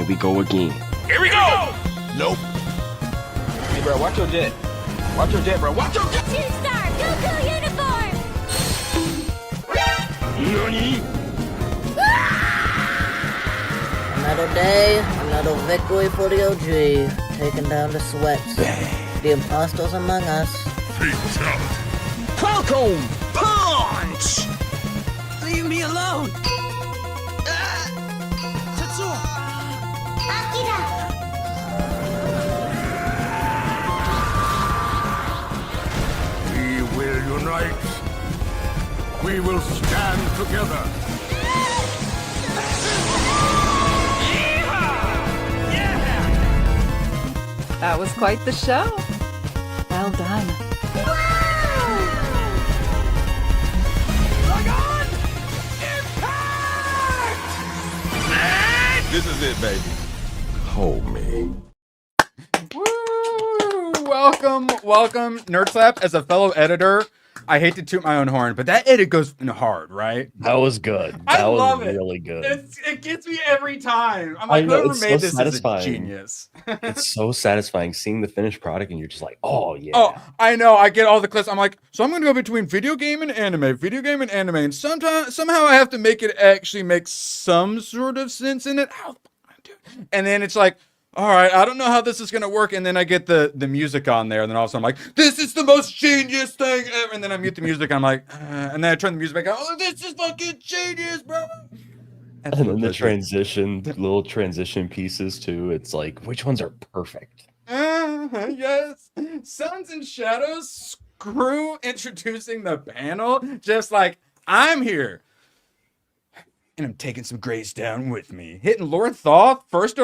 we go again. Here we go! Nope. Hey, bro, watch your jet. Watch your jet, bro. Watch your jet! Two-star Goku uniform! NANI? Another day, another victory for the OG. Taking down the sweats. The imposters among us. Fatality. Falcon punch! Leave me alone. Tetsuo. Akira! We will unite. We will stand together. That was quite the show. Well done. This is it, baby. Hold me. Woo! Welcome, Nerd Slap. As a fellow editor, I hate to toot my own horn, but that edit goes hard, right? That was good. I That love was it. really good. It gets me every time. I'm I like, know, whoever it's made so this satisfying. is a genius. It's so satisfying seeing the finished product, and you're just like, oh yeah. Oh, I know. I get all the clips. I'm like, so I'm going to go between video game and anime, and somehow I have to make it actually make some sort of sense in it. And then it's like, all right, I don't know how this is going to work. And then I get the music on there. And then all of a sudden I'm like, this is the most genius thing ever. And then I mute the music. And I'm like, and then I turn the music back on. Oh, this is fucking genius, bro. And then the little transition pieces too. It's like, which ones are perfect? Yes. Suns and Shadows, screw introducing the panel. Just like, I'm here. And I'm taking some grays down with me. Hitting Lord Thoth first.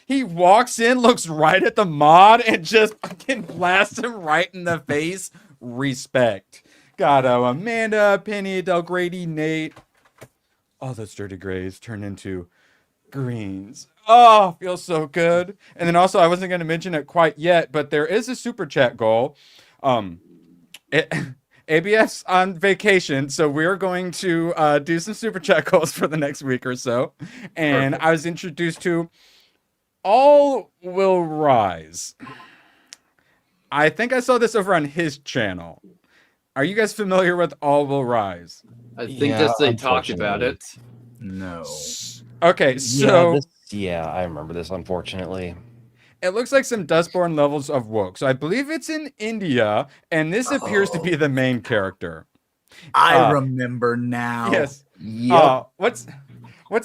He walks in, looks right at the mod, and just fucking blasts him right in the face. Respect. Got Amanda, Penny, Delgrady, Nate. All those dirty grays turn into greens. Oh, feels so good. And then also, I wasn't going to mention it quite yet, but there is a super chat goal. ABF's on vacation, so we're going to do some super chat goals for the next week or so. And I was introduced to All Will Rise. I think I saw this over on his channel. Are you guys familiar with All Will Rise? I think they talked about it. No. Okay, so... I remember this, unfortunately. It looks like some Dustborn levels of woke. So I believe it's in India, and this appears to be the main character. I remember now. Yes. Yep. What's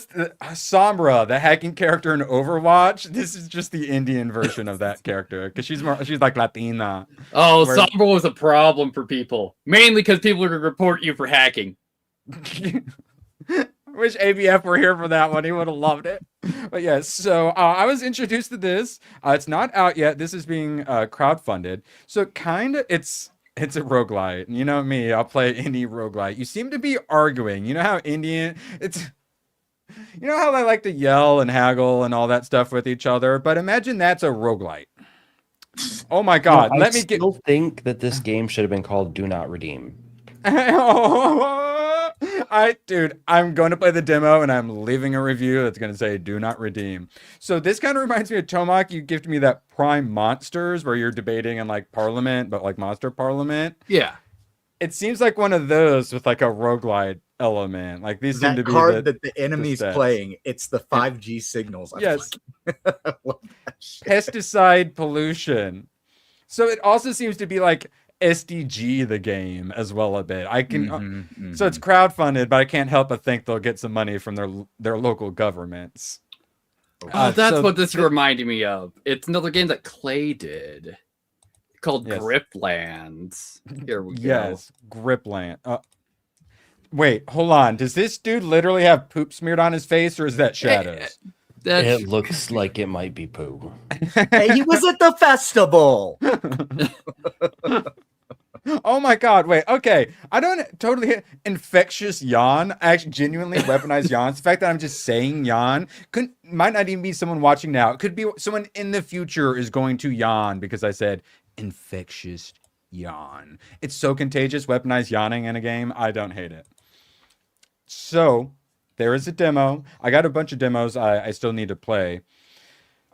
the Sombra, the hacking character in Overwatch? This is just the Indian version of that character because she's like Latina. Oh, Sombra was a problem for people, mainly because people are going to report you for hacking. Wish ABF were here for that one. He would have loved it. But yes, so I was introduced to this. It's not out yet. This is being crowdfunded. So kind of, it's a roguelite. You know me, I'll play any roguelite. You seem to be arguing. You know how You know how they like to yell and haggle and all that stuff with each other? But imagine that's a roguelite. Oh my God. I still think that this game should have been called Do Not Redeem. Dude, I'm going to play the demo and I'm leaving a review that's going to say do not redeem. So this kind of reminds me of Tomak. You gifted me that Prime Monsters where you're debating in like Parliament, but like Monster Parliament. Yeah. It seems like one of those with like a roguelite element. Like these seem to be card that the enemy's playing. It's the 5G signals. Yes. Pesticide pollution. So it also seems to be like SDG the game as well a bit. I can so it's crowdfunded, but I can't help but think they'll get some money from their local governments. That's what this reminded me of. It's another game that Clay did called Griplands. Here we go. Yes, Gripland. Wait, hold on. Does this dude literally have poop smeared on his face, or is that shadows? It looks like it might be poo. Hey, he was at the festival. Oh my God! Wait, okay. I don't totally hit infectious yawn. I actually genuinely weaponize yawns. The fact that I'm just saying yawn might not even be someone watching now. It could be someone in the future is going to yawn because I said infectious yawn. It's so contagious. Weaponized yawning in a game. I don't hate it. So there is a demo. I got a bunch of demos I still need to play.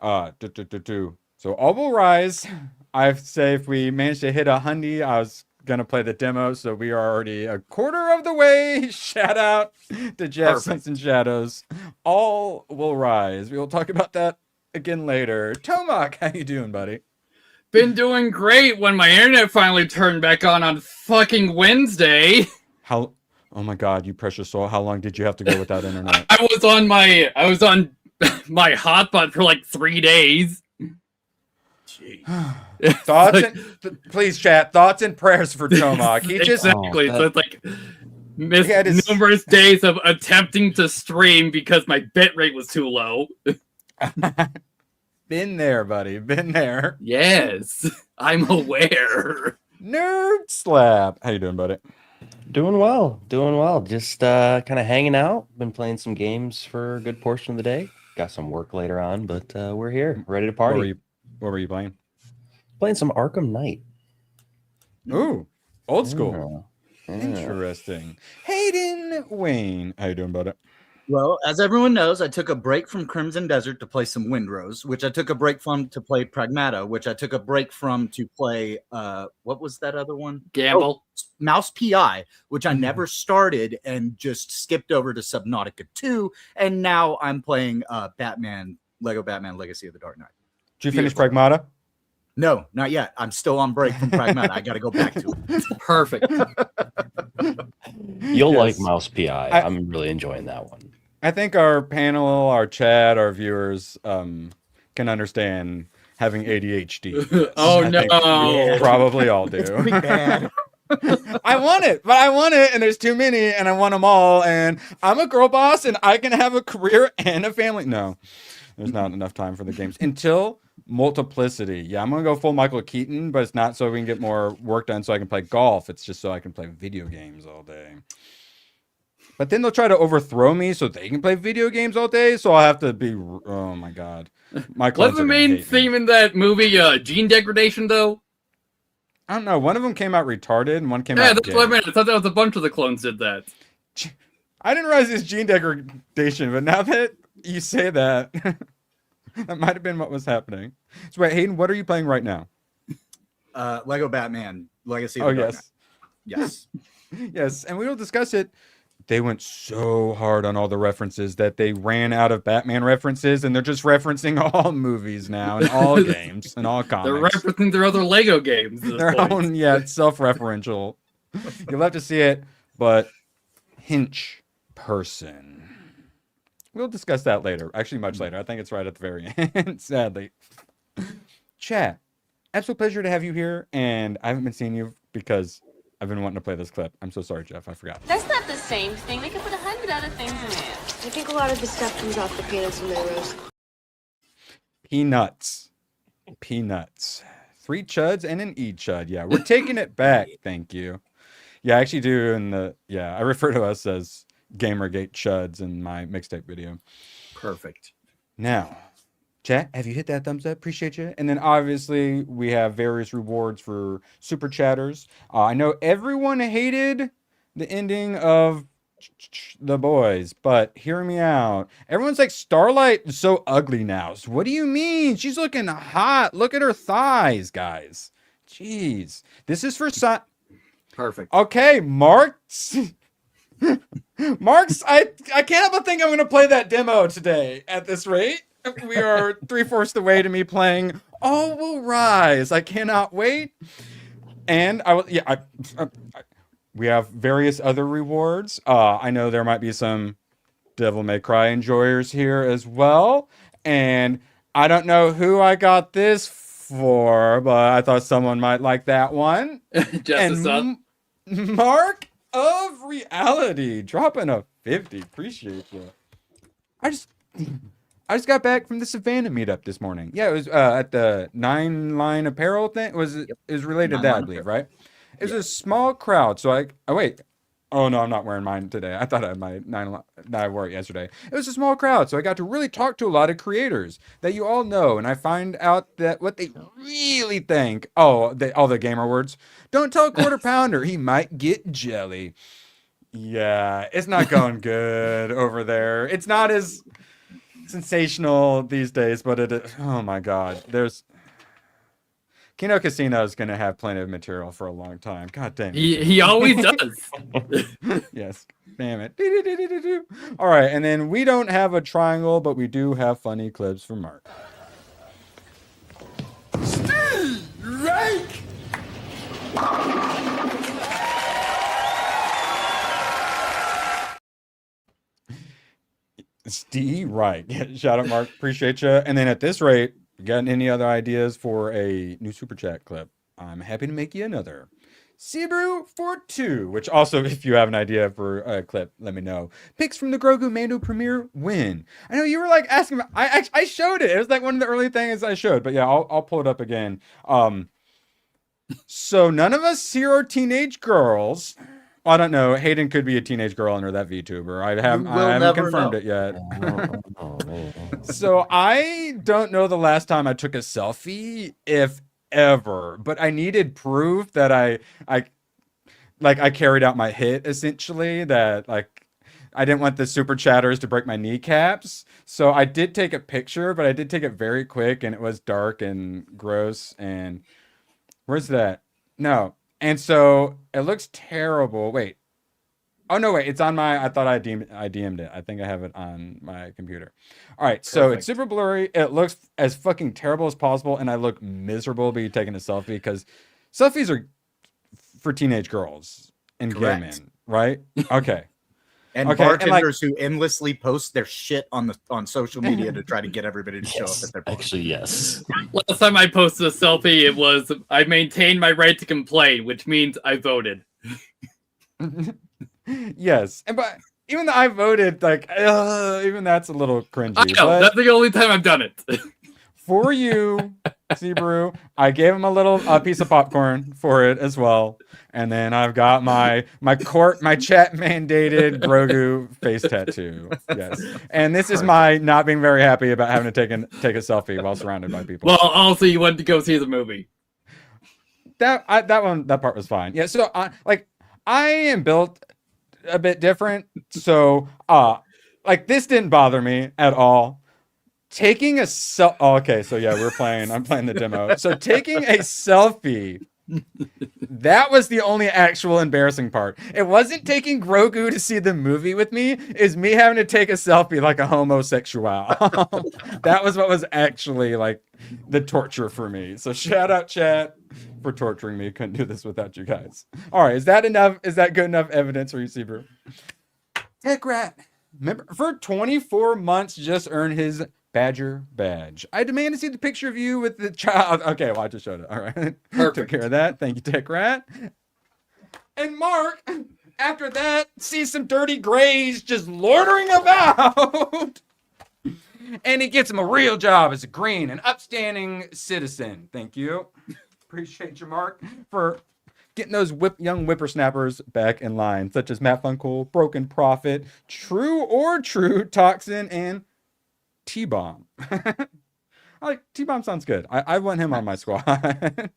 So all will rise. I say if we manage to hit 100, I was gonna play the demo, so we are already a quarter of the way. Shout out to Jeff Suns and Shadows. All will rise. We will talk about that again later. Tomak, how you doing, buddy? Been doing great when my internet finally turned back on fucking Wednesday. How? Oh my God, you precious soul! How long did you have to go without internet? I was on my hotspot for like 3 days. Thoughts and please chat. Thoughts and prayers for Tomak. He just exactly. So it's like missed numerous days of attempting to stream because my bitrate was too low. Been there, buddy. Been there. Yes, I'm aware. Nerd slap. How you doing, buddy? Doing well. Just kind of hanging out. Been playing some games for a good portion of the day. Got some work later on, but we're here, ready to party. What were you playing? Playing some Arkham Knight. Ooh, old school. Interesting. Hayden Wayne, how you doing, buddy? Well, as everyone knows, I took a break from Crimson Desert to play some Windrose, which I took a break from to play Pragmata, which I took a break from to play, what was that other one? Gamble. Oh, Mouse PI, which I never started and just skipped over to Subnautica 2, and now I'm playing Lego Batman Legacy of the Dark Knight. Did you finish Pragmata? No, not yet. I'm still on break from Pragmata. I got to go back to it. Perfect. You'll like Mouse PI. I'm really enjoying that one. I think our panel, our chat, our viewers can understand having ADHD. Oh, no. We probably all do. It's pretty bad. I want it, and there's too many, and I want them all, and I'm a girl boss, and I can have a career and a family. No, there's not enough time for the games until multiplicity. Yeah, I'm gonna go full Michael Keaton, but it's not so we can get more work done so I can play golf. It's just so I can play video games all day. But then they'll try to overthrow me so they can play video games all day, so I'll have to be, oh my God. What's the main theme in that movie, gene degradation, though? I don't know. One of them came out retarded, and one came out. Yeah, that's what I meant. I thought that was a bunch of the clones did that. I didn't realize it's gene degradation, but now that you say that, that might have been what was happening. So wait, Hayden, what are you playing right now? Lego Batman Legacy of the Dark Knight. Yes. Yes, and we will discuss it. They went so hard on all the references that they ran out of Batman references, and they're just referencing all movies now and all games and all comics. They're referencing their other Lego games. Their own, it's self-referential. You'll have to see it, but Hinch person. We'll discuss that later. Actually, much later. I think it's right at the very end, sadly. Chat, absolute pleasure to have you here, and I haven't been seeing you because I've been wanting to play this clip. I'm so sorry, Jeff. I forgot. That's not the same thing. They can put 100 other things in there. I think a lot of the stuff comes off the peanuts and Melrose. Peanuts. 3 chuds and an e-chud. Yeah, we're taking it back. Thank you. Yeah, I actually do I refer to us as Gamergate chuds in my mixtape video. Perfect. Now, chat, have you hit that thumbs up? Appreciate you. And then obviously we have various rewards for super chatters. I know everyone hated the ending of The Boys, but hear me out. Everyone's like, Starlight is so ugly now. So what do you mean? She's looking hot. Look at her thighs, guys. Jeez. This is for Perfect. Okay, Marks. Marks, I can't help but think I'm going to play that demo today at this rate. We are 3/4 the way to me playing All Will Rise. I cannot wait. And we have various other rewards. I know there might be some Devil May Cry enjoyers here as well. And I don't know who I got this for, but I thought someone might like that one. Justice up. Mark of Reality dropping a 50. Appreciate you. I just got back from the Savannah meetup this morning. Yeah, it was at the 9 Line Apparel thing. It was related to that, I believe, right? It was a small crowd. So wait. Oh no, I'm not wearing mine today. I thought I had my 9 Line. I wore it yesterday. It was a small crowd, so I got to really talk to a lot of creators that you all know, and I find out that what they really think. All the gamer words. Don't tell a quarter pounder, he might get jelly. Yeah, it's not going good over there. It's not as sensational these days, but oh my god, there's Kino Casino is gonna have plenty of material for a long time. God damn it. He always does. Yes, damn it. All right, and then we don't have a triangle, but we do have funny clips from Mark. Steve Reich! Steve, right. Shout out, Mark. Appreciate you. And then at this rate, got any other ideas for a new super chat clip? I'm happy to make you another. Sebrew for 2, which also, if you have an idea for a clip, let me know. Picks from the Grogu Mando premiere win. I know you were like asking. I showed it. It was like one of the early things I showed. But yeah, I'll pull it up again. So none of us here are teenage girls. I don't know. Hayden could be a teenage girl under that VTuber. I haven't confirmed it yet. So I don't know the last time I took a selfie, if ever. But I needed proof that I carried out my hit, essentially. That I didn't want the super chatters to break my kneecaps. So I did take a picture, but I did take it very quick, and it was dark and gross. And where's that? No. And so it looks terrible. Wait. Oh, no, wait. It's on my... I thought I DM'd it. I think I have it on my computer. All right. So Perfect. It's super blurry. It looks as fucking terrible as possible. And I look miserable being taking a selfie because selfies are for teenage girls and gay men, right? Okay. And bartenders who endlessly post their shit on social media to try to get everybody to show up at their party. Actually, yes. Last time I posted a selfie, it was I maintained my right to complain, which means I voted. Yes, but even though I voted, even that's a little cringy. I know, that's the only time I've done it. For you, Sebrew, I gave him a little piece of popcorn for it as well. And then I've got my chat mandated Grogu face tattoo. Yes. And this is my not being very happy about having to take a selfie while surrounded by people. Well, also you went to go see the movie. That part was fine. Yeah, so I am built a bit different. So this didn't bother me at all. Taking a okay, so yeah, I'm playing the demo. So taking a selfie, that was the only actual embarrassing part. It wasn't taking Grogu to see the movie with me, is me having to take a selfie like a homosexual. That was what was actually the torture for me. So shout out chat for torturing me. Couldn't do this without you guys. All right, is that enough? Is that good enough evidence for you, Sebrew? Tech Rat, remember, for 24 months just earned his Badger badge. I demand to see the picture of you with the child. Okay, well, I just showed it. All right. Took care of that. Thank you, Tech Rat. And Mark, after that, sees some dirty grays just loitering about. And he gets him a real job as a green and upstanding citizen. Thank you. Appreciate you, Mark, for getting those young whippersnappers back in line, such as Matt Funkel, Broken Prophet, True or True, Toxin, and T-Bomb. T-Bomb sounds good. I want him on my squad.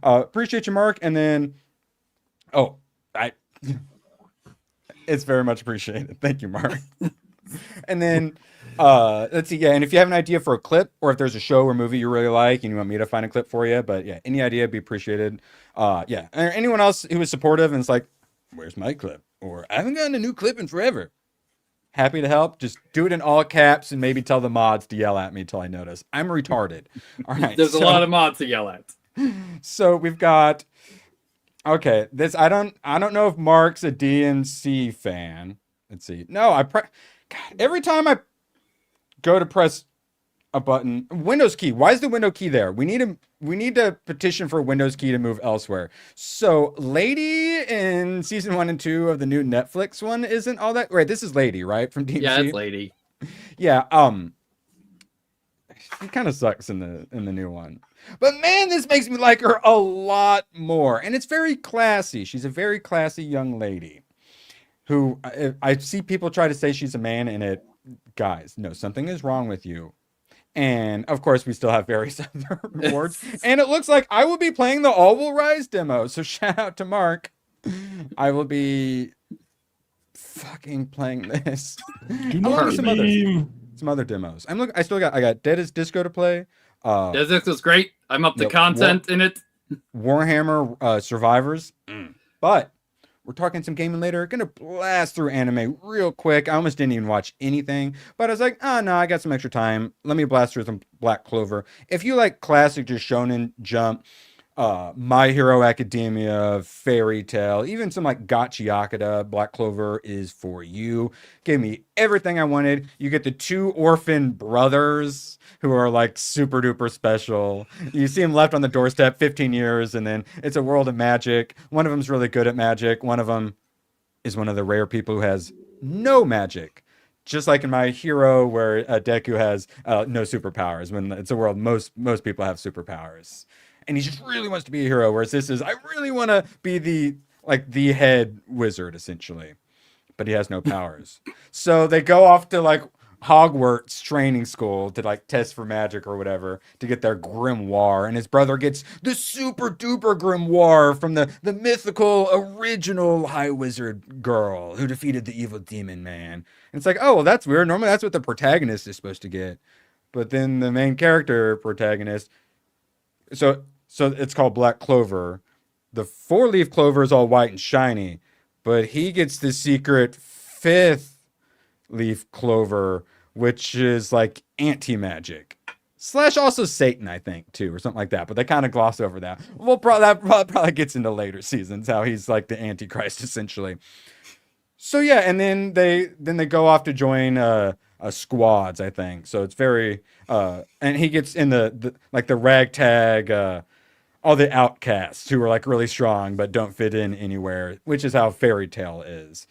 Appreciate you, Mark. And then, it's very much appreciated. Thank you, Mark. And then, let's see. Yeah, and if you have an idea for a clip, or if there's a show or movie you really like and you want me to find a clip for you, but yeah, any idea would be appreciated. Yeah, and anyone else who is supportive and it's like, where's my clip? Or I haven't gotten a new clip in forever. Happy to help. Just do it in all caps and maybe tell the mods to yell at me till I notice. I'm retarded. All right. There's a lot of mods to yell at. So we've got. Okay, this I don't know if Mark's a DNC fan. Let's see. No, God, every time I go to press a button, Windows key. Why is the window key there? We need to petition for a Windows key to move elsewhere. So Lady in season 1 and 2 of the new Netflix one isn't all that right. This is Lady, right? From DNC? Yeah, it's Lady. Yeah, she kind of sucks in the new one. But man, this makes me like her a lot more. And it's very classy. She's a very classy young lady who I see people try to say she's a man, and guys, no, something is wrong with you. And of course, we still have various other rewards. And it looks like I will be playing the All Will Rise demo. So shout out to Mark. I will be fucking playing this. Do not some others. some other demos. I got Dead as Disco to play. This was great. I'm up to content in it. Warhammer Survivors. But we're talking some gaming later. Gonna blast through anime real quick. I almost didn't even watch anything, but I was like, oh no, I got some extra time. Let me blast through some Black Clover. If you like classic just shonen jump, My Hero Academia, Fairy Tail, even some like Gachiakuta, Black Clover is for you. Gave me everything I wanted. You get the 2 orphan brothers who are like super duper special. You see them left on the doorstep 15 years, and then it's a world of magic. One of them's really good at magic. One of them is one of the rare people who has no magic. Just like in My Hero, where Deku has no superpowers. When it's a world most people have superpowers. And he just really wants to be a hero, whereas this is, I really want to be the head wizard, essentially. But he has no powers. So they go off to like Hogwarts training school to like test for magic or whatever to get their grimoire. And his brother gets the super duper grimoire from the mythical original high wizard girl who defeated the evil demon man. And it's like, oh, well, that's weird. Normally that's what the protagonist is supposed to get. But then the main character protagonist, so it's called Black Clover. The 4-leaf clover is all white and shiny, but he gets the secret 5th leaf clover, which is like anti-magic / also Satan, I think, too, or something like that. But they kind of gloss over that. That probably gets into later seasons, how he's like the Antichrist, essentially. So yeah, and then they go off to join squads, I think. So it's very and he gets in the ragtag. All the outcasts who are like really strong but don't fit in anywhere, which is how Fairy Tail is.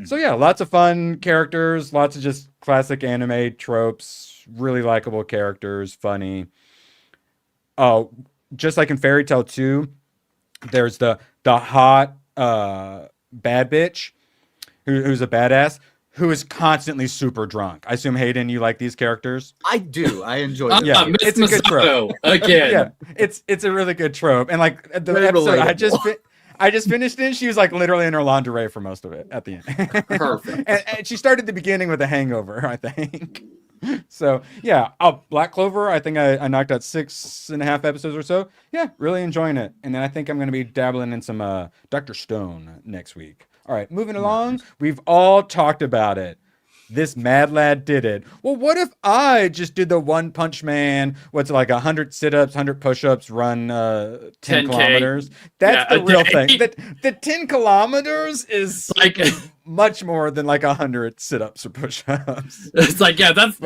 So yeah, lots of fun characters, lots of just classic anime tropes, really likable characters, funny. Oh, just like in Fairy Tail 2, there's the hot bad bitch who's a badass who is constantly super drunk. I assume, Hayden, you like these characters? I do. I enjoy them. Yeah, it's a good trope. Again. Yeah, it's a really good trope. And like the episode I just finished it, she was like literally in her lingerie for most of it at the end. Perfect. and she started the beginning with a hangover, I think. So yeah, Black Clover, I think I knocked out 6.5 episodes or so. Yeah, really enjoying it. And then I think I'm going to be dabbling in some Dr. Stone next week. All right, moving along. We've all talked about it. This mad lad did it. Well, what if I just did the One Punch Man? What's it, like 100 sit-ups, 100 push-ups, run 10 kilometers? That's the real thing. The 10 kilometers is like much more than like 100 sit-ups or push-ups. It's like, yeah, that's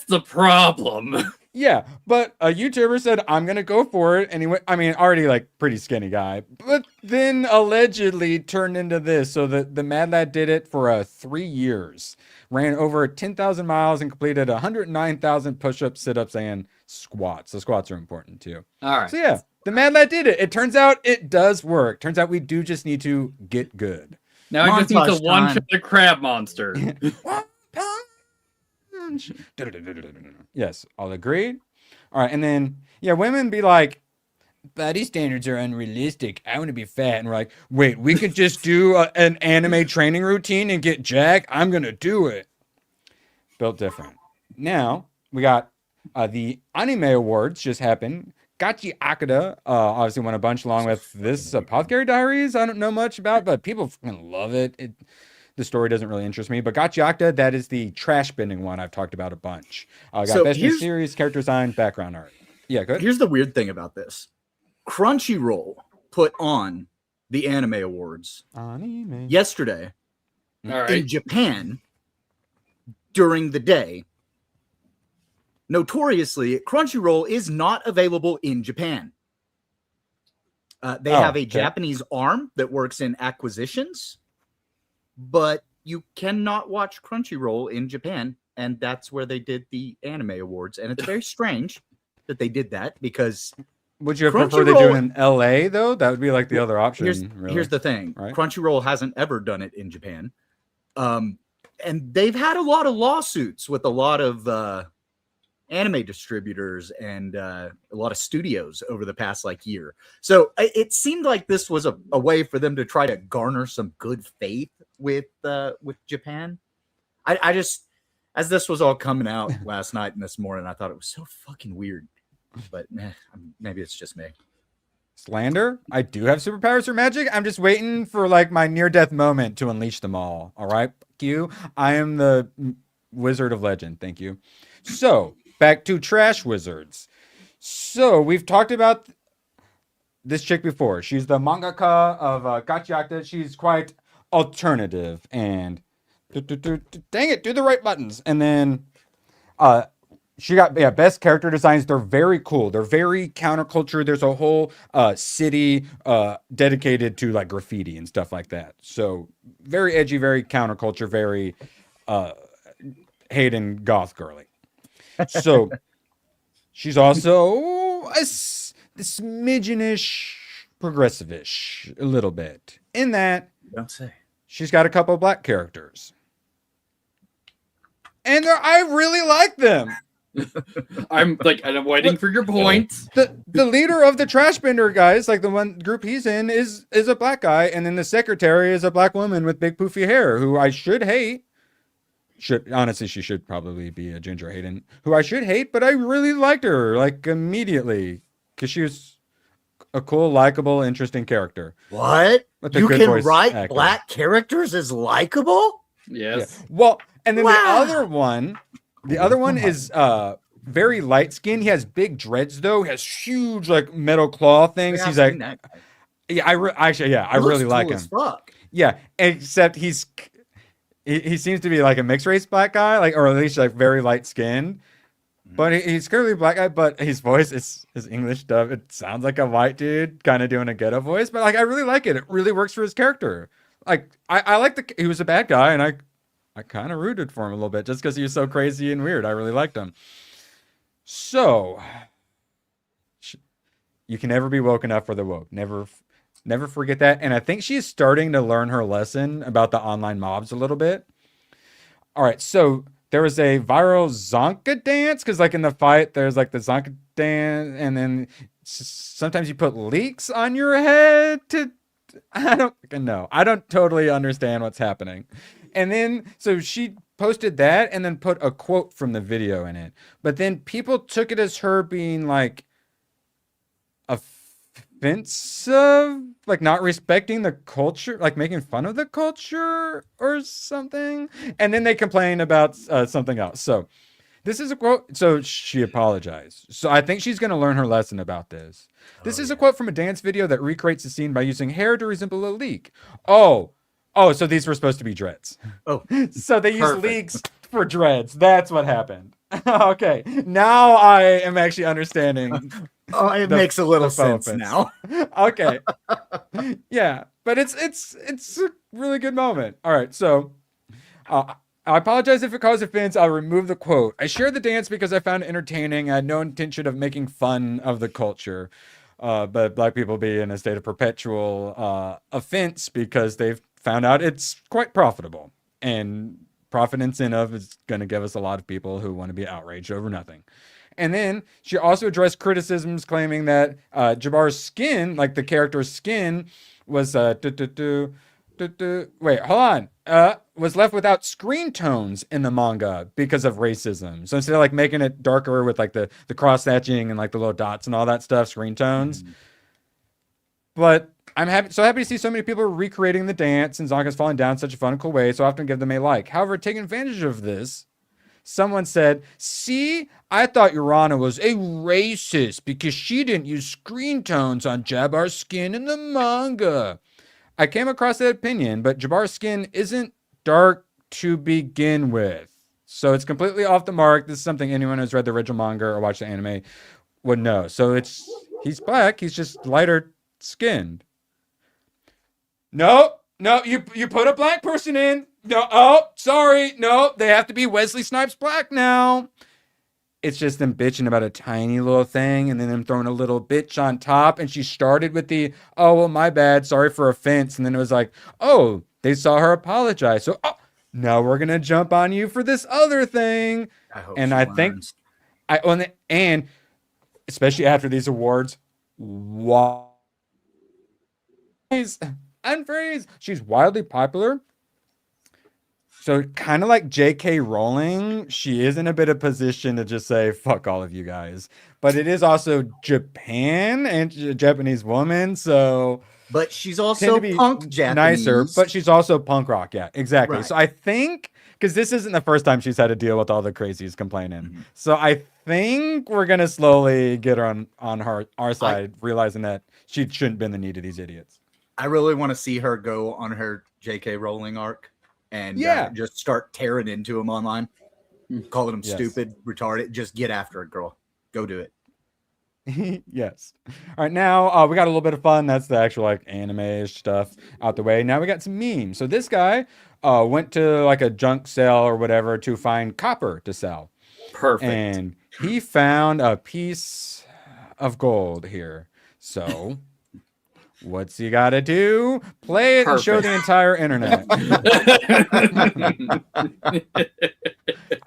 the problem. Yeah, but a YouTuber said, I'm going to go for it. Anyway, I mean, already like pretty skinny guy, but then allegedly turned into this. So the mad lad did it for 3 years, ran over 10,000 miles and completed 109,000 push-ups, sit-ups, and squats. The squats are important too. All right. So yeah, the mad lad did it. It turns out it does work. Turns out we do just need to get good. Now I just need to one-shot the crab monster. Yes, all agreed. All right, and then women be like, body standards are unrealistic. I want to be fat. And we're like, wait, we could just do an anime training routine and get jacked? I'm gonna do it. Built different. Now we got the anime awards just happened. Gachiakuta obviously won a bunch along with this Apothecary Diaries. I don't know much about, but people fucking love it. The story doesn't really interest me, but Gachiakuta, that is the trash bending one I've talked about a bunch. Got best new series, character design, background art. Yeah, good. Here's the weird thing about this. Crunchyroll put on the anime awards yesterday in Japan during the day. Notoriously, Crunchyroll is not available in Japan. They have a Japanese arm that works in acquisitions, but you cannot watch Crunchyroll in Japan, and that's where they did the anime awards. And it's very strange that they did that because would you prefer they do it in LA though? That would be like the other option. Here's the thing: right? Crunchyroll hasn't ever done it in Japan, and they've had a lot of lawsuits with a lot of anime distributors and a lot of studios over the past year. So it seemed like this was a way for them to try to garner some good faith with Japan. I just As this was all coming out last night and this morning, I thought it was so fucking weird. But maybe it's just me. Slander? I do have superpowers or magic. I'm just waiting for like my near-death moment to unleash them all. All right, fuck you. I am the wizard of legend. Thank you. So back to trash wizards. So we've talked about this chick before. She's the mangaka of Gachiakuta. She's quite alternative and dang it, do the right buttons. And then she got best character designs. They're very cool. They're very counterculture. There's a whole city dedicated to like graffiti and stuff like that. So very edgy, very counterculture, very Hayden goth girly. So she's also a smidgenish progressive-ish a little bit in that Don't say. She's got a couple of black characters. And I really like them. I'm waiting for your point. The leader of the trash bender guys, like the one group he's in, is a black guy, and then the secretary is a black woman with big poofy hair who I should hate. Honestly, she should probably be a Ginger Hayden, who I should hate, but I really liked her like immediately because she was a cool, likable, interesting character. What? You can write black characters as likable? Yes. Yeah. Well, and then the other one is very light skinned. He has big dreads though. He has huge like metal claw things. He's like, yeah, I really like him. Fuck. Yeah, except he seems to be like a mixed race black guy, like, or at least like very light skinned. But he's clearly a black guy, but his voice is his English dub. It sounds like a white dude kind of doing a ghetto voice, but like I really like it. It really works for his character. Like I like he was a bad guy, and I kind of rooted for him a little bit just because he was so crazy and weird. I really liked him. So you can never be woke enough for the woke. Never forget that. And I think she's starting to learn her lesson about the online mobs a little bit. All right, so there was a viral Zonka dance because, like, in the fight, there's like the Zonka dance, and then sometimes you put leeks on your head to. I don't totally understand what's happening. And then so she posted that and then put a quote from the video in it. But then people took it as her being like offensive, like not respecting the culture, like making fun of the culture or something. And then they complained about something else. So this is a quote. So she apologized. So I think she's going to learn her lesson about this. This is a quote from a dance video that recreates the scene by using hair to resemble a leek. Oh, so these were supposed to be dreads. Oh, so they use leeks for dreads. That's what happened. Okay, now I am actually understanding. Oh, it makes a little sense now. Okay, yeah, but it's a really good moment. All right, so I apologize if it caused offense. I'll remove the quote. I shared the dance because I found it entertaining. I had no intention of making fun of the culture. But black people be in a state of perpetual offense because they've found out it's quite profitable. And profit incentive is going to give us a lot of people who want to be outraged over nothing. And then she also addressed criticisms claiming that Jabbar's skin, like the character's skin, was was left without screen tones in the manga because of racism. So instead of like making it darker with like the cross hatching and like the little dots and all that stuff, screen tones. But I'm happy to see so many people recreating the dance and Zonka's falling down in such a fun and cool way, so I often give them a like. However, taking advantage of this, someone said, see, I thought Urana was a racist because she didn't use screen tones on Jabbar's skin in the manga. I came across that opinion, but Jabbar's skin isn't dark to begin with. So it's completely off the mark. This is something anyone who's read the original manga or watched the anime would know. So he's black, he's just lighter skinned. No, you put a black person in. No, sorry. No, they have to be Wesley Snipes black now. It's just them bitching about a tiny little thing and then them throwing a little bitch on top. And she started with oh, well, my bad. Sorry for offense. And then it was like, oh, they saw her apologize. So now we're going to jump on you for this other thing. I think and especially after these awards, unfreeze. She's wildly popular. So kind of like J.K. Rowling, she is in a bit of position to just say, fuck all of you guys. But it is also Japan and a Japanese woman, so... But she's also punk Japanese. Nicer, but she's also punk rock, yeah, exactly. Right. So I think, because this isn't the first time she's had to deal with all the crazies complaining. So I think we're going to slowly get her on our side, realizing that she shouldn't bend the knee to these idiots. I really want to see her go on her J.K. Rowling arc and just start tearing into him online, calling him stupid, retarded. Just get after it, girl. Go do it. Yes. All right, now we got a little bit of fun. That's the actual like anime-ish stuff out the way. Now we got some memes. So this guy went to like a junk sale or whatever to find copper to sell. Perfect. And he found a piece of gold here. So what's he got to do? Play it and show the entire internet. I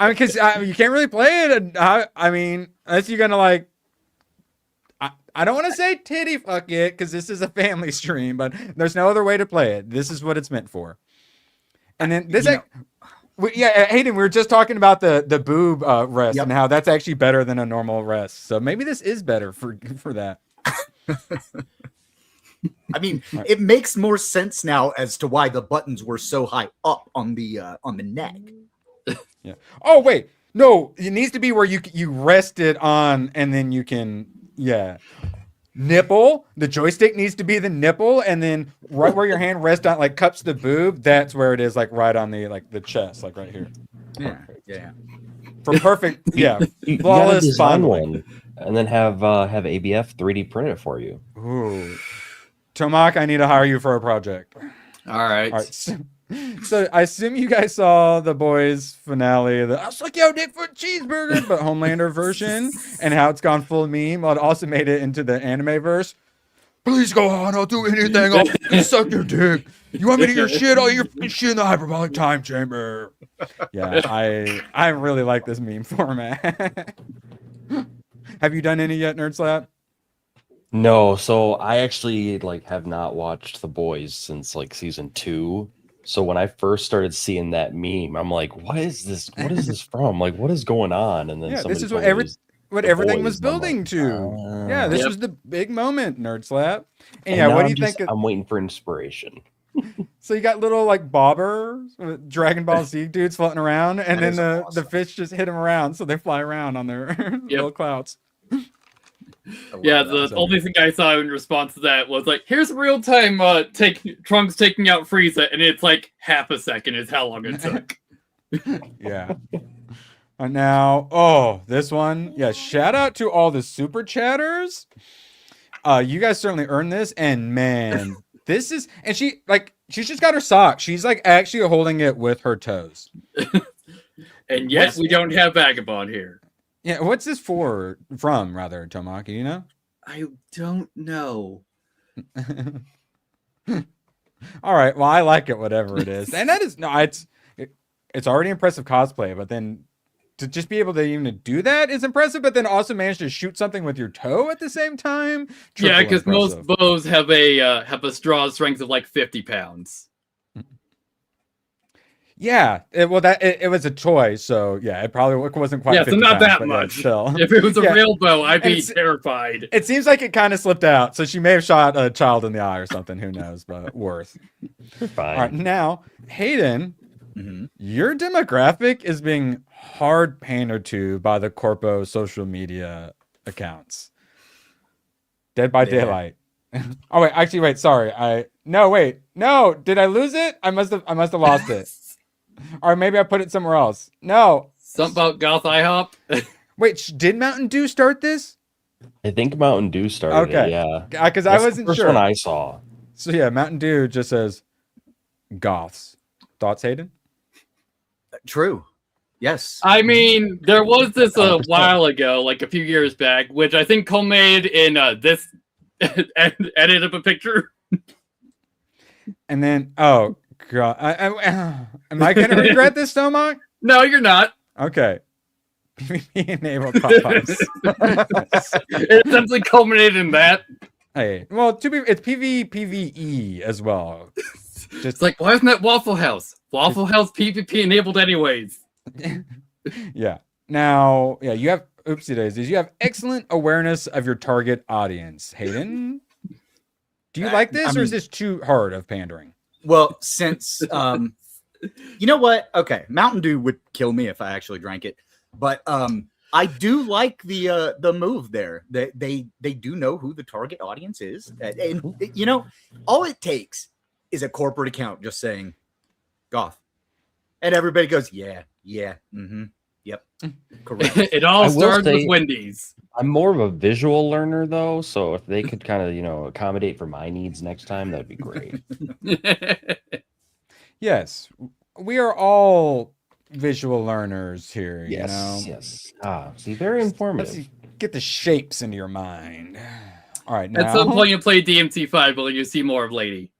mean, because you can't really play it. I mean, unless you're going to like, I don't want to say titty fuck it because this is a family stream, but there's no other way to play it. This is what it's meant for. And then this, Hayden, we were just talking about the boob rest and how that's actually better than a normal rest. So maybe this is better for that. I mean, it makes more sense now as to why the buttons were so high up on the neck. Yeah. Oh wait, no, it needs to be where you rest it on, and then you can. Yeah. Nipple. The joystick needs to be the nipple, and then right where your hand rests on, like cups the boob, that's where it is, like right on the chest, like right here. Yeah. Yeah. For perfect, you flawless design fondling. one, and then have ABF 3D print it for you. Ooh. Tomak, I need to hire you for a project. All right. So I assume you guys saw the boys finale, I'll suck your dick for a cheeseburger, but Homelander version, and how it's gone full meme. Well, it also made it into the anime verse. Please go on, I'll do anything. I'll suck your dick. You want me to eat your shit? I'll eat your shit in the hyperbolic time chamber. Yeah, I really like this meme format. Have you done any yet, Nerd Slap? No, so I actually have not watched The Boys since season 2. So when I first started seeing that meme, I'm like, what is this? What is this from? Like, what is going on? And then this is what everything was building to. Yeah, this was the big moment, Nerd Slap. And what do you think? I'm waiting for inspiration. So you got little bobbers, Dragon Ball Z dudes floating around, and then the fish just hit them around, so they fly around on their little clouds. Yeah, the only thing I saw in response to that was here's real time Trunks taking out Frieza, and it's half a second is how long it took. Yeah. Now, this one, shout out to all the super chatters. You guys certainly earned this, and man, this is, and she's just got her sock. She's actually holding it with her toes. And yes, we don't have Vagabond here. Yeah, what's this from, rather, Tomaki, you know? I don't know. All right, well, I like it, whatever it is. And that is, it's already impressive cosplay, but then to just be able to even do that is impressive, but then also manage to shoot something with your toe at the same time? Yeah, because most bows have a straw strength of 50 pounds. Yeah, it was a toy, so it probably wasn't quite. Yeah, so not that much. If it was a real bow, I'd be terrified. It seems like it kind of slipped out, so she may have shot a child in the eye or something. Who knows? But worth. Fine. All right, now Hayden, your demographic is being hard pandered to by the corpo social media accounts. Dead by Daylight. Oh wait, sorry. No, did I lose it? I must have lost it. Or maybe I put it somewhere else. No. Something about Goth IHOP? Wait, did Mountain Dew start this? I think Mountain Dew started it, yeah. Because I wasn't the first sure. one I saw. So yeah, Mountain Dew just says goths. Thoughts, Hayden? True. Yes. I mean, there was this a while ago, a few years back, which I think culminated in this edit of a picture. And then, oh, God. Am I going to regret this, Stomach? No, you're not. Okay. PvP enabled pop-ups. It essentially culminated in that. Hey, well, it's PvE as well. It's like, why isn't that Waffle House? Waffle House PvP enabled anyways. Yeah. Now, yeah, you have oopsie daisies. You have excellent awareness of your target audience. Hayden, do you like this, or is this too hard of pandering? Well, since you know what? Okay, Mountain Dew would kill me if I actually drank it, but I do like the move there. They do know who the target audience is, and you know, all it takes is a corporate account just saying goth, and everybody goes, yeah, mm-hmm, yep, correct. It all starts with Wendy's. I'm more of a visual learner though, so if they could kind of, accommodate for my needs next time, that'd be great. Yes, we are all visual learners here. Yes. See, very informative. Get the shapes into your mind. All right, now at some point you play DMC5, will you see more of Lady?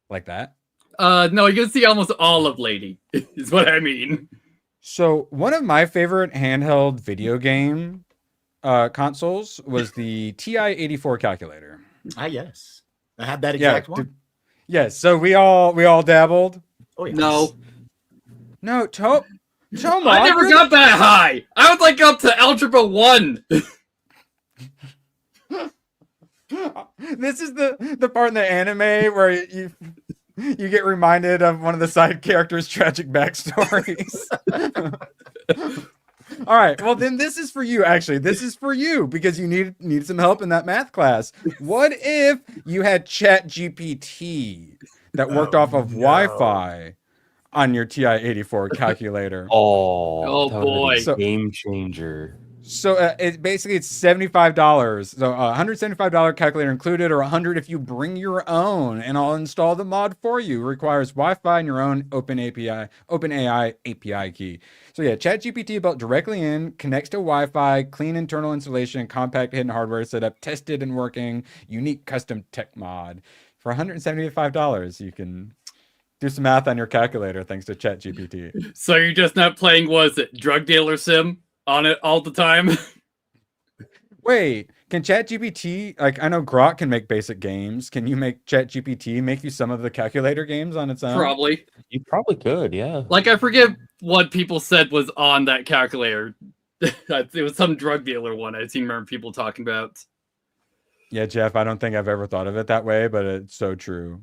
Like that? No, you can see almost all of Lady. Is what I mean. So one of my favorite handheld video game consoles was the TI-84 calculator. Yes, I had that exact one. Yes, so we all dabbled. Oh yeah. No, Toma. I never got that high. I was like up to Algebra 1. This is the part in the anime where you get reminded of one of the side characters' tragic backstories. All right, well then this is for you. Actually, this is for you because you need some help in that math class. What if you had ChatGPT that worked off of Wi-Fi on your TI-84 calculator? Oh boy, game changer. So it's $75. So $175 calculator included, or $100 if you bring your own, and I'll install the mod for you. It requires Wi-Fi and your own OpenAI API key. So yeah, ChatGPT built directly in, connects to Wi-Fi, clean internal installation, compact hidden hardware setup, tested and working, unique custom tech mod. For $175, you can do some math on your calculator thanks to ChatGPT. So you're just not playing, drug dealer sim on it all the time? Wait, can ChatGPT, I know Grok can make basic games. Can you make ChatGPT make you some of the calculator games on its own? Probably. You probably could, yeah. I forget what people said was on that calculator. It was some drug dealer one I remember people talking about. Yeah, Jeff, I don't think I've ever thought of it that way, but it's so true.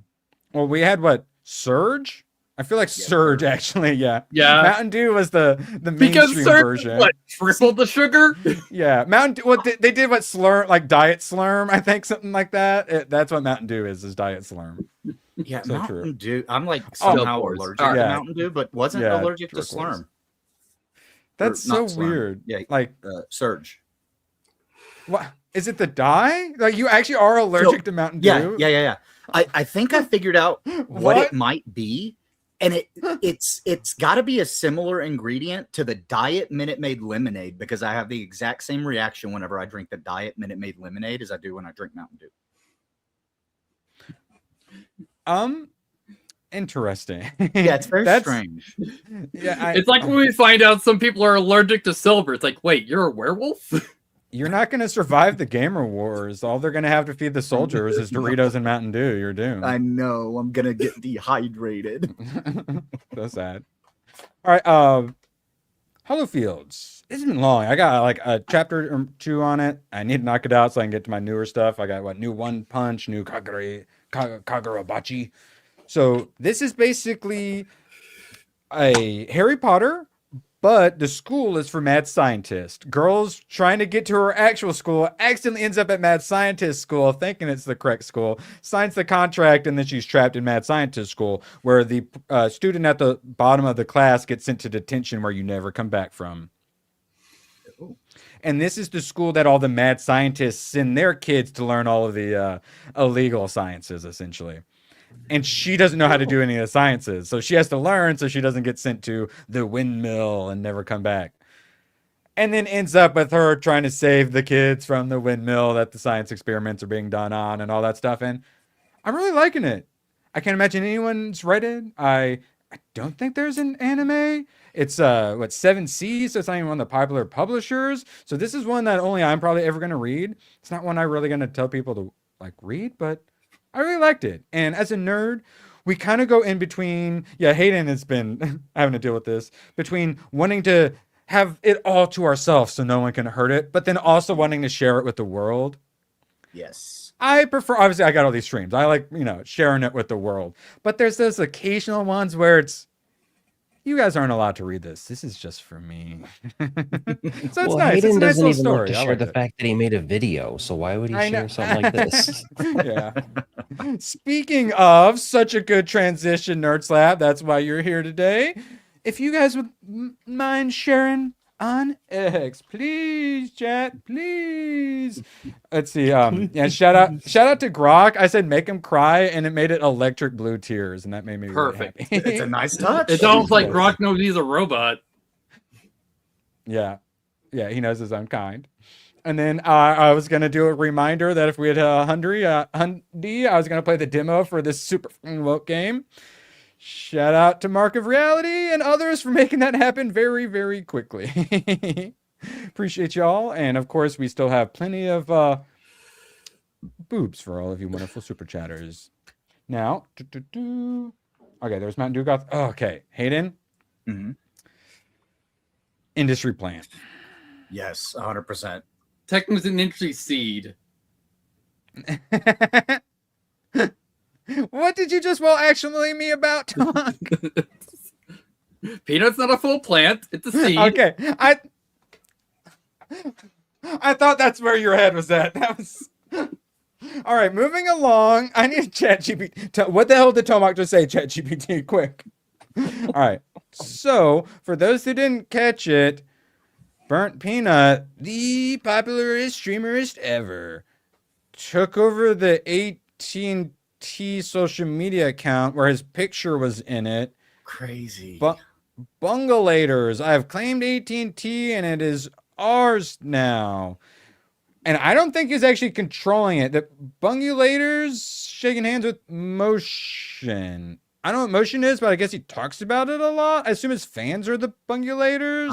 Well, we had Surge? I feel like Surge, actually, yeah. Yeah. Mountain Dew was the mainstream version. Tripled the sugar? Yeah. Mountain Dew, they did Slurm, Diet Slurm, I think, something like that. That's what Mountain Dew is Diet Slurm. Yeah, so Mountain Dew. I'm somehow allergic to Mountain Dew, but wasn't allergic to Slurm. That's so weird. Yeah, Surge. What? Is it the dye? You actually are allergic to Mountain Dew? Yeah. I think I figured out what it might be, and it's got to be a similar ingredient to the Diet Minute Maid lemonade, because I have the exact same reaction whenever I drink the Diet Minute Maid lemonade as I do when I drink Mountain Dew. Interesting. Yeah, it's very strange. Yeah, it's like when we find out some people are allergic to silver. It's like, wait, you're a werewolf? You're not going to survive the gamer wars. All they're going to have to feed the soldiers is Doritos and Mountain Dew. You're doomed. I know. I'm going to get dehydrated. So sad. All right. Hollow Fields. It's been long. I got a chapter or two on it. I need to knock it out so I can get to my newer stuff. I got new One Punch, new Kagurabachi. So this is basically a Harry Potter, but the school is for mad scientist. Girls trying to get to her actual school accidentally ends up at mad scientist school, thinking it's the correct school, signs the contract, and then she's trapped in mad scientist school, where the student at the bottom of the class gets sent to detention where you never come back from. And this is the school that all the mad scientists send their kids to learn all of the illegal sciences, essentially. And she doesn't know how to do any of the sciences. So she has to learn so she doesn't get sent to the windmill and never come back. And then ends up with her trying to save the kids from the windmill that the science experiments are being done on and all that stuff. And I'm really liking it. I can't imagine anyone's read it. I don't think there's an anime. It's 7 Seas, so it's not even one of the popular publishers. So this is one that only I'm probably ever going to read. It's not one I'm really going to tell people to read, but I really liked it. And as a nerd, we kind of go in between. Yeah, Hayden has been having to deal with this between wanting to have it all to ourselves so no one can hurt it, but then also wanting to share it with the world. Yes. I prefer, obviously, I got all these streams. I like, sharing it with the world. But there's those occasional ones where it's, you guys aren't allowed to read this. This is just for me. So it's nice. Hayden it's a nice doesn't little even story. like to share the fact that he made a video. So why would he share something like this? Yeah. Speaking of such a good transition, Nerd Slab, that's why you're here today. If you guys would mind sharing on X, please, chat, please. Let's see. Yeah, shout out to Grok. I said make him cry, and it made it electric blue tears, and that made me perfect. Really happy. It's a nice touch. It's almost like Grok knows he's a robot. Yeah, he knows his own kind. And then I was gonna do a reminder that if we had Hundy, I was gonna play the demo for this super woke game. Shout out to Mark of Reality and others for making that happen very, very quickly. Appreciate y'all. And of course, we still have plenty of boobs for all of you wonderful super chatters. Now, okay, there's Mountain Dew Goth. Oh, okay, Hayden. Mm-hmm. Industry plan. Yes, 100%. Tech was an industry seed. What did you just actually me about, Tom? Peanut's not a full plant. It's a seed. Okay. I thought that's where your head was at. That was all right. Moving along. I need ChatGPT. What the hell did Tomac just say? ChatGPT, quick. All right. So for those who didn't catch it, Burnt Peanut, the popularest streamerist ever, took over the AT&T social media account where his picture was in it. Crazy. But Bungalators, I have claimed AT&T and it is ours now. And I don't think he's actually controlling it. The Bungalators shaking hands with Motion. I don't know what Motion is, but I guess he talks about it a lot. I assume his fans are the Bungalators.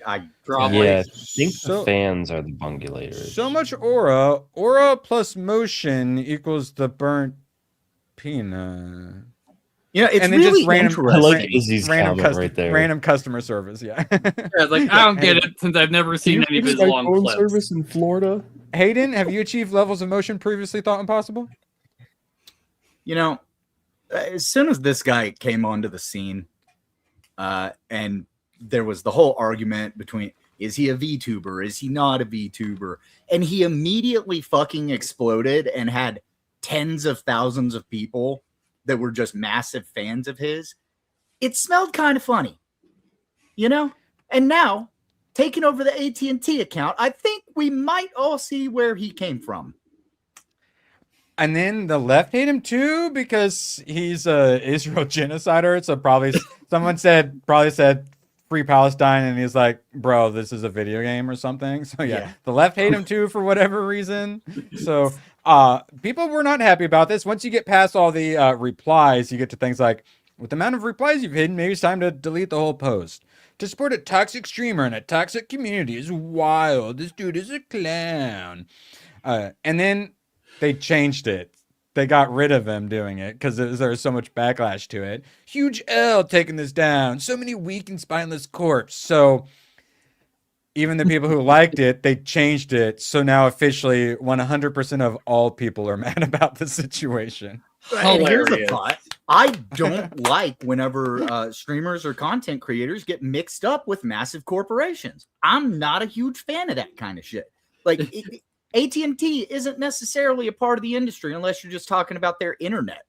I probably. Yeah, I think the fans are the Bungalators. So much aura. Aura plus motion equals the Burnt Peanut. Yeah, it's and then really just random, interesting. I like Izzy's comment right there. Random customer service, yeah. Yeah, like I don't get it since I've never seen any of his long phone clips. service in Florida. Hayden, have you achieved levels of motion previously thought impossible? As soon as this guy came onto the scene, and there was the whole argument between, is he a VTuber? Is he not a VTuber? And he immediately fucking exploded and had tens of thousands of people that were just massive fans of his. It smelled kind of funny, And now, taking over the AT&T account, I think we might all see where he came from. And then the left hate him too because he's a Israel genocider. So someone said Free Palestine, and he's like, bro, this is a video game or something. So yeah. The left hate him too for whatever reason. So people were not happy about this. Once you get past all the replies, you get to things like, with the amount of replies you've hidden, maybe it's time to delete the whole post. To support a toxic streamer in a toxic community is wild. This dude is a clown. And then they changed it. They got rid of him doing it because there was so much backlash to it. Huge L taking this down. So many weak and spineless corpse. So even the people who liked it, they changed it. So now officially 100% of all people are mad about the situation. And here's the thought. I don't like whenever streamers or content creators get mixed up with massive corporations. I'm not a huge fan of that kind of shit. Like AT&T isn't necessarily a part of the industry unless you're just talking about their internet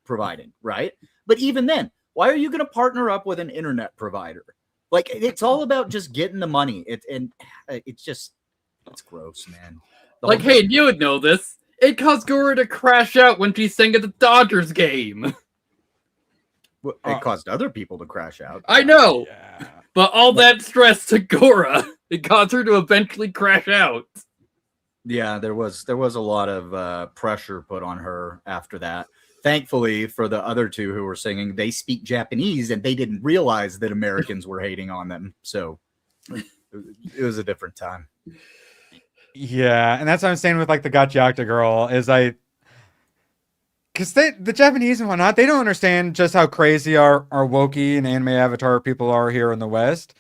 providing, right? But even then, why are you going to partner up with an internet provider? It's all about just getting the money. It's gross, man. Hey, you would know this. It caused Gora to crash out when she sang at the Dodgers game. It caused other people to crash out. I know. Yeah. But all that stress to Gora, it caused her to eventually crash out. Yeah, there was a lot of pressure put on her after that. Thankfully, for the other two who were singing, they speak Japanese and they didn't realize that Americans were hating on them. So it was a different time. Yeah, and that's what I'm saying with the Gachiakuta girl is because the Japanese and whatnot, they don't understand just how crazy our wokey and anime avatar people are here in the West.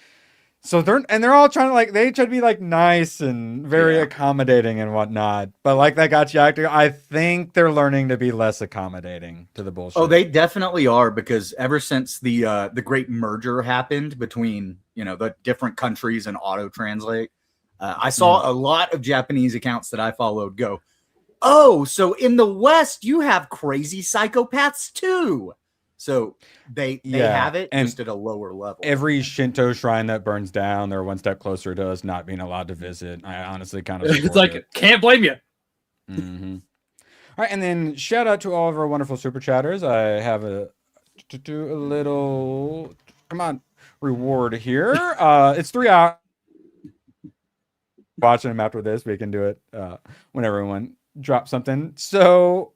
So they're all trying to they try to be nice and very accommodating and whatnot. But that Gachiakuta, I think they're learning to be less accommodating to the bullshit. Oh, they definitely are, because ever since the great merger happened between the different countries and auto translate, I saw a lot of Japanese accounts that I followed go, "Oh, so in the West you have crazy psychopaths too." So they have it just at a lower level. Every Shinto shrine that burns down, they're one step closer to us not being allowed to visit. I honestly kind of it's can't blame you. Mm-hmm. All right, and then shout out to all of our wonderful super chatters. I have a little reward here. It's 3 hours. Watching them after this, we can do it when everyone drops something. So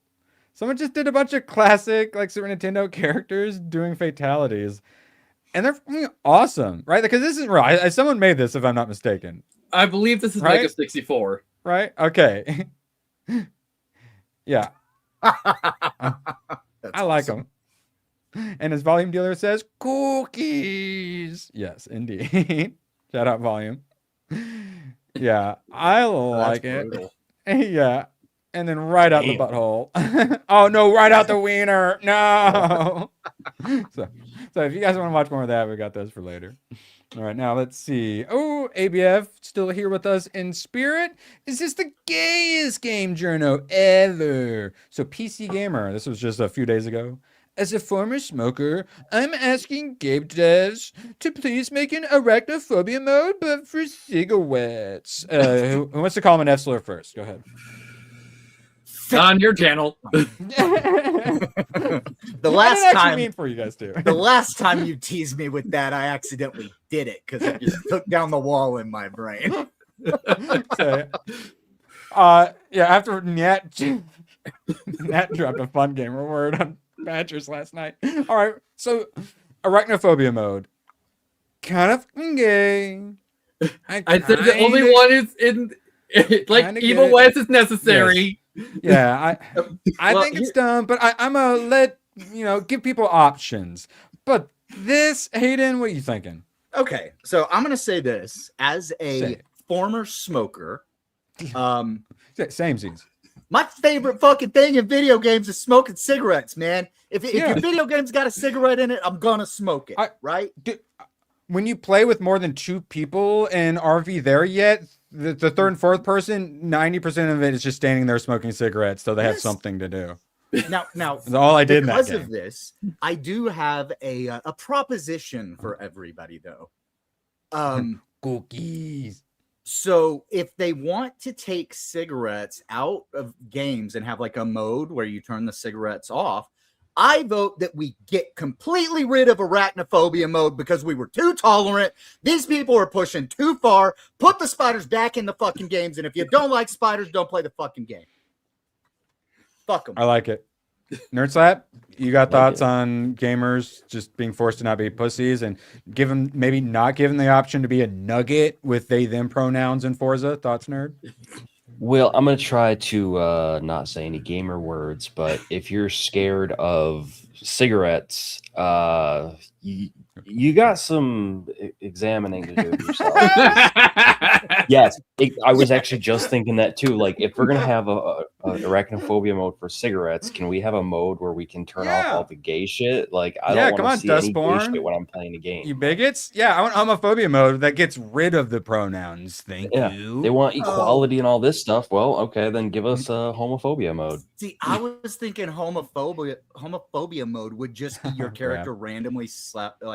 someone just did a bunch of classic Super Nintendo characters doing fatalities, and they're awesome, right? Because this is real. Someone made this, if I'm not mistaken. I believe this is Mega 64. Right? Okay. Yeah. I like them. And his volume dealer says cookies. Yes, indeed. Shout out volume. Yeah, I like it. Yeah. And then right out the butthole. Oh no, right out the wiener. No. So if you guys want to watch more of that, we got those for later. All right, now let's see. Oh, ABF still here with us in spirit. Is this the gayest game journo ever? So PC Gamer, this was just a few days ago. As a former smoker, I'm asking game devs to please make an arachnophobia mode, but for cigarettes. Who wants to call him an F-slur first? Go ahead. On your channel. The last time mean for you guys too. The last time you teased me with that, I accidentally did it because it just took down the wall in my brain. Okay. Yeah, after Nat dropped a fun gamer word on Badgers last night. All right, so arachnophobia mode. Kind of gay. I think the only one is in Evil West is necessary. Yes. Yeah, I think it's dumb, but I'm gonna give people options. But this, Hayden, what are you thinking? Okay, so I'm gonna say this as a former smoker. Same scenes. My favorite fucking thing in video games is smoking cigarettes, man. If your video game's got a cigarette in it, I'm gonna smoke it, right? When you play with more than 2 people in RV there yet, the third and fourth person, 90% of it is just standing there smoking cigarettes, so they have something to do. Now, that's all I did in that because game. of this, I do have a proposition for everybody, though. Cookies. So if they want to take cigarettes out of games and have a mode where you turn the cigarettes off, I vote that we get completely rid of arachnophobia mode because we were too tolerant. These people are pushing too far. Put the spiders back in the fucking games. And if you don't like spiders, don't play the fucking game. Fuck them. I like it. Nerd Slap, you got thoughts on gamers just being forced to not be pussies and maybe not given the option to be a nugget with they them pronouns in Forza? Thoughts, nerd? Well, I'm going to try to not say any gamer words, but if you're scared of cigarettes, you got some examining to do of yourself. Yes, I was actually just thinking that too. If we're going to have a arachnophobia mode for cigarettes, can we have a mode where we can turn off all the gay shit? I don't want to see any gay shit when I'm playing a game. You bigots? Yeah, I want homophobia mode that gets rid of the pronouns. Thank you. They want equality and all this stuff. Well, okay, then give us a homophobia mode. See, I was thinking homophobia mode would just be your character randomly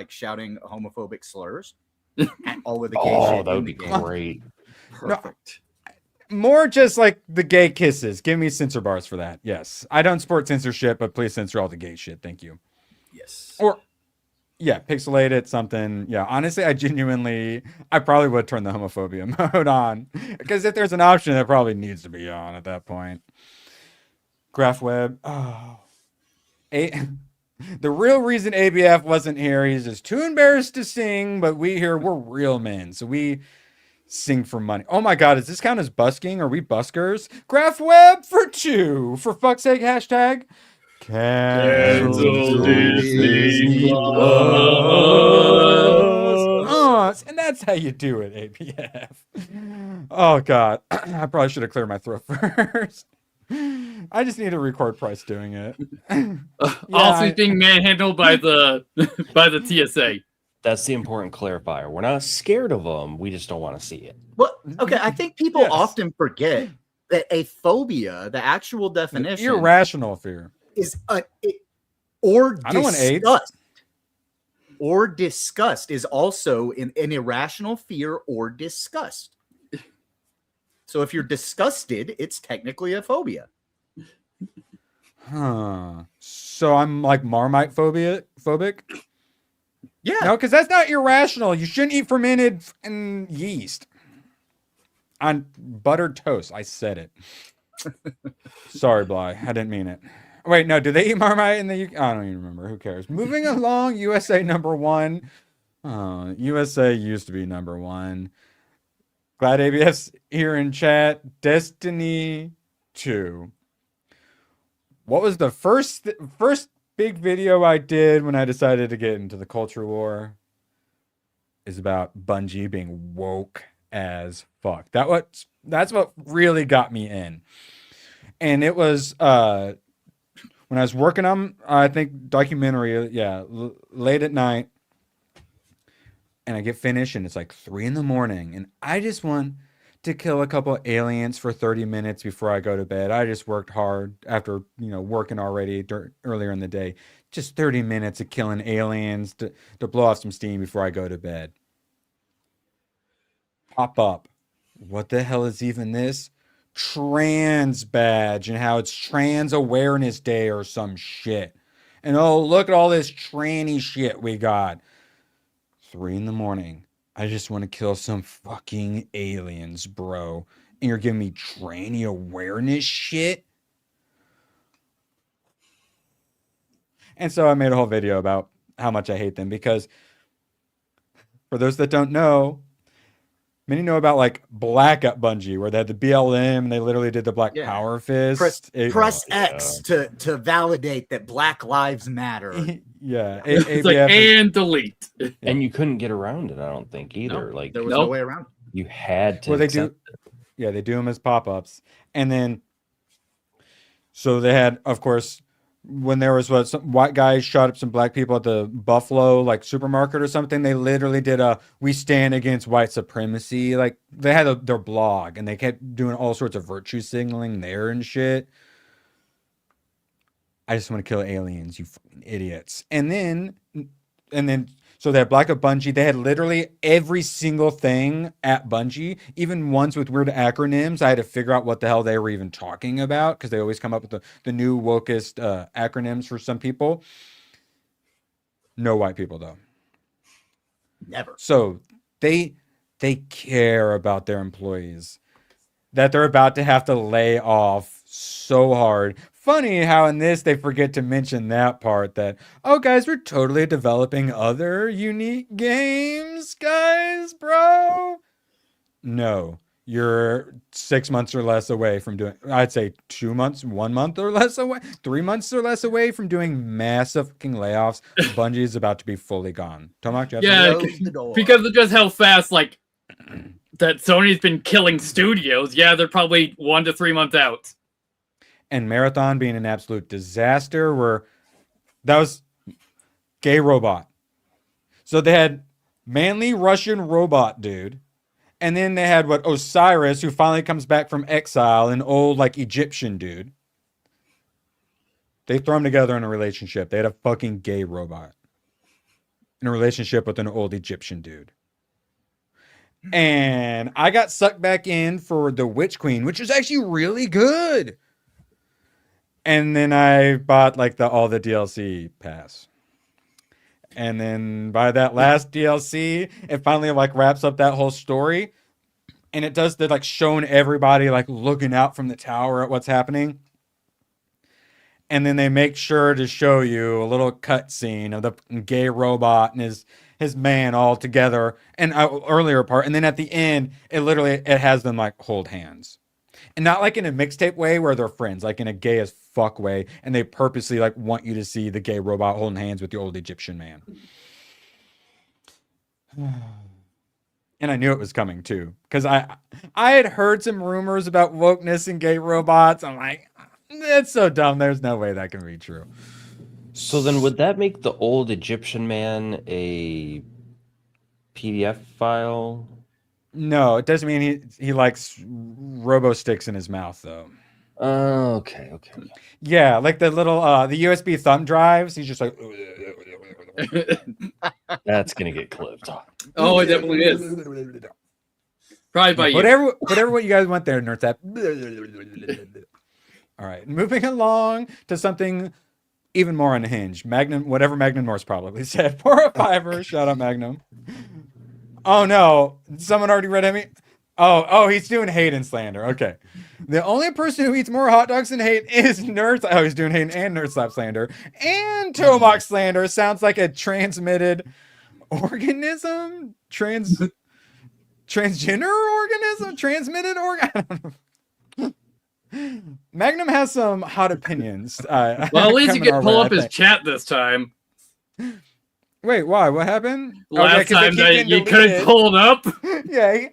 shouting homophobic slurs and all of the gay shit. That would be great. Perfect. No, more just the gay kisses. Give me censor bars for that. Yes. I don't support censorship, but please censor all the gay shit. Thank you. Yes. Or pixelate it, something. Yeah, honestly, I probably would turn the homophobia mode on. Because if there's an option, it probably needs to be on at that point. Graph web. Oh. The real reason ABF wasn't here, he's just too embarrassed to sing, but we're real men, so we sing for money. Oh my god, does this count as busking? Are we buskers? Graph web for 2. For fuck's sake, hashtag. Cancel Disney Plus. Oh, and that's how you do it, APF. Oh God, I probably should have cleared my throat first. I just need to record Price doing it. Also being manhandled by the by the TSA. That's the important clarifier. We're not scared of them. We just don't want to see it. Well, okay. I think people often forget that a phobia, the actual definition, irrational fear, is or I don't want AIDS. disgust. Or disgust is also an irrational fear or disgust. So if you're disgusted, it's technically a phobia. Huh. So I'm like Marmite phobic? Yeah. No, because that's not irrational. You shouldn't eat fermented and yeast on buttered toast. I said it. Sorry, Bly. I didn't mean it. Wait, no. Do they eat Marmite in the UK? I don't even remember. Who cares? Moving along, USA #1. USA used to be #1. Glad ABF's here in chat. Destiny 2. What was the first big video I did when I decided to get into the culture war? Is about Bungie being woke as fuck. That's what really got me in. And it was when I was working on, I think, documentary, late at night. And I get finished and it's like 3 a.m. and I just want to kill a couple of aliens for 30 minutes before I go to bed. I just worked hard after, working already earlier in the day. Just 30 minutes of killing aliens to blow off some steam before I go to bed. Pop up. What the hell is even this? Trans badge and how it's Trans Awareness Day or some shit. And oh, look at all this tranny shit we got. 3 a.m. I just want to kill some fucking aliens, bro. And you're giving me tranny awareness shit? And so I made a whole video about how much I hate them because for those that don't know, many know about like Black at Bungie where they had the BLM and they literally did the Black Power Fist. Press X to validate that Black Lives Matter. Yeah. It's like, and delete. And you couldn't get around it, I don't think, either. No, there was no way around. You had to. Well, they do. Yeah, they do them as pop-ups. And then, so they had, of course, when there was some white guys shot up some black people at the Buffalo like supermarket or something, they literally did a "We stand against white supremacy." Like they had their blog and they kept doing all sorts of virtue signaling there and shit. I just want to kill aliens, you fucking idiots. And then, so they had Black at Bungie. They had literally every single thing at Bungie, even ones with weird acronyms. I had to figure out what the hell they were even talking about because they always come up with the new wokest acronyms for some people. No white people, though. Never. So they care about their employees, that they're about to have to lay off so hard. Funny how in this they forget to mention that part that, oh guys, we're totally developing other unique games, guys, bro. No, you're 6 months or less away from doing, I'd say 2 months, 1 month or less away, 3 months or less away from doing massive fucking layoffs. Bungie is about to be fully gone. Tomac, because of just how fast, like, that Sony's been killing studios. Yeah, they're probably 1 to 3 months out. And Marathon being an absolute disaster, where that was gay robot. So they had manly Russian robot dude, and then they had Osiris, who finally comes back from exile, an old like Egyptian dude. They throw them together in a relationship. They had a fucking gay robot in a relationship with an old Egyptian dude. And I got sucked back in for the Witch Queen, which is actually really good. And then I bought like all the DLC pass. And then by that last DLC, it finally like wraps up that whole story. And it does the like showing everybody like looking out from the tower at what's happening. And then they make sure to show you a little cutscene of the gay robot and his man all together. And earlier part. And then at the end, it has them like hold hands. And not like in a mixtape way where they're friends, like in a gay as fuck way, and they purposely like want you to see the gay robot holding hands with the old Egyptian man. And I knew it was coming too, because I had heard some rumors about wokeness and gay robots. I'm like, that's so dumb. There's no way that can be true. So then would that make the old Egyptian man a PDF file? No, it doesn't mean he likes robo sticks in his mouth though. Okay. Yeah, like the little the USB thumb drives. He's just like that's gonna get clipped. Oh, it definitely is. Probably by you. Whatever what you guys want there, Nerd Tap. All right, moving along to something even more unhinged. Magnum, whatever Magnum Morse probably said. Pour a fiver. Shout out Magnum. Oh no, someone already read at me. Oh, he's doing hate and slander. Okay. The only person who eats more hot dogs than hate is Nerd. Oh, he's doing hate and Nerd Slap slander. And Tomok slander sounds like a transmitted organism? Transgender organism? Transmitted organ? Magnum has some hot opinions. Well, at least you can pull up his chat this time. Wait, why? What happened? Last time that you couldn't pull it up? Yeah.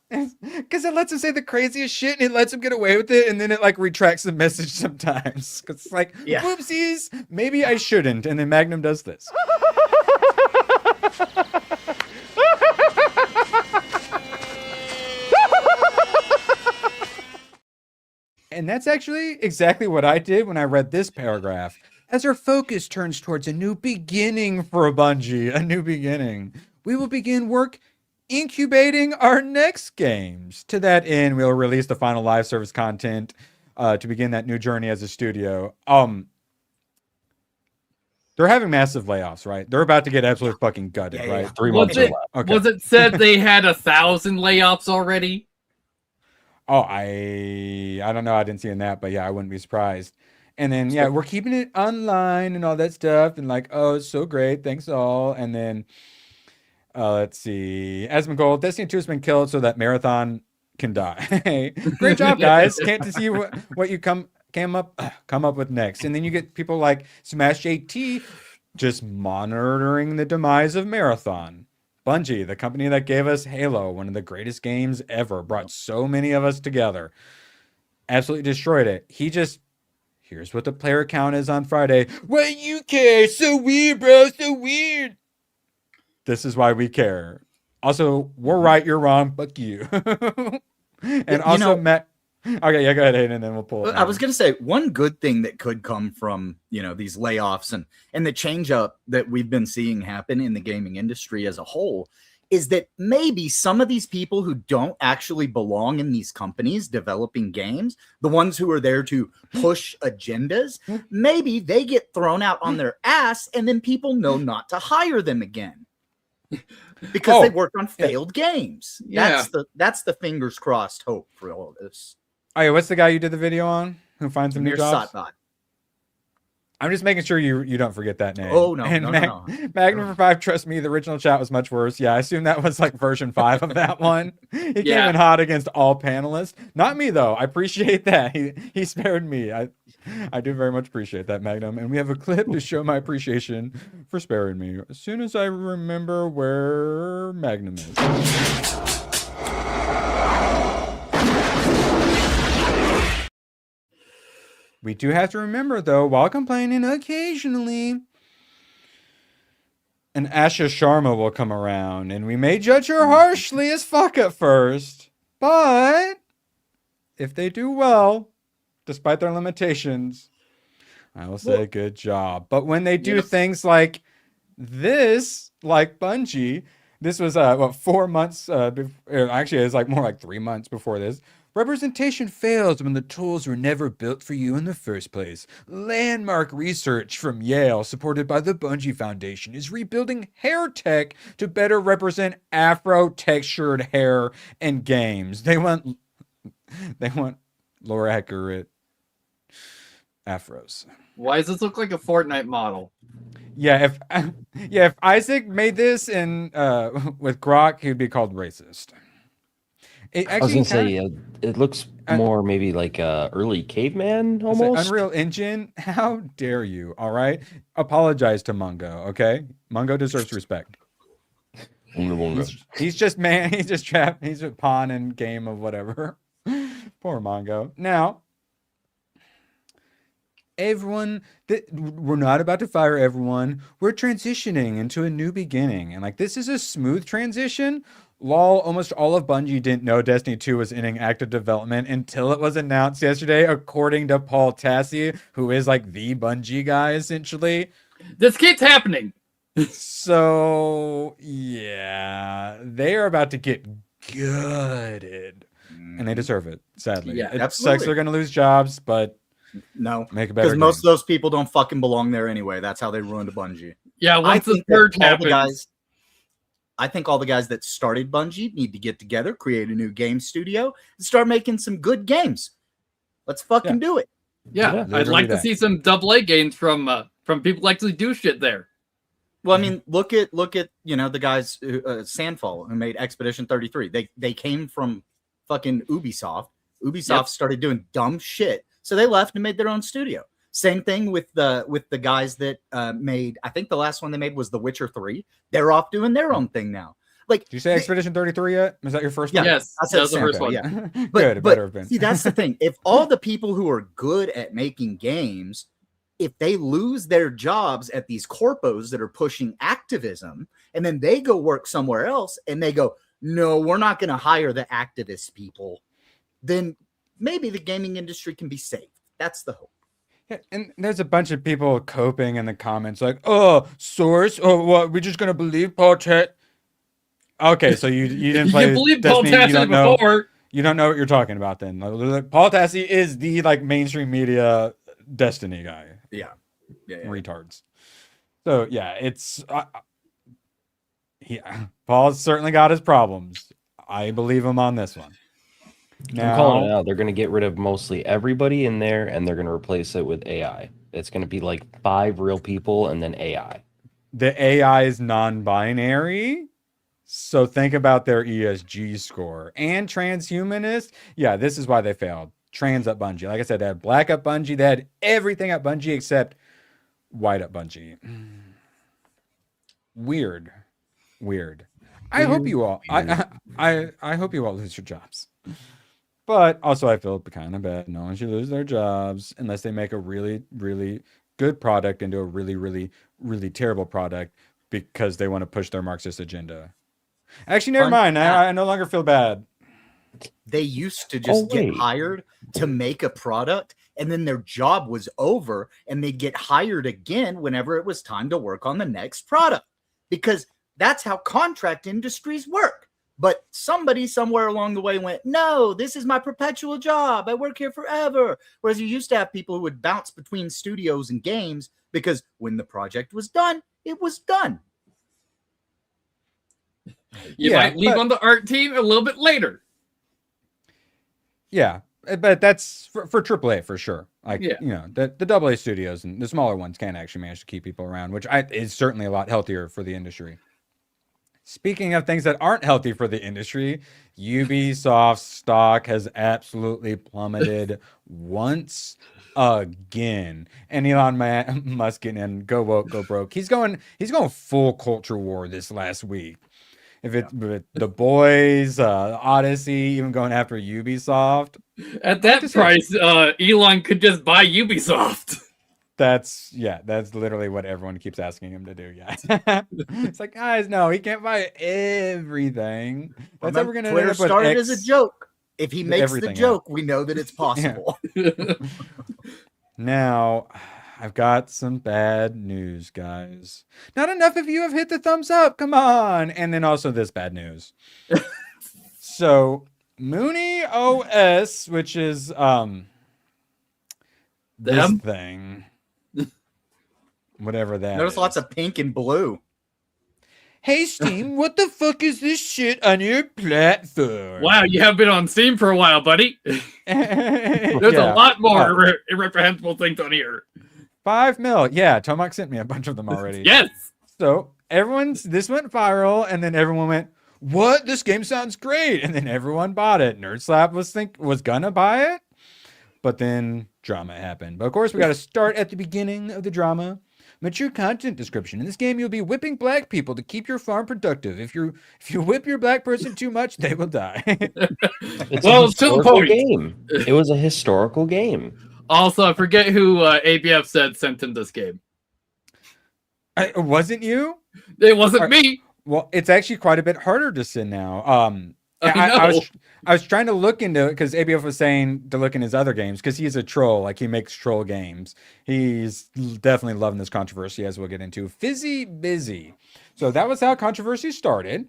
Because it lets him say the craziest shit and it lets him get away with it, and then it like retracts the message sometimes. Because it's like, whoopsies, maybe I shouldn't. And then Magnum does this. And that's actually exactly what I did when I read this paragraph. As our focus turns towards a new beginning for Bungie, a new beginning, we will begin work incubating our next games. To that end, we'll release the final live service content to begin that new journey as a studio. They're having massive layoffs, right? They're about to get absolutely fucking gutted, right? 3 months left. Okay. Was it said they had 1,000 layoffs already? Oh, I don't know. I didn't see in that, but yeah, I wouldn't be surprised. And then, yeah, we're keeping it online and all that stuff. And like, oh, it's so great. Thanks all. And then, let's see. Asmongold, Destiny 2 has been killed so that Marathon can die. Great job, guys. Can't to see what you come up with next. And then you get people like Smash JT just monitoring the demise of Marathon. Bungie, the company that gave us Halo, one of the greatest games ever, brought so many of us together, absolutely destroyed it. He just, here's what the player count is on Friday. What you care? So weird, bro. So weird. This is why we care. Also, we're right, you're wrong. Fuck you. And also, Matt. Okay, yeah, go ahead, Hayden, and then we'll pull it. I was going to say, one good thing that could come from, these layoffs and the change up that we've been seeing happen in the gaming industry as a whole is that maybe some of these people who don't actually belong in these companies developing games, the ones who are there to push agendas, maybe they get thrown out on their ass and then people know not to hire them again. Because they worked on failed games. Yeah. That's the fingers crossed hope for all of this. Oh, yeah, what's the guy you did the video on who finds some new jobs? Satbot. I'm just making sure you don't forget that name. Oh, no, and no. Magnum for 5, trust me, the original chat was much worse. Yeah, I assume that was like version 5 of that one. He came in hot against all panelists. Not me, though. I appreciate that. He spared me. I do very much appreciate that, Magnum. And we have a clip to show my appreciation for sparing me as soon as I remember where Magnum is. We do have to remember, though, while complaining occasionally, an Asha Sharma will come around, and we may judge her harshly as fuck at first, but if they do well, despite their limitations, I will say good job. But when they do things like this, like Bungie, this was 4 months, actually it's like more like 3 months before this. Representation fails when the tools were never built for you in the first place. Landmark research from Yale, supported by the Bungie Foundation, is rebuilding hair tech to better represent Afro-textured hair in games. They want more accurate afros. Why does this look like a Fortnite model? Yeah, if Isaac made this in with Grok, he'd be called racist. I was gonna say it looks more maybe like early caveman almost. Unreal Engine. How dare you? All right, apologize to Mungo. Okay, Mungo deserves respect. He's just man. He's just trapped. He's a pawn in game of whatever. Poor Mongo. Now, everyone, we're not about to fire everyone. We're transitioning into a new beginning, and like this is a smooth transition. Lol, almost all of Bungie didn't know Destiny 2 was in active development until it was announced yesterday, according to Paul Tassi, who is like the Bungie guy essentially. This keeps happening. So yeah, they are about to get gutted, and they deserve it. Sadly, Yeah, it absolutely. sucks they're gonna lose jobs, but no, make a better. Because most of those people don't fucking belong there anyway. That's how they ruined Bungie. Yeah, once the verge happens. I think all the guys that started Bungie need to get together, create a new game studio, and start making some good games. Let's fucking do it. Yeah, I'd like to see some AA games from people who actually do shit there. Well, I mean, look at the guys Sandfall who made Expedition 33. They came from fucking Ubisoft. Ubisoft started doing dumb shit, so they left and made their own studio. Same thing with the guys that made. I think the last one they made was The Witcher 3. They're off doing their own thing now. Like, did you say Expedition 33 yet? Was that your first one? Yes, I said that was the first one. Yeah, Good, better have been. See, that's the thing. If all the people who are good at making games, if they lose their jobs at these corpos that are pushing activism, and then they go work somewhere else, and they go, no, we're not going to hire the activist people, then maybe the gaming industry can be saved. That's the hope. Yeah, and there's a bunch of people coping in the comments like, oh, source? Oh, what? We're just going to believe Paul Chat? Okay, so you didn't play You believe Destiny, Paul Tassi before. You don't know what you're talking about then. Paul Tassi is the like mainstream media Destiny guy. Yeah. Retards. So yeah, it's Paul's certainly got his problems. I believe him on this one. I'm calling it out. They're going to get rid of mostly everybody in there, and they're going to replace it with AI. It's going to be like 5 real people and then AI. The AI is non-binary, so think about their ESG score. And transhumanist. Yeah, this is why they failed. Trans at Bungie. Like I said, they had black at Bungie. They had everything at Bungie except white at Bungie. Weird. I hope you all. I hope you all lose your jobs. But also, I feel kind of bad. No one should lose their jobs unless they make a really, really good product into a really, really, really terrible product because they want to push their Marxist agenda. Actually, never mind. I no longer feel bad. They used to just get hired to make a product, and then their job was over, and they'd get hired again whenever it was time to work on the next product, because that's how contract industries work. But somebody somewhere along the way went, no, this is my perpetual job. I work here forever. Whereas you used to have people who would bounce between studios and games because when the project was done, it was done. You might leave on the art team a little bit later. Yeah, but that's for AAA for sure. Like, you know, the AA studios and the smaller ones can actually manage to keep people around, which is certainly a lot healthier for the industry. Speaking of things that aren't healthy for the industry, Ubisoft's stock has absolutely plummeted once again. And Elon Musk getting in, go woke, go broke. He's going full culture war this last week. If it's the boys, Odyssey, even going after Ubisoft. At that price, Elon could just buy Ubisoft. That's literally what everyone keeps asking him to do. Yeah. It's like, guys, no, he can't buy everything. That's how we're gonna Twitter end up with started as a joke. If he makes the joke, out. We know that it's possible. Now, I've got some bad news, guys. Not enough of you have hit the thumbs up. Come on. And then also this bad news. So Mooney OS, which is this thing. Whatever that There's is. lots of pink and blue. Hey, Steam, what the fuck is this shit on your platform? Wow, you have been on Steam for a while, buddy. There's a lot more irreprehensible things on here. 5 mil. Yeah, Tomac sent me a bunch of them already. Yes. So this went viral, and then everyone went, what? This game sounds great. And then everyone bought it. Nerd Slap was gonna buy it, but then drama happened. But of course, we got to start at the beginning of the drama. Mature content description. In this game, you'll be whipping black people to keep your farm productive. If you whip your black person too much, they will die. It's a historical game. It was a historical game. Also, I forget who ABF said sent in this game. It wasn't you? It wasn't me. Well, it's actually quite a bit harder to send now. I was trying to look into it because ABF was saying to look in his other games because he's a troll. Like, he makes troll games. He's definitely loving this controversy, as we'll get into. Fizzy Busy. So that was how controversy started.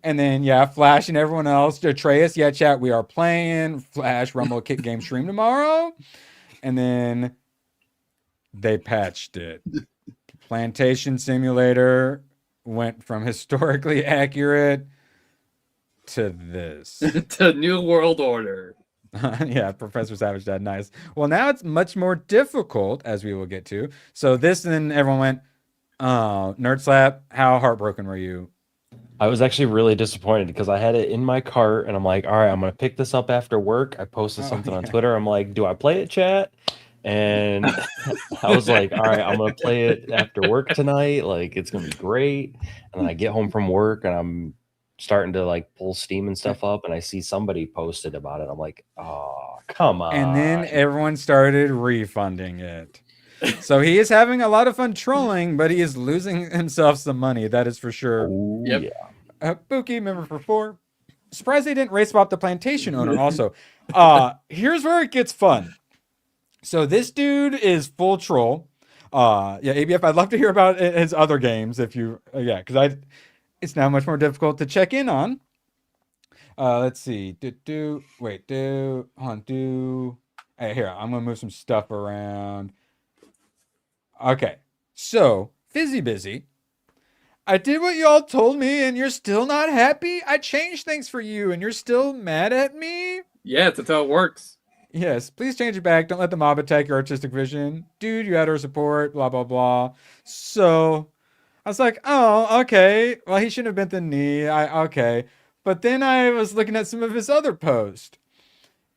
And then, yeah, Flash and everyone else. Atreus, yeah, chat, we are playing. Flash, Rumble, Kick Game stream tomorrow. And then they patched it. Plantation Simulator went from historically accurate to this. To New World Order. Yeah, Professor Savage Dad, nice. Well, now it's much more difficult, as we will get to. So this, and then everyone went, oh, Nerd Slap, how heartbroken were you? I was actually really disappointed because I had it in my cart and I'm like, all right, I'm going to pick this up after work. I posted something on Twitter. I'm like, do I play it, chat? And I was like, all right, I'm going to play it after work tonight. Like, it's going to be great. And then I get home from work and I'm starting to like pull Steam and stuff up. And I see somebody posted about it. I'm like, oh, come on. And then everyone started refunding it. So he is having a lot of fun trolling, but he is losing himself some money. That is for sure. Ooh, Yep. Yeah. Pookie, member for 4. Surprised they didn't race swap the plantation owner also. Here's where it gets fun. So this dude is full troll. Yeah, ABF, I'd love to hear about his other games if you, because it's now much more difficult to check in on. Let's see. Hold on. Hey, here, I'm going to move some stuff around. Okay, so Fizzy Busy. I did what y'all told me and you're still not happy? I changed things for you and you're still mad at me? Yes, that's how it works. Yes, please change it back. Don't let the mob attack your artistic vision. Dude, you had our support, blah, blah, blah. So I was like, oh, okay. Well, he shouldn't have bent the knee. Okay. But then I was looking at some of his other posts.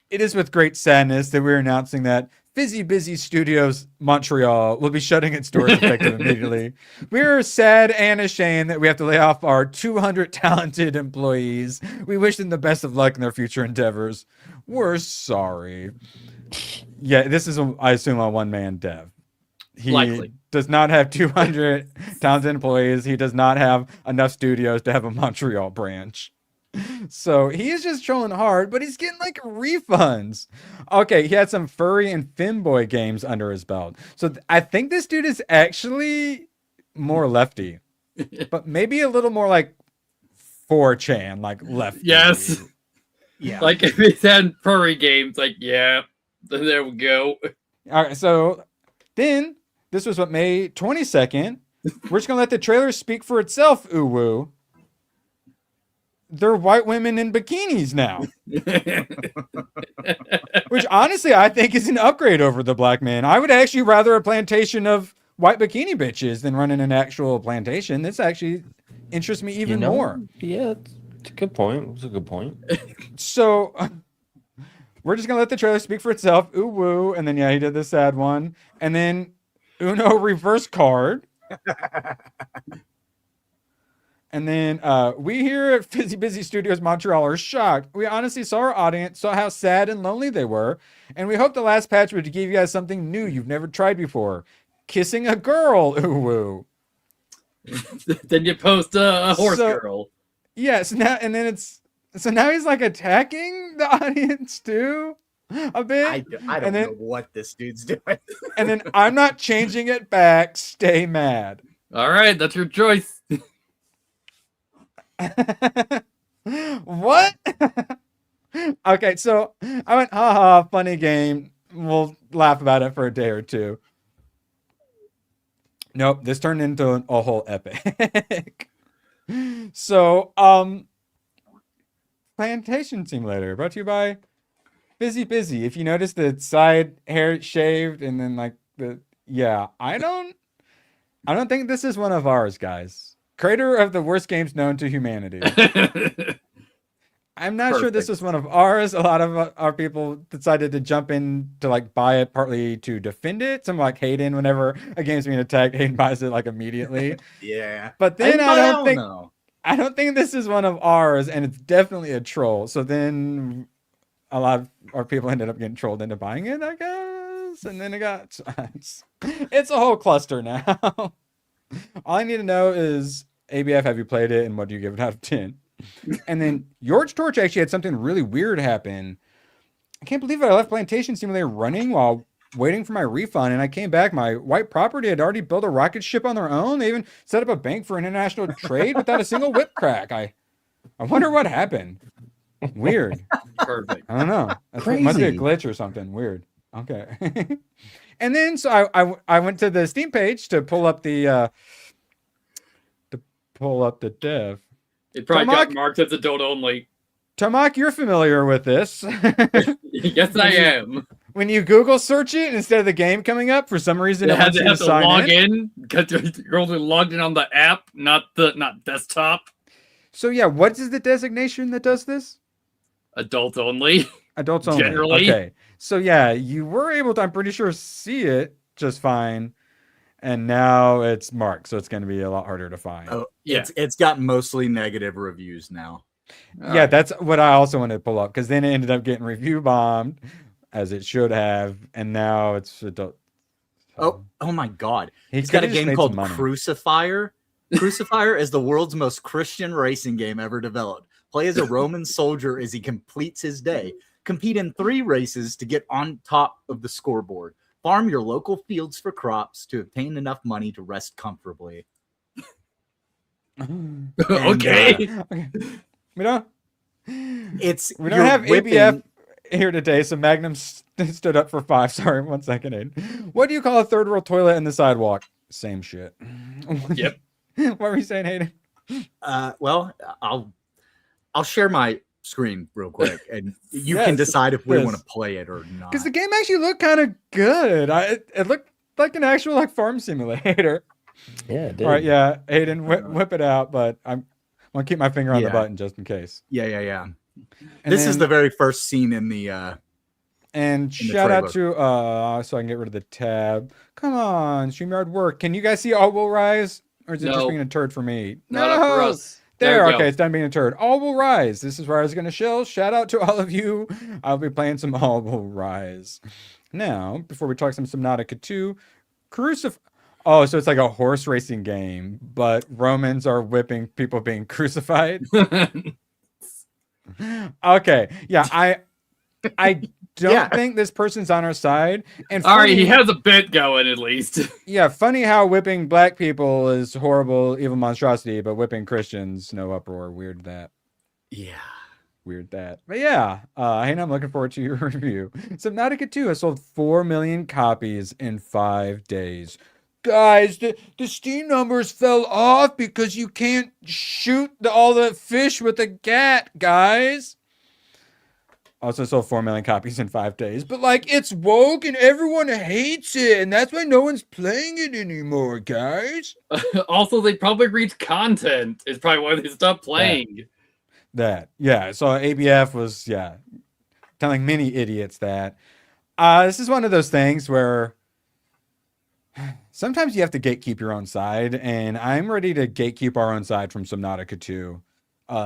It is with great sadness that we're announcing that Fizzy Busy Studios Montreal will be shutting its doors effective immediately. We're sad and ashamed that we have to lay off our 200 talented employees. We wish them the best of luck in their future endeavors. We're sorry. Yeah, this is, I assume, a one-man dev. He Likely does not have 200 talented employees. He does not have enough studios to have a Montreal branch. So he's just trolling hard, but he's getting like refunds. Okay, he had some furry and femboy games under his belt. So I think this dude is actually more lefty, but maybe a little more like 4chan, like lefty. Yes. Yeah. Like if it's had furry games, like, yeah, there we go. All right, so then this was what, May 22nd. We're just gonna let the trailer speak for itself, ooh-woo. They're white women in bikinis now. Which honestly I think is an upgrade over the black man. I would actually rather a plantation of white bikini bitches than running an actual plantation. This actually interests me even more. Yeah, it's a good point. It's a good point. So we're just gonna let the trailer speak for itself. Ooh woo. And then yeah, he did the sad one. And then Uno reverse card. And then we here at Fizzy Busy Studios Montreal are shocked. We honestly saw our audience, saw how sad and lonely they were, and we hope the last patch would give you guys something new you've never tried before. Kissing a girl, ooh woo. Then you post a horse girl. Yes, so now he's like attacking the audience too a bit. I don't know what this dude's doing. And then I'm not changing it back. Stay mad. All right, that's your choice. What? Okay, so I went, haha, funny game. We'll laugh about it for a day or two. Nope, this turned into a whole epic. So, Plantation Simulator, brought to you by Fizzy Busy. If you notice the side hair shaved and then like I don't think this is one of ours, guys. Creator of the worst games known to humanity. I'm not sure this was one of ours. A lot of our people decided to jump in to like buy it partly to defend it. Some like Hayden, whenever a game's being attacked, Hayden buys it like immediately. Yeah. But then I don't think this is one of ours, and it's definitely a troll. So then a lot of our people ended up getting trolled into buying it, I guess. And then it's a whole cluster now. All I need to know is, ABF, have you played it, and what do you give it out of 10? And then George Torch actually had something really weird happen. I can't believe I left Plantation Simulator running while waiting for my refund, and I came back. My white property had already built a rocket ship on their own. They even set up a bank for international trade without a single whip crack. I wonder what happened. Weird. Perfect. I don't know. It must be a glitch or something. Weird. Okay. And then so I went to the Steam page to pull up the dev. It probably got marked as adult only. Tomak, you're familiar with this. Yes, I am. When you Google search it, instead of the game coming up, for some reason it wants you to sign log in because you're only logged in on the app, not desktop. So yeah, what is the designation that does this? Adult only. Adults only. Generally. Okay. So yeah, you were able to, I'm pretty sure, see it just fine. And now it's marked, so it's going to be a lot harder to find. Oh, yeah. It's got mostly negative reviews now. Yeah, that's what I also wanted to pull up, because then it ended up getting review bombed, as it should have, and now it's adult. Oh my God! He's got a game called Crucifier. Crucifier is the world's most Christian racing game ever developed. Play as a Roman soldier as he completes his day. Compete in 3 races to get on top of the scoreboard. Farm your local fields for crops to obtain enough money to rest comfortably. Okay. We don't we don't have ABF here today, so Magnum stood up for 5. Sorry, 1 second, Aiden. What do you call a third world toilet in the sidewalk? Same shit. Yep. What were you saying, Hayden? Well, I'll share my screen real quick, and you can decide if we want to play it or not. Because the game actually looked kind of good. It looked like an actual like farm simulator. Yeah, it did. All right, yeah, Hayden, whip it out, but I'm gonna keep my finger on the button just in case. Yeah. This is the very first scene in the and shout out to so I can get rid of the tab. Come on, StreamYard work. Can you guys see All Will Rise? Or is it just being a turd for me? Not for us. There, okay, it's done being a turd. All Will Rise. This is where I was going to chill. Shout out to all of you. I'll be playing some All Will Rise. Now, before we talk some Subnautica 2, Oh, so it's like a horse racing game, but Romans are whipping people being crucified? Okay, yeah, I don't think this person's on our side. And all right, he has a bit going at least. Yeah, funny how whipping black people is horrible, evil monstrosity, but whipping Christians, no uproar. Weird that. Yeah. Weird that. But yeah, hey, I'm looking forward to your review. Subnautica 2 has sold 4 million copies in 5 days. Guys, the Steam numbers fell off because you can't shoot all the fish with a gat, guys. Also sold 4 million copies in 5 days. But, like, it's woke and everyone hates it. And that's why no one's playing it anymore, guys. Also, they probably reached content. It's probably why they stopped playing. Yeah. So ABF was, telling many idiots that. This is one of those things where sometimes you have to gatekeep your own side. And I'm ready to gatekeep our own side from Subnautica 2.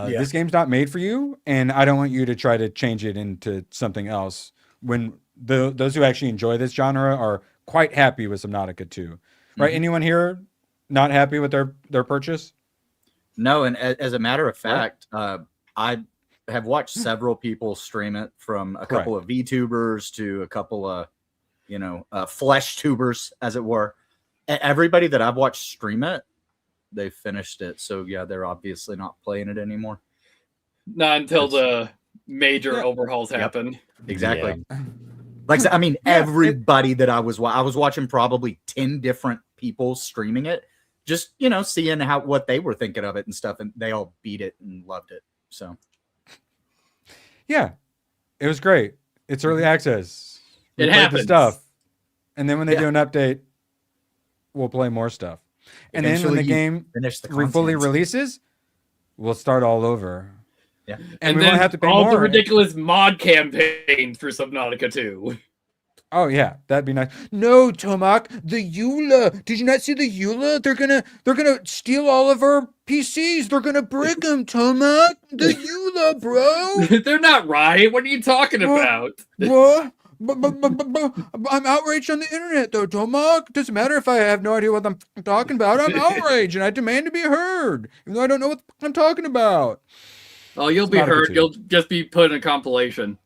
This game's not made for you, and I don't want you to try to change it into something else when those who actually enjoy this genre are quite happy with Subnautica 2. Right? Mm-hmm. Anyone here not happy with their purchase? No, and as a matter of fact, I have watched several people stream it, from a couple of VTubers to a couple of, flesh tubers, as it were. Everybody that I've watched stream it, they finished it. So yeah, they're obviously not playing it anymore. Not until the major overhauls happen. Exactly. Yeah. Like, I mean, everybody that I was watching probably 10 different people streaming it, just, seeing what they were thinking of it and stuff. And they all beat it and loved it. So yeah, it was great. It's early access. It happens. The stuff. And then when they do an update, we'll play more stuff. And then when the game fully releases, we'll start all over. Yeah. And we then won't have to pay all more. the ridiculous mod campaigns for Subnautica 2. Oh yeah, that'd be nice. No, Tomac, the EULA. Did you not see the EULA? They're gonna steal all of our PCs. They're gonna brick them, Tomac. The EULA, bro. They're not right. What are you talking about? What? But I'm outraged on the internet, though, Tomac. Doesn't matter if I have no idea what I'm talking about. I'm outraged, and I demand to be heard, even though I don't know what I'm talking about. Oh, you'll be heard. You'll just be put in a compilation.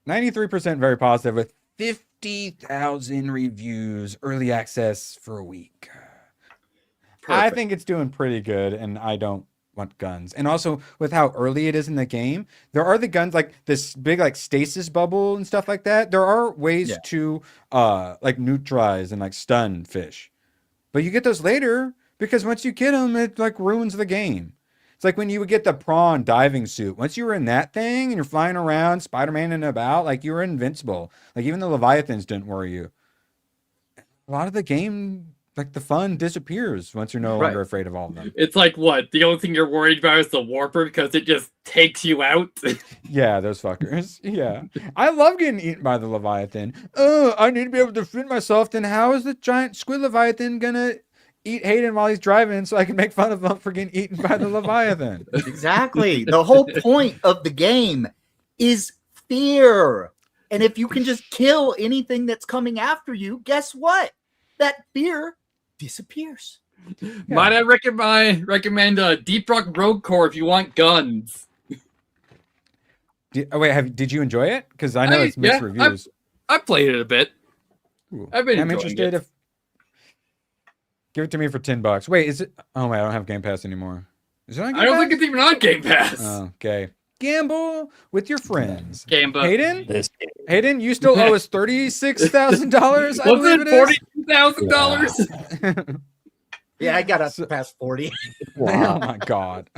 93% very positive with 50,000 reviews, early access for a week. Perfect. I think it's doing pretty good, and I don't want guns. And also, with how early it is in the game, there are the guns like this big like stasis bubble and stuff like that. There are ways to like neutralize and like stun fish, but you get those later because once you get them, it like ruins the game. It's like when you would get the prawn diving suit. Once you were in that thing and you're flying around, Spider-Man and about, like you were invincible. Like even the Leviathans didn't worry you. A lot of the game, like the fun disappears once you're no longer afraid of all of them. It's like what? The only thing you're worried about is the warper because it just takes you out. Yeah, those fuckers. Yeah. I love getting eaten by the Leviathan. Oh, I need to be able to defend myself. Then how is the giant squid Leviathan gonna eat Hayden while he's driving so I can make fun of him for getting eaten by the Leviathan? Exactly. The whole point of the game is fear. And if you can just kill anything that's coming after you, guess what? That fear disappears. Yeah. Might I recommend Deep Rock Rogue Core if you want guns? Did you enjoy it? Because I know it's mixed reviews. I played it a bit. Ooh. I've been I'm interested it. Give it to me for $10. Wait, is it? Oh wait, I don't have Game Pass anymore. Is it on Game Pass? I don't think it's even on Game Pass. Oh, okay. Gamble with your friends. Gamble. Hayden, you still owe us $36,000. Was it $42,000? Yeah, I got up past 40. Wow. Oh my god.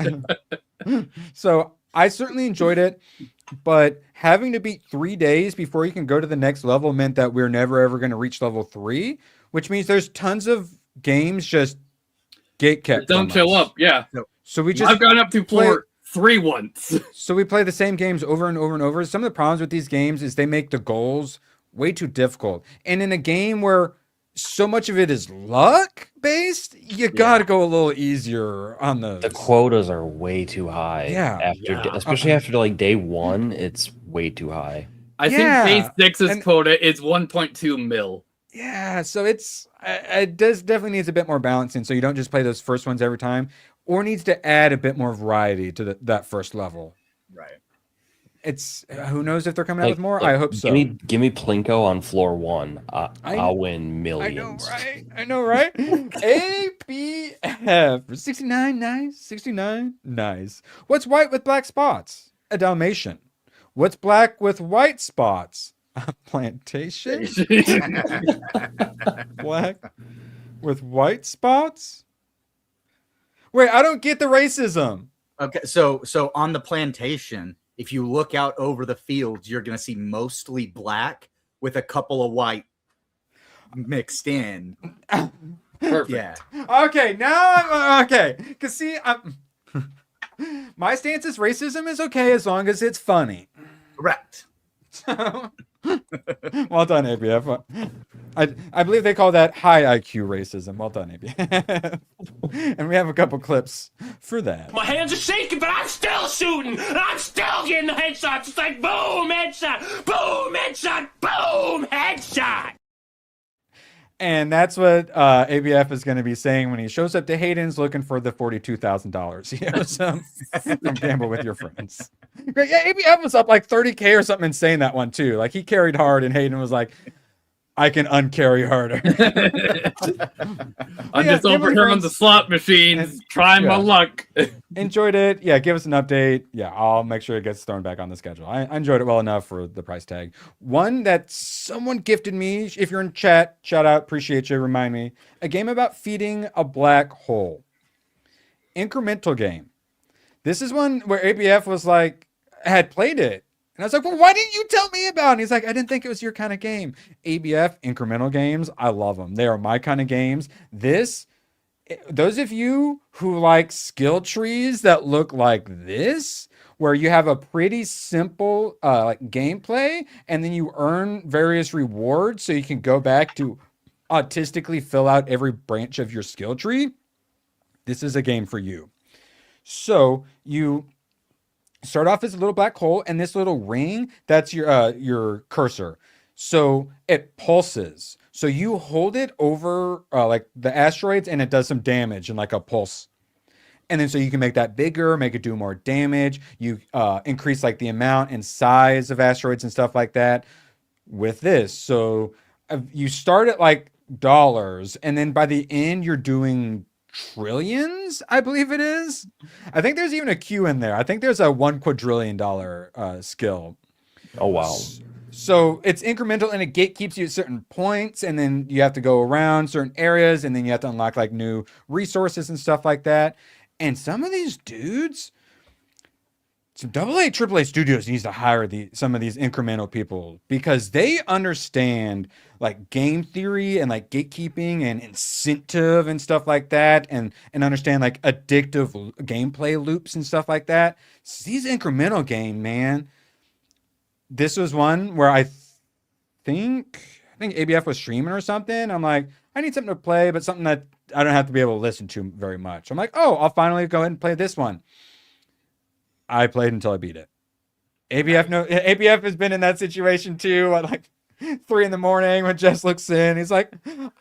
So I certainly enjoyed it, but having to beat 3 days before you can go to the next level meant that we're never ever going to reach level 3, which means there's tons of games just gate kept. Don't show up. Yeah. So we just. I've gone up to floor 3 once. So we play the same games over and over and over. Some of the problems with these games is they make the goals way too difficult. And in a game where so much of it is luck based, you got to go a little easier on those. The quotas are way too high. Yeah. Especially after like day 1, it's way too high. I think day 6's quota is 1.2 mil. Yeah, so it definitely needs a bit more balancing, so you don't just play those first ones every time, or needs to add a bit more variety to that first level. Right. It's who knows if they're coming out with more. I hope so. Give me Plinko on floor 1. I'll win millions. I know, right? ABF for 69, nice. 69, nice. What's white with black spots? A Dalmatian. What's black with white spots? A plantation. Black with white spots. Wait, I don't get the racism. Okay, so on the plantation, if you look out over the fields, you're going to see mostly black with a couple of white mixed in. Perfect. Yeah. Okay, now I'm okay. Because see, my stance is racism is okay as long as it's funny. Correct. Well done, ABF. I believe they call that high IQ racism. Well done, ABF. And we have a couple clips for that. My hands are shaking, but I'm still shooting. I'm still getting the headshots. It's like boom, headshot, boom, headshot, boom, headshot. And that's what ABF is going to be saying when he shows up to Hayden's looking for the $42,000 he owes him from Gamble with Your Friends. Great. Yeah, ABF was up like 30K or something insane that one too. Like he carried hard and Hayden was like, I can uncarry harder. I'm just over here on the slot machines, trying my luck. Enjoyed it. Yeah, give us an update. Yeah, I'll make sure it gets thrown back on the schedule. I enjoyed it well enough for the price tag. One that someone gifted me, if you're in chat, shout out, appreciate you, remind me. A game about feeding a black hole. Incremental game. This is one where ABF was like, had played it And I was like, well, why didn't you tell me about it? And he's like, I didn't think it was your kind of game. ABF, incremental games, I love them. They are my kind of games. Those of you who like skill trees that look like this, where you have a pretty simple like gameplay, and then you earn various rewards so you can go back to autistically fill out every branch of your skill tree, this is a game for you. So you start off as a little black hole, and this little ring, that's your cursor. So it pulses. So you hold it over like the asteroids, and it does some damage in like a pulse. And then so you can make that bigger, make it do more damage. You increase like the amount and size of asteroids and stuff like that with this. So you start at like dollars, and then by the end you're doing trillions, I believe it is. I think there's even a Q in there. I think there's a $1 quadrillion skill. Oh wow. So it's incremental, and it gatekeeps you at certain points, and then you have to go around certain areas, and then you have to unlock like new resources and stuff like that. And some of these dudes, some AA, AAA studios needs to hire some of these incremental people, because they understand like game theory and like gatekeeping and incentive and stuff like that, and understand like addictive gameplay loops and stuff like that. So these incremental game, man, this was one where I think ABF was streaming or something. I'm like, I need something to play, but something that I don't have to be able to listen to very much. I'm like, oh, I'll finally go ahead and play this one. I played until I beat it. ABF has been in that situation too. At like 3 a.m. when Jess looks in, he's like,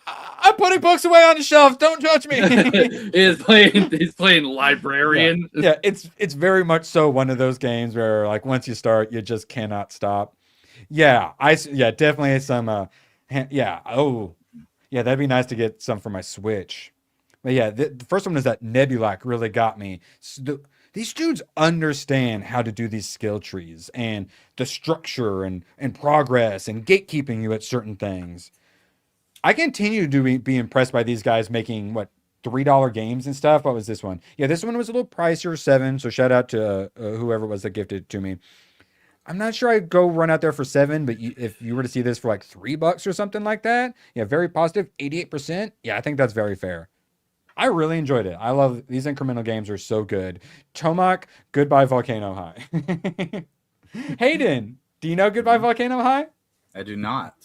I'm putting books away on the shelf. Don't judge me. He's playing librarian. Yeah, it's very much so one of those games where like once you start, you just cannot stop. Yeah, definitely some. Yeah, that'd be nice to get some for my Switch. But yeah, the first one is that Nebulac really got me. So these dudes understand how to do these skill trees and the structure and progress and gatekeeping you at certain things. I continue to be impressed by these guys making $3 games and stuff. What was this one? Yeah, this one was a little pricier, $7. So shout out to whoever it was that gifted it to me. I'm not sure I'd go run out there for $7, but if you were to see this for like $3 or something like that, yeah, very positive, 88%. Yeah, I think that's very fair. I really enjoyed it. I love these incremental games are so good. Tomac, Goodbye Volcano High. Hayden, do you know Goodbye Volcano High? I do not.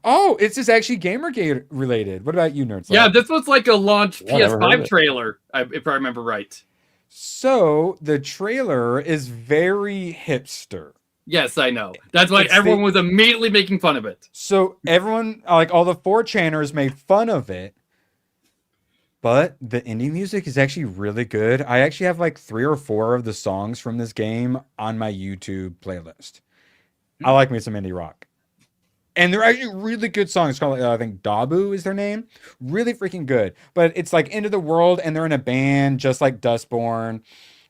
Oh, it's just actually Gamergate related. What about you, Nerds? Yeah, this was like a launch PS5 trailer, if I remember right. So the trailer is very hipster. Yes, I know. That's why everyone was immediately making fun of it. So everyone, like all the 4chaners, made fun of it. But the indie music is actually really good. I actually have like 3 or 4 of the songs from this game on my YouTube playlist. I like me some indie rock. And they're actually really good songs. It's called, I think, Dabu is their name. Really freaking good. But it's like End of the World, and they're in a band just like Dustborn.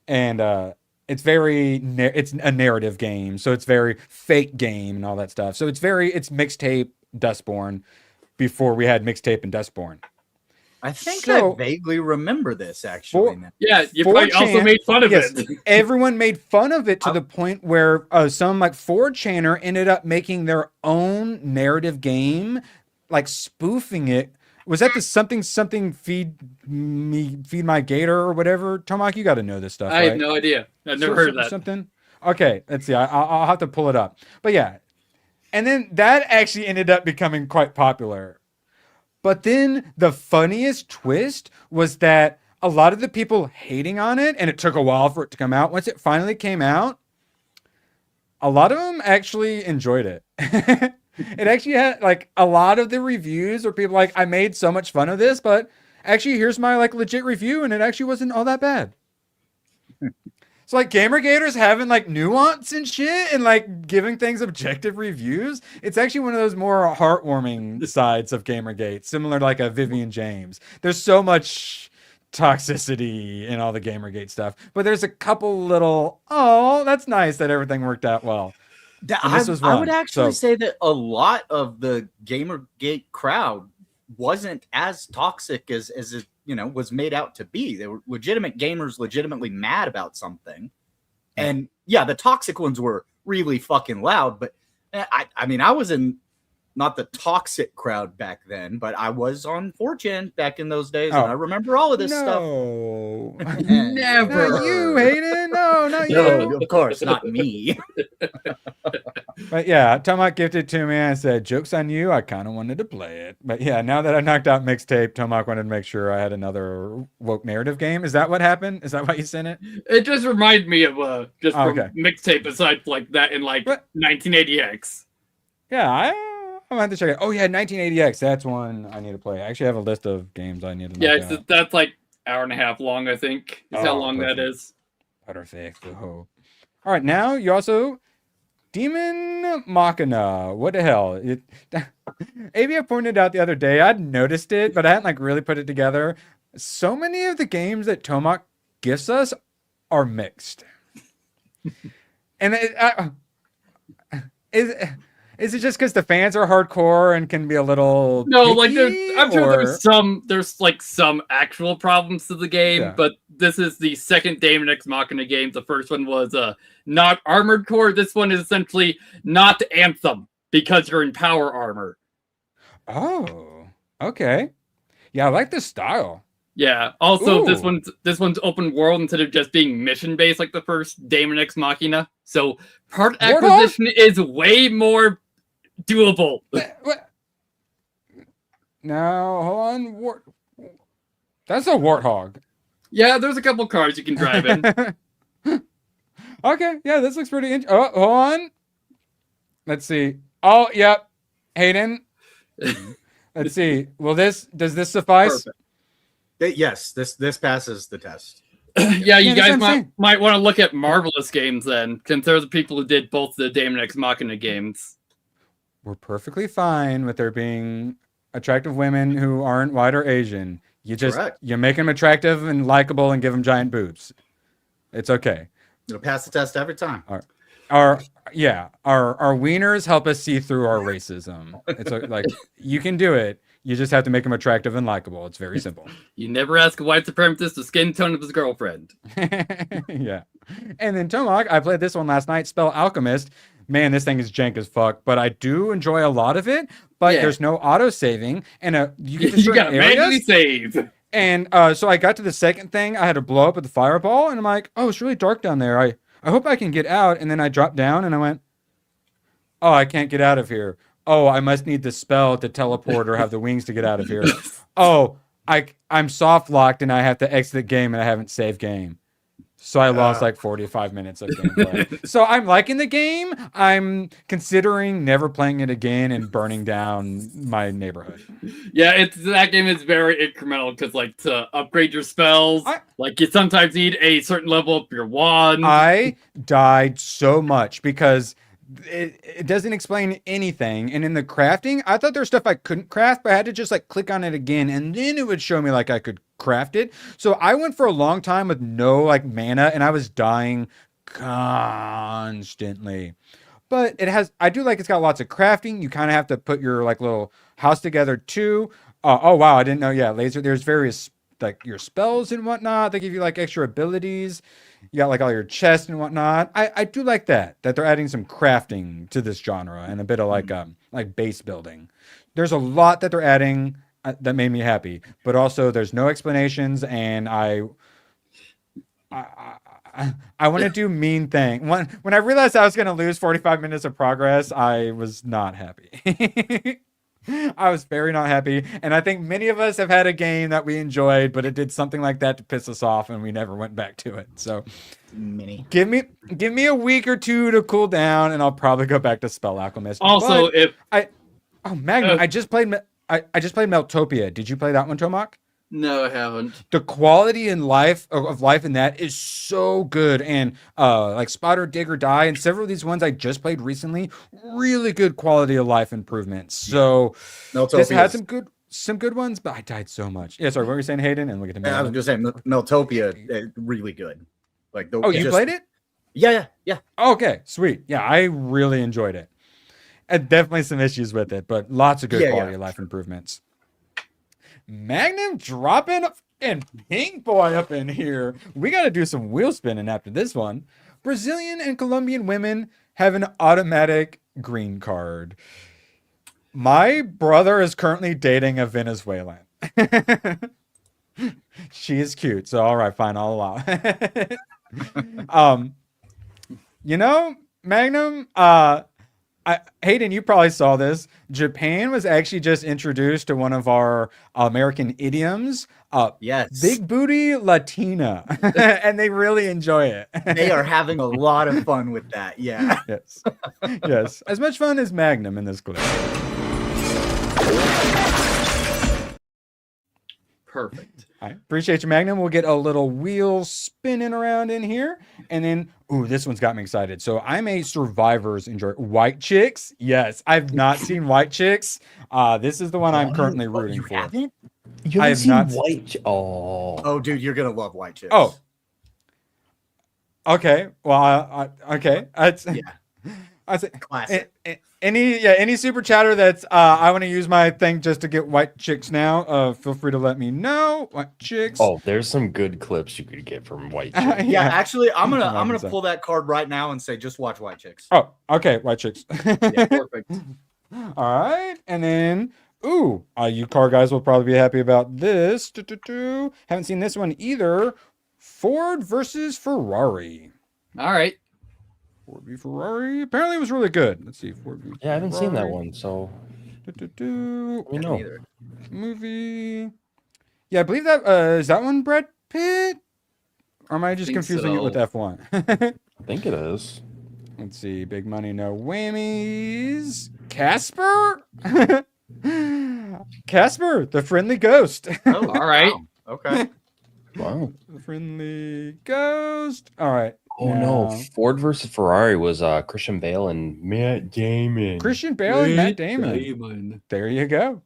And it's it's a narrative game. So it's very fake game and all that stuff. So it's mixtape Dustborn before we had mixtape and Dustborn. I think I vaguely remember this, actually. You probably also made fun of it. Everyone made fun of it to the point where some like 4chaner ended up making their own narrative game, like spoofing it. Was that the something feed my gator or whatever? Tomac, you got to know this stuff. I have no idea. I've never heard of that. Something. Okay, let's see. I'll have to pull it up. But yeah, and then that actually ended up becoming quite popular. But then the funniest twist was that a lot of the people hating on it, and it took a while for it to come out. Once it finally came out, a lot of them actually enjoyed it. It actually had like a lot of the reviews where people like, I made so much fun of this, but actually here's my like legit review, and it actually wasn't all that bad. So like Gamergators having like nuance and shit and like giving things objective reviews. It's actually one of those more heartwarming sides of Gamergate, similar to like a Vivian James. There's so much toxicity in all the Gamergate stuff, but there's a couple little, oh, that's nice that everything worked out well. I would actually say that a lot of the Gamergate crowd wasn't as toxic as it was made out to be. They were legitimate gamers, legitimately mad about something. And yeah, the toxic ones were really fucking loud. But I mean, I was in not the toxic crowd back then, but I was on 4chan back in those days, and I remember all of this stuff. Never. Not you, Hayden. No, not you. No, of course, not me. But yeah, Tomac gifted to me. I said, "Joke's on you." I kind of wanted to play it, but yeah, now that I knocked out Mixtape, Tomac wanted to make sure I had another woke narrative game. Is that what happened? Is that why you sent it? It just reminded me of from Mixtape, aside like that in like 1980X. Yeah, I'm gonna have to check it. Oh yeah, 1980X. That's one I need to play. I actually have a list of games I need to. Yeah, that's like hour and a half long. I think is how long that is. Perfect. All right, now you also Demon Machina. What the hell? ABI pointed out the other day. I'd noticed it, but I hadn't like really put it together. So many of the games that Tomac gifts us are mixed, and is it just because the fans are hardcore and can be a little picky, I'm sure there's like some actual problems to the game, but this is the second Daemon X Machina game. The first one was not Armored Core. This one is essentially not Anthem because you're in power armor. Oh, okay. Yeah, I like this style. Yeah. Also, this one's open world instead of just being mission based like the first Daemon X Machina. So part acquisition is way more doable. What? Now, hold on. That's a warthog. Yeah, there's a couple cars you can drive in. Okay, yeah, this looks pretty interesting. Oh, hold on. Let's see. Oh, yep. Hayden. Let's see. Does this suffice? Perfect. Yes, this passes the test. Yeah, you guys might want to look at Marvelous Games then, since they're the people who did both the Daemon X Machina games. We're perfectly fine with there being attractive women who aren't white or Asian. You make them attractive and likable and give them giant boobs. It's okay. It'll pass the test every time. Our wieners help us see through our racism. It's like you can do it. You just have to make them attractive and likable. It's very simple. You never ask a white supremacist the skin tone of his girlfriend. Yeah. And then Tomac, I played this one last night, spell Alchemist. Man, this thing is jank as fuck, but I do enjoy a lot of it. But there's no auto saving, and you get to certain areas. Manually save. And so I got to the second thing. I had to blow up with the fireball, and I'm like, oh, it's really dark down there. I hope I can get out. And then I dropped down, and I went, oh, I can't get out of here. Oh, I must need the spell to teleport or have the wings to get out of here. Oh, I'm soft locked, and I have to exit the game, and I haven't saved game. So I lost like 45 minutes of gameplay. So I'm liking the game. I'm considering never playing it again and burning down my neighborhood. Yeah, that game is very incremental because, like, to upgrade your spells, you sometimes need a certain level of your wand. I died so much because it doesn't explain anything. And in the crafting, I thought there was stuff I couldn't craft, but I had to just like click on it again, and then it would show me like I could craft it. So I went for a long time with no like mana, and I was dying constantly. But I do like it's got lots of crafting. You kind of have to put your like little house together too. Oh wow, I didn't know. Yeah, laser. There's various like your spells and whatnot. They give you like extra abilities. You got like all your chests and whatnot. I do like that they're adding some crafting to this genre and a bit of like base building. There's a lot that they're adding that made me happy, but also there's no explanations, and I want to do mean thing. When I realized I was going to lose 45 minutes of progress, I was not happy. I was very not happy, and I think many of us have had a game that we enjoyed, but it did something like that to piss us off, and we never went back to it. So, give me a week or two to cool down, and I'll probably go back to Spell Alchemist. Also, Magnum, I just played Meltopia. Did you play that one, Tomac? No, I haven't. The quality of life in that is so good, and like Spot or Dig or Die, and several of these ones I just played recently, really good quality of life improvements. So this had some good ones, but I died so much. Yeah, sorry, what were you saying, Hayden? And look at the I was just saying Meltopia, really good. Like you played it? Yeah. Okay, sweet. Yeah, I really enjoyed it. And definitely some issues with it, but lots of good quality of life improvements. Magnum dropping and Pink Boy up in here. We got to do some wheel spinning after this one. Brazilian and Colombian women have an automatic green card. My brother is currently dating a Venezuelan. She is cute, so all right, fine, I'll allow it. Magnum, Hayden, you probably saw this. Japan was actually just introduced to one of our American idioms. Yes. Big booty Latina. And they really enjoy it. They are having a lot of fun with that. Yeah. Yes. Yes. As much fun as Magnum in this clip. Perfect. I appreciate you, Magnum. We'll get a little wheel spinning around in here. And then, this one's got me excited. So I'm a Survivors enjoyer. White Chicks? Yes. I've not seen White Chicks. This is the one I'm currently rooting for. Haven't? You haven't seen White? Oh, dude, you're going to love White Chicks. Oh. Okay. Well, okay. I say classic. Any super chatter that's I want to use my thing just to get White Chicks now. Feel free to let me know. White Chicks. Oh, there's some good clips you could get from White Chicks. Yeah, actually, I'm gonna pull that card right now and say just watch White Chicks. Oh, okay, White Chicks. Yeah, perfect. All right, and then you car guys will probably be happy about this. Haven't seen this one either. Ford versus Ferrari. All right. Ford v Ferrari. Apparently it was really good. Let's see. Ford v Yeah, I haven't seen that one, so let me know. Movie. Yeah, I believe that is that one Brad Pitt? Or am I just confusing it with F1? I think it is. Let's see. Big money, no whammies. Casper? Casper, the friendly ghost. Oh, all right. Wow. Okay. Wow. The friendly ghost. All right. Oh no, Ford versus Ferrari was Christian Bale and Matt Damon. Christian Bale and Matt Damon. There you go.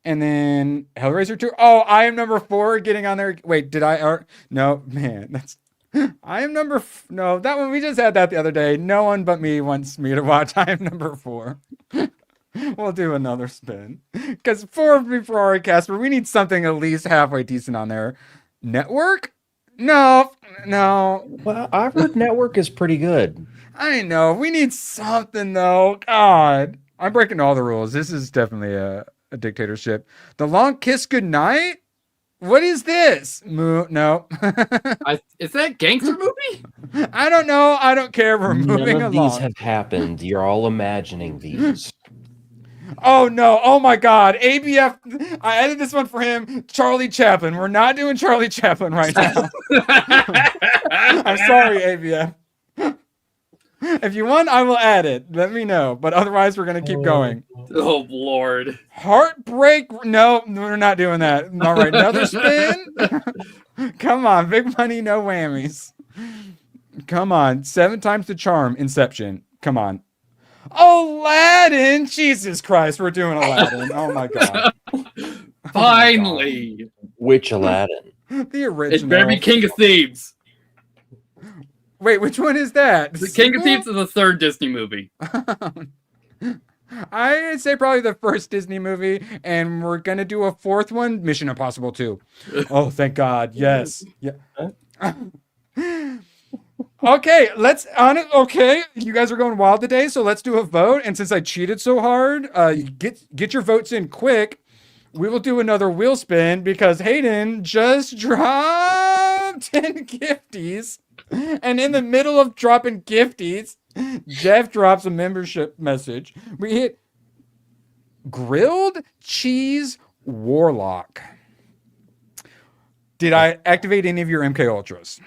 And then Hellraiser 2. Oh, I am number 4 getting on there. Wait, did I? No, man, that's. I am number. No, that one we just had that the other day. No one but me wants me to watch. I am number 4. We'll do another spin because Ford v Ferrari, Casper. We need something at least halfway decent on there. Network. No. Well, I've heard Network is pretty good. I know. We need something, though. God. I'm breaking all the rules. This is definitely a dictatorship. The Long Kiss Goodnight? What is this? No. Is that a gangster movie? I don't know. I don't care. We're moving None of along. these have happened. You're all imagining these. Oh, no. Oh, my God. ABF. I added this one for him. Charlie Chaplin. We're not doing Charlie Chaplin right now. I'm sorry, ABF. If you want, I will add it. Let me know. But otherwise, we're going to keep going. Oh, Lord. Heartbreak. No, we're not doing that. All right. Another spin. Come on. Big money, no whammies. Come on. 7 times the charm. Inception. Come on. Aladdin! Jesus Christ, we're doing Aladdin. Oh my God. Finally. Which Aladdin? The original. It's better be King of Thieves. Wait, which one is that? The King of Thieves is the 3rd Disney movie. I'd say probably the first Disney movie, and we're gonna do a 4th one, Mission Impossible 2. Oh, thank God. Yes. Yeah. Okay, okay, you guys are going wild today, so let's do a vote. And since I cheated so hard, get your votes in quick. We will do another wheel spin because Hayden just dropped 10 gifties. And in the middle of dropping gifties, Jeff drops a membership message. We hit Grilled Cheese Warlock. Did I activate any of your MK Ultras?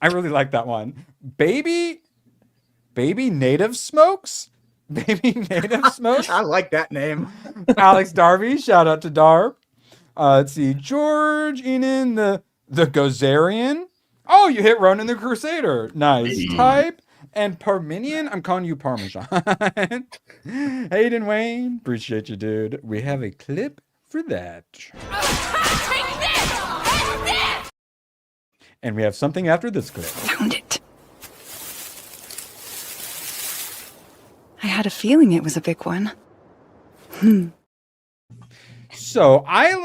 I really like that one. Baby Native Smokes? Baby Native Smokes? I like that name. Alex Darby, shout out to Darb. Let's see. George Enan, the Gozerian. Oh, you hit Ronan the Crusader. Nice. Type and Parmenian. I'm calling you Parmesan. Hayden Wayne, appreciate you, dude. We have a clip for that. And we have something after this clip. Found it. I had a feeling it was a big one. So I'm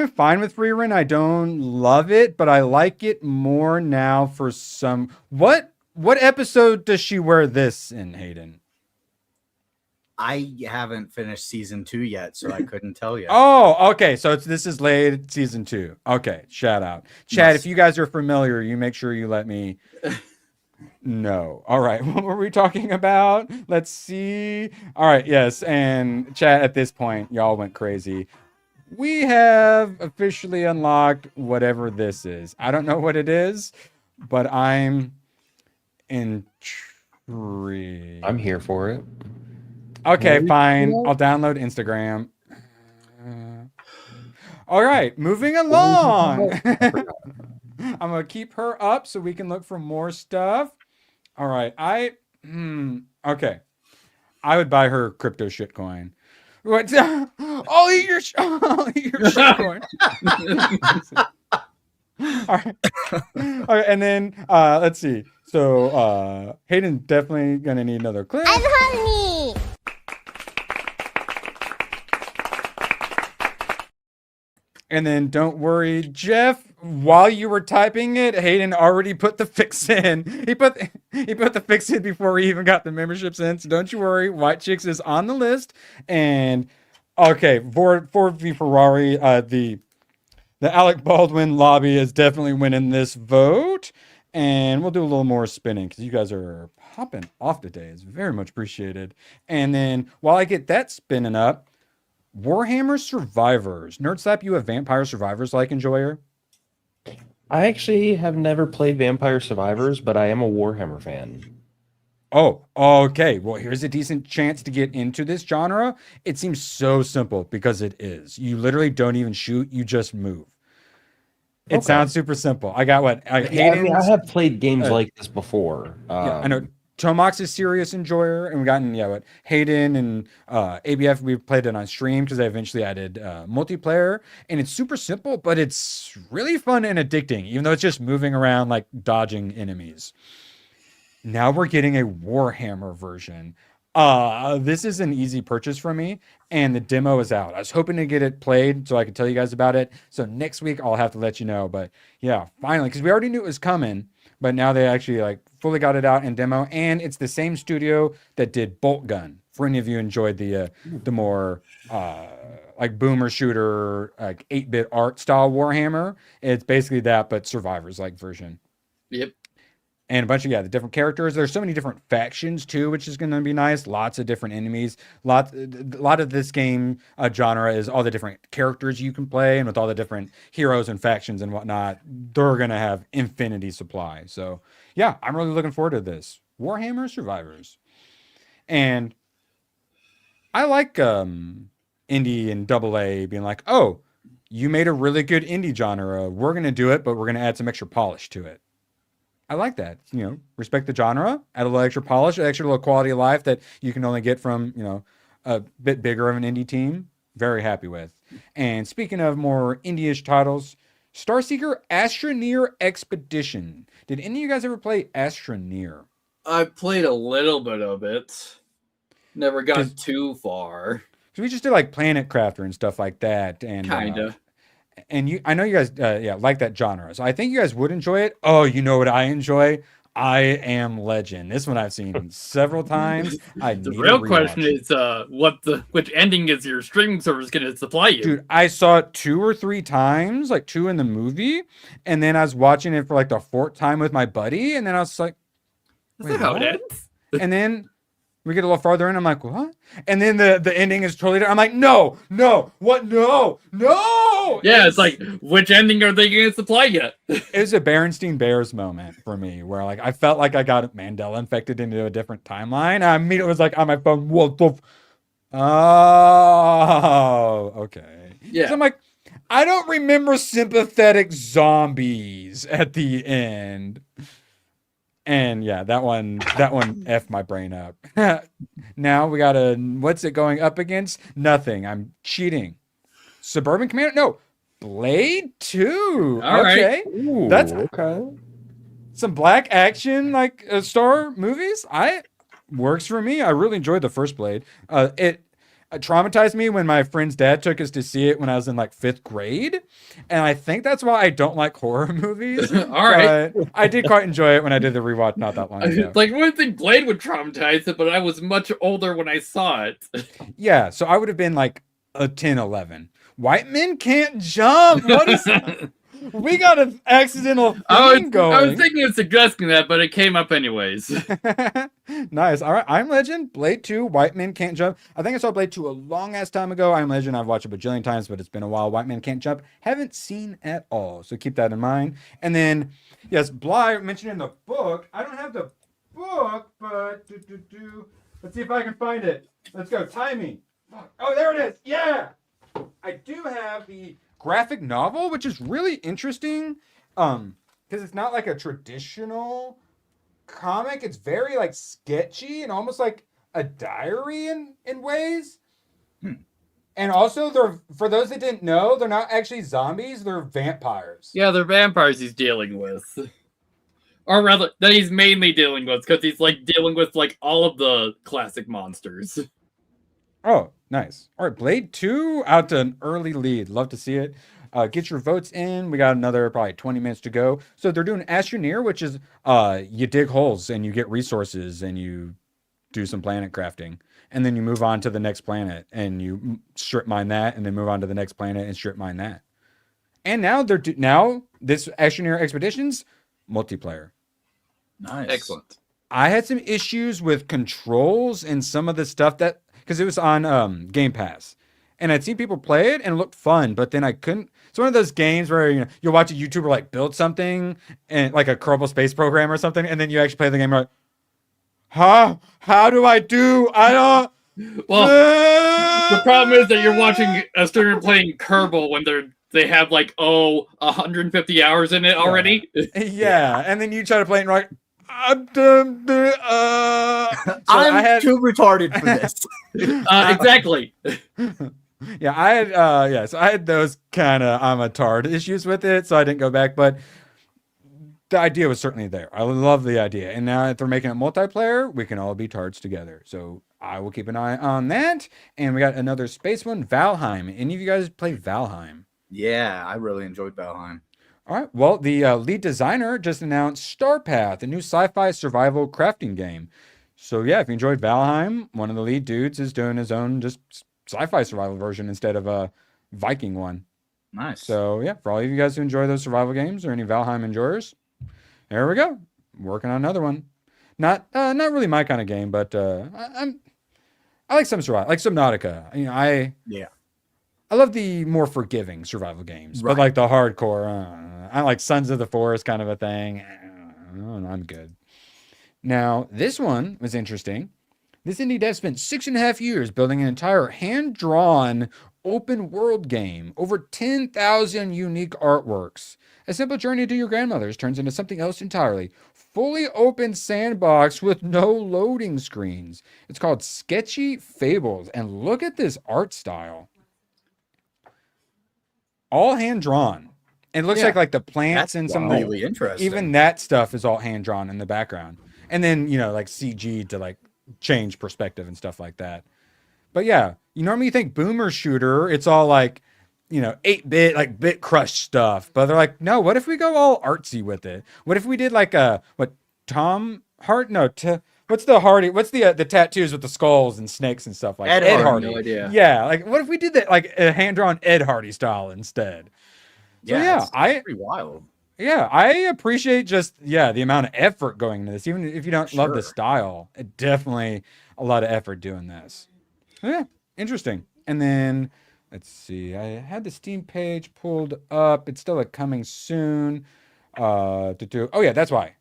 fine with rerun. I don't love it, but I like it more now for some. What what episode does she wear this in, Hayden? I haven't finished season 2 yet, so I couldn't tell you. Oh, okay. So this is late season 2. Okay, shout out. Chad, Yes. if you guys are familiar, you make sure you let me know. All right, what were we talking about? Let's see. All right, yes. And Chad, at this point, y'all went crazy. We have officially unlocked whatever this is. I don't know what it is, but I'm intrigued. I'm here for it. Okay, fine. I'll download Instagram. All right, moving along. I'm gonna keep her up so we can look for more stuff. All right, okay. I would buy her crypto shitcoin. What? I'll eat your shitcoin. All right. All right, and then let's see. So Hayden's definitely gonna need another clip. I'm hungry. And then don't worry, Jeff, while you were typing it, Hayden already put the fix in. He put the fix in before he even got the memberships in. So don't you worry, White Chicks is on the list. And okay, Ford v Ferrari, the Alec Baldwin lobby is definitely winning this vote. And we'll do a little more spinning because you guys are popping off today. It's very much appreciated. And then while I get that spinning up, Warhammer Survivors. Nerdslap, you a Vampire Survivors like enjoyer? I actually have never played Vampire Survivors, but I am a Warhammer fan. Oh, okay. Well, here's a decent chance to get into this genre. It seems so simple because it is. You literally don't even shoot, you just move. It sounds super simple. I got what? I have played games like this before. Yeah, I know. Tomox is serious enjoyer, and we gotten Hayden and ABF. We played it on stream because I eventually added multiplayer, and it's super simple, but it's really fun and addicting, even though it's just moving around like dodging enemies. Now we're getting a Warhammer version. This is an easy purchase for me, and the demo is out. I was hoping to get it played so I could tell you guys about it. So next week I'll have to let you know. But yeah, finally, because we already knew it was coming. But now they actually fully got it out in demo, and it's the same studio that did Bolt Gun. For any of you enjoyed the more boomer shooter 8-bit art style Warhammer, it's basically that but Survivors version. Yep. And a bunch of the different characters. There's so many different factions too, which is going to be nice. Lots of different enemies. A lot of this game genre is all the different characters you can play, and with all the different heroes and factions and whatnot, they're going to have infinity supply. So yeah, I'm really looking forward to this Warhammer Survivors. And I like indie and AA being like, oh, you made a really good indie genre. We're going to do it, but we're going to add some extra polish to it. I like that. Respect the genre, add a little extra polish, extra little quality of life that you can only get from, a bit bigger of an indie team. Very happy with. And speaking of more indie-ish titles, Starseeker Astroneer Expedition. Did any of you guys ever play Astroneer? I played a little bit of it. Never got too far. So we just did Planet Crafter and stuff like that. And kinda. And I know you guys, like that genre. So I think you guys would enjoy it. Oh, you know what I enjoy? I Am Legend. This one I've seen several times. The real question is, which ending is your streaming service going to supply you? Dude, I saw it 2 or 3 times, 2 in the movie, and then I was watching it for the 4th time with my buddy, and then I was like, is that how it ends? And then we get a little farther in, I'm like, what? And then the ending is totally different. I'm like, no, what? No. Yeah, it's which ending are they going to supply you? It was a Berenstein Bears moment for me where I felt like I got Mandela infected into a different timeline. I immediately was on my phone, what the oh, okay. Yeah. So I'm like, I don't remember sympathetic zombies at the end. And yeah, that one effed my brain up. Now we got what's it going up against? Nothing. I'm cheating. Suburban Commander? No. Blade 2. All okay. right. Ooh, That's okay. some black action Star movies. Works for me. I really enjoyed the first Blade. traumatized me when my friend's dad took us to see it when I was in like 5th grade. And I think that's why I don't like horror movies. All right. But I did quite enjoy it when I did the rewatch not that long ago. Like, I wouldn't think Blade would traumatize it, but I was much older when I saw it. Yeah, so I would have been like a 10, 11. White men can't jump. What is that? We got an accidental thing going. I was thinking of suggesting that, but it came up anyways. Nice. All right. I'm Legend, Blade 2, White Men Can't Jump. I think I saw Blade 2 a long ass time ago. I'm Legend, I've watched it a bajillion times, but it's been a while. White Men Can't Jump, haven't seen at all. So keep that in mind. And then, yes, Bly mentioned in the book. I don't have the book, but let's see if I can find it. Let's go. Timing. Oh, there it is. Yeah. I do have the graphic novel, which is really interesting because it's not like a traditional comic. It's very like sketchy and almost like a diary in ways. And also, they're, for those that didn't know, they're not actually zombies, they're vampires. Yeah, they're vampires he's dealing with. Or rather, that he's mainly dealing with, because he's like dealing with like all of the classic monsters. Oh, nice. All right, Blade 2 out to an early lead. Love to see it. Get your votes in. We got another probably 20 minutes to go. So they're doing Astroneer, which is you dig holes and you get resources and you do some planet crafting. And then you move on to the next planet and you strip mine that and then move on to the next planet and strip mine that. And now now this Astroneer Expeditions multiplayer. Nice. Excellent. I had some issues with controls and some of the stuff that, because it was on Game Pass. And I'd seen people play it and it looked fun, but then I couldn't. It's one of those games where you'll watch a YouTuber like build something and like a Kerbal Space Program or something, and then you actually play the game. You're like, how do I do? I don't. Well, the problem is that you're watching a student playing Kerbal when they have like 150 hours in it already. Yeah, and then you try to play it and you're like, I'm too retarded for this. Exactly. Yeah, I had so I had those kind of I'm a tard issues with it, so I didn't go back, but the idea was certainly there. I love the idea. And now if they're making it multiplayer, we can all be tards together. So I will keep an eye on that. And we got another space one, Valheim. Any of you guys play Valheim? Yeah, I really enjoyed Valheim. All right. Well, the lead designer just announced Starpath, a new sci-fi survival crafting game. So yeah, if you enjoyed Valheim, one of the lead dudes is doing his own just sci-fi survival version instead of a Viking one. Nice. So yeah, for all of you guys who enjoy those survival games or any Valheim enjoyers, there we go. Working on another one. Not really my kind of game, but I like some survival, like Subnautica. I love the more forgiving survival games, but like the hardcore, I like Sons of the Forest kind of a thing. I'm good. Now, this one was interesting. This indie dev spent 6.5 years building an entire hand-drawn open world game, over 10,000 unique artworks. A simple journey to your grandmother's turns into something else entirely. Fully open sandbox with no loading screens. It's called Sketchy Fables, and look at this art style. All hand-drawn. It looks like the plants and some really interesting. Even that stuff is all hand-drawn in the background. And then, like CG to like change perspective and stuff like that. But yeah, you normally think boomer shooter, it's all like, 8-bit, like bit crush stuff. But they're like, no, what if we go all artsy with it? What if we did like what's the Hardy? What's the tattoos with the skulls and snakes and stuff like that? Ed Hardy. No idea. Yeah, like what if we did that like a hand-drawn Ed Hardy style instead? So, it's pretty wild. Yeah, I appreciate just the amount of effort going into this. Even if you don't love the style, it definitely a lot of effort doing this. So, yeah, interesting. And then let's see. I had the Steam page pulled up. It's still coming soon. Oh yeah, that's why.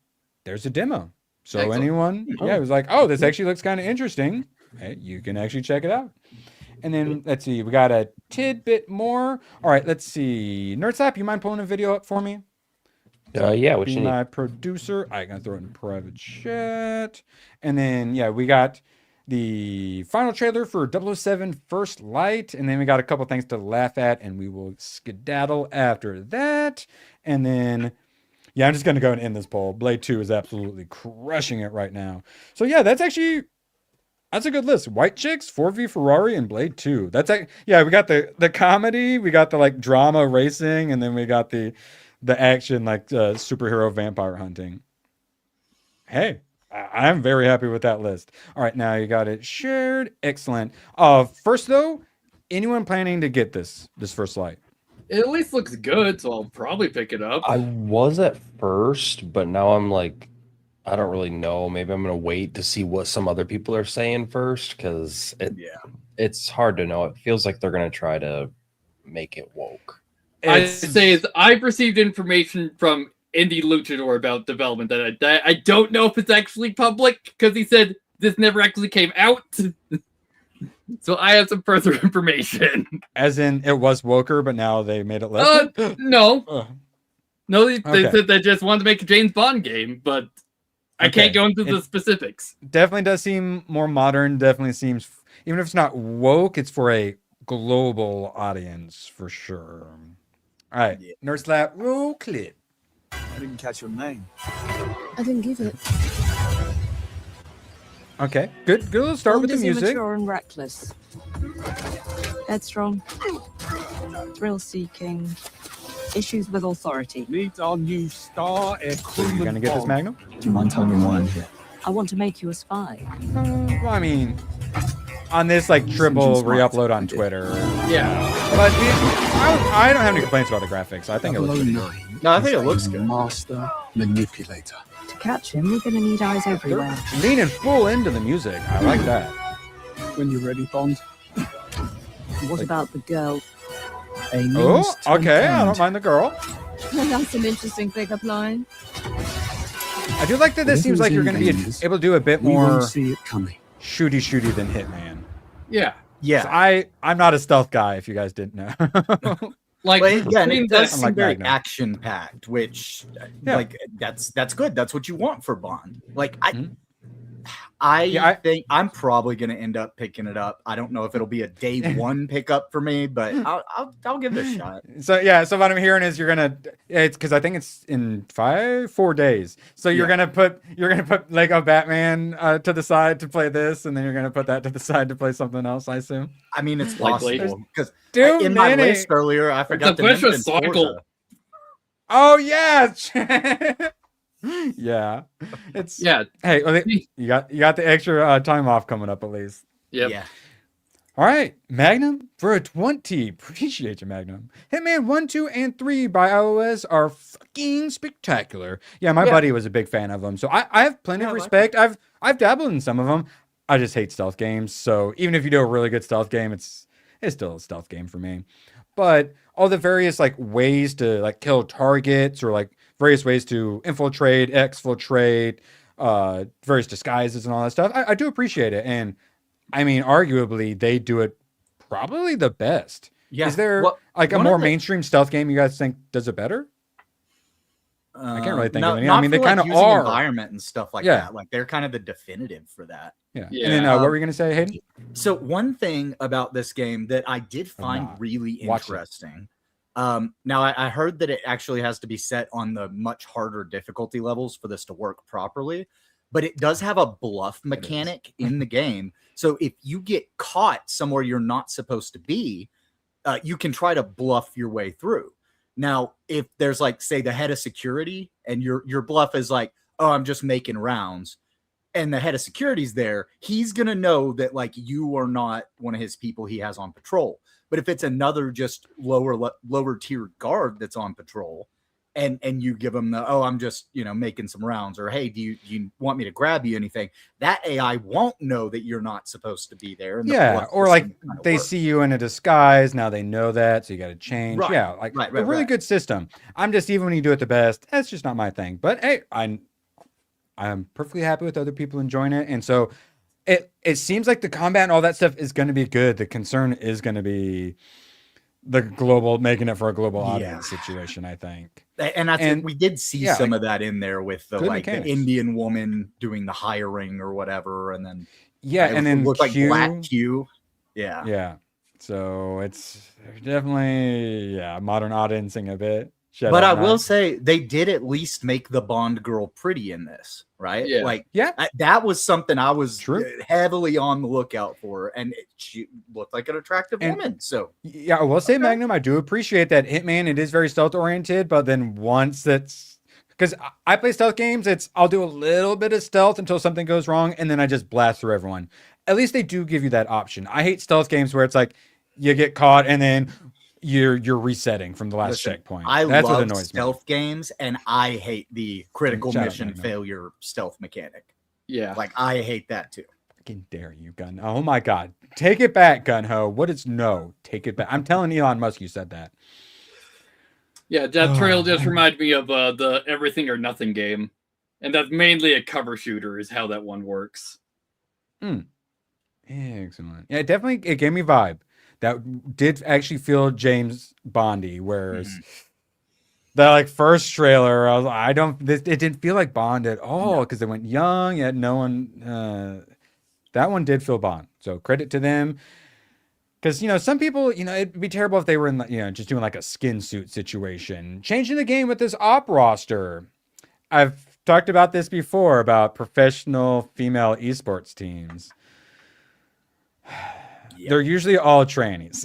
There's a demo. So Excellent. Anyone, it was like, oh, this actually looks kind of interesting. Hey, you can actually check it out. And then let's see, we got a tidbit more. All right, let's see. Nerdslap, you mind pulling a video up for me? Yeah, what you need? My producer. I gotta throw it in private chat. And then we got the final trailer for 007 First Light, and then we got a couple things to laugh at, and we will skedaddle after that. And then I'm just gonna go and end this poll. Blade 2 is absolutely crushing it right now. So that's actually That's a good list. White Chicks, 4v Ferrari, and Blade 2. That's yeah, we got the comedy, we got the like drama racing, and then we got the action like superhero vampire hunting. Hey, I'm very happy with that list. All right, now you got it shared. Excellent. First though, anyone planning to get this first light? It at least looks good, so I'll probably pick it up. I was at first, but now I'm like, I don't really know. Maybe I'm gonna wait to see what some other people are saying first, because it's hard to know. It feels like they're gonna try to make it woke. I'd say is I've received information from Indie Luchador about development that I don't know if it's actually public, because he said this never actually came out. So I have some further information. As in, it was woker, but now they made it less. No, they said they just wanted to make a James Bond game, but I can't go into the specifics. Definitely does seem more modern. Definitely seems, even if it's not woke, it's for a global audience for sure. All right, Nurse Lab, roll clip. I didn't catch your name. I didn't give it. Okay, good. Good little start with the music. Immature and reckless. Headstrong. Thrill-seeking. Issues with authority. Needs our new star. So you gonna get this Magnum? Do you mind telling me why? I want to make you a spy. Well, I mean, on this like triple re-upload on Twitter. Yeah. But I don't have any complaints about the graphics. I think it looks good. No, I think it looks good. Master manipulator. To catch him, we're going to need eyes everywhere. They're leaning full into the music. I like that. When you're ready, Bond. What about the girl? Oh, okay. I don't mind the girl. That's an interesting pickup line. I do like that this seems like you're going to be able to do a bit more shooty than Hitman. Yeah. Yeah. So I'm not a stealth guy, if you guys didn't know. Like, again, it does seem very Magnum. action-packed, which, like, that's good. That's what you want for Bond. Like, I think I'm probably going to end up picking it up. I don't know if it'll be a day one pickup for me, but I'll give it a shot. So what I'm hearing is it's because I think it's in 4 days. So you're gonna put Lego Batman to the side to play this, and then you're gonna put that to the side to play something else, I assume. I mean, it's possible because Too in my many. list earlier, I forgot to mention Forza. Oh yeah. Yeah, it's Hey, you got the extra time off coming up at least. Yep. Yeah. All right, Magnum for a 20. Appreciate you, Magnum. Hitman 1, 2, and 3 by iOS are fucking spectacular. Yeah, my buddy was a big fan of them, so I have plenty of respect. I've dabbled in some of them. I just hate stealth games, so even if you do a really good stealth game, it's still a stealth game for me. But all the various like ways to like kill targets or like various ways to infiltrate, exfiltrate, various disguises and all that stuff. I do appreciate it. And I mean, arguably, they do it probably the best. Yeah. Is there like a more mainstream stealth game you guys think does it better? I can't really think of any. I mean, they kind of are. Environment and stuff like that. Like they're kind of the definitive for that. Yeah. And then what were you going to say, Hayden? So one thing about this game that I did find really interesting. Now I heard that it actually has to be set on the much harder difficulty levels for this to work properly, but it does have a bluff mechanic in the game. So if you get caught somewhere you're not supposed to be, you can try to bluff your way through. Now, if there's like, say, the head of security and your bluff is like, oh, I'm just making rounds, and the head of security's there, he's going to know that like you are not one of his people he has on patrol. But if it's another just lower tier guard that's on patrol, and you give them the, oh, I'm just, making some rounds, or hey, do you want me to grab you anything? That AI won't know that you're not supposed to be there. And or like they see you in a disguise. Now they know that, so you got to change. Right. Yeah, like a really good system. I'm just, even when you do it the best, that's just not my thing. But hey, I'm perfectly happy with other people enjoying it, and so it seems like the combat and all that stuff is going to be good. The concern is going to be the global, making it for a global audience situation, I think. And I think we did see some of that in there with the the Indian woman doing the hiring or whatever, and then and then looked like Black Q. Yeah. So it's definitely modern audiencing a bit. But I will say they did at least make the Bond girl pretty in this, right? Yeah. Like, that was something I was heavily on the lookout for, and she looked like an attractive woman. So yeah, I will say, Magnum, I do appreciate that Hitman. It is very stealth oriented, but then once that's because I play stealth games, I'll do a little bit of stealth until something goes wrong, and then I just blast through everyone. At least they do give you that option. I hate stealth games where it's like you get caught and then you're resetting from the last checkpoint. That's what annoys stealth games, and I hate the critical mission failure stealth mechanic. Yeah, like I hate that too. Fucking dare you, Gun? Oh my god, take it back, Gunho. What is no? Take it back. I'm telling Elon Musk you said that. Yeah, that trail just reminded me of the Everything or Nothing game, and that's mainly a cover shooter. Is how that one works. Excellent. Yeah, it gave me vibe. That did actually feel James Bondy, whereas the like first trailer, I was it didn't feel like Bond at all because they went young, yet no one. That one did feel Bond, so credit to them. Because some people, it'd be terrible if they were in just doing like a skin suit situation, changing the game with this op roster. I've talked about this before about professional female esports teams. They're usually all trannies.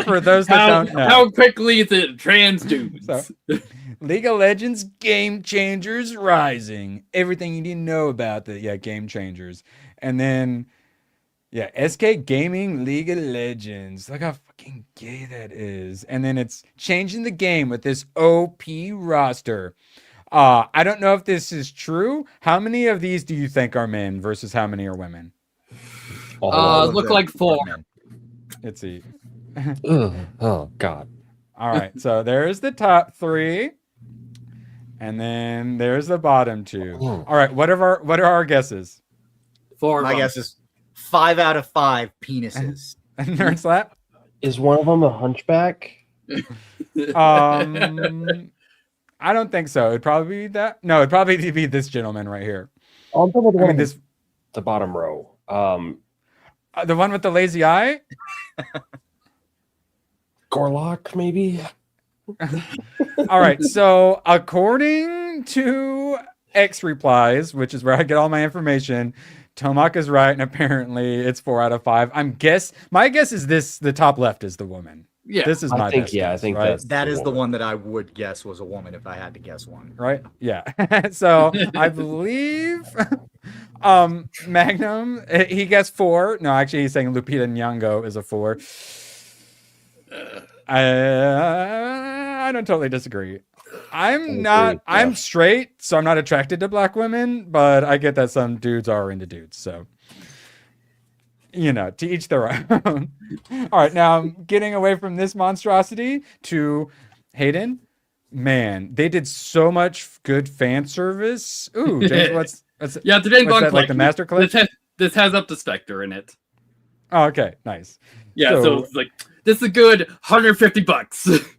For those that don't know. How quickly is it trans dudes? So, League of Legends Game Changers Rising. Everything you need to know about the Game Changers. And then, SK Gaming League of Legends. Look how fucking gay that is. And then it's changing the game with this OP roster. I don't know if this is true. How many of these do you think are men versus how many are women? Look like 4. Let's see. Oh God. All right, so there's the top 3, and then there's the bottom 2. All right, what are our guesses? 4. My guess is 5 out of 5 penises. Nerd slap. Is one of them a hunchback? I don't think so. It'd probably be that. No, it'd probably be this gentleman right here. I'm talking about the bottom row. The one with the lazy eye? Gorlock, maybe? All right, so according to X Replies, which is where I get all my information, Tomak is right, and apparently it's 4 out of 5. My guess is the top left is the woman. Yeah, this is my best guess, I think right? that is the one that I would guess was a woman if I had to guess one. Right? Yeah. So I believe Magnum, he guessed 4. No, actually he's saying Lupita Nyong'o is a 4. I don't totally disagree. I'm straight, so I'm not attracted to black women, but I get that some dudes are into dudes, so to each their own. All right, now I'm getting away from this monstrosity to Hayden. Man, they did so much good fan service. Ooh, James, what's the James Bond like the master collection? This has up to Spectre in it. Oh, okay, nice. Yeah, so it's like this is a good $150.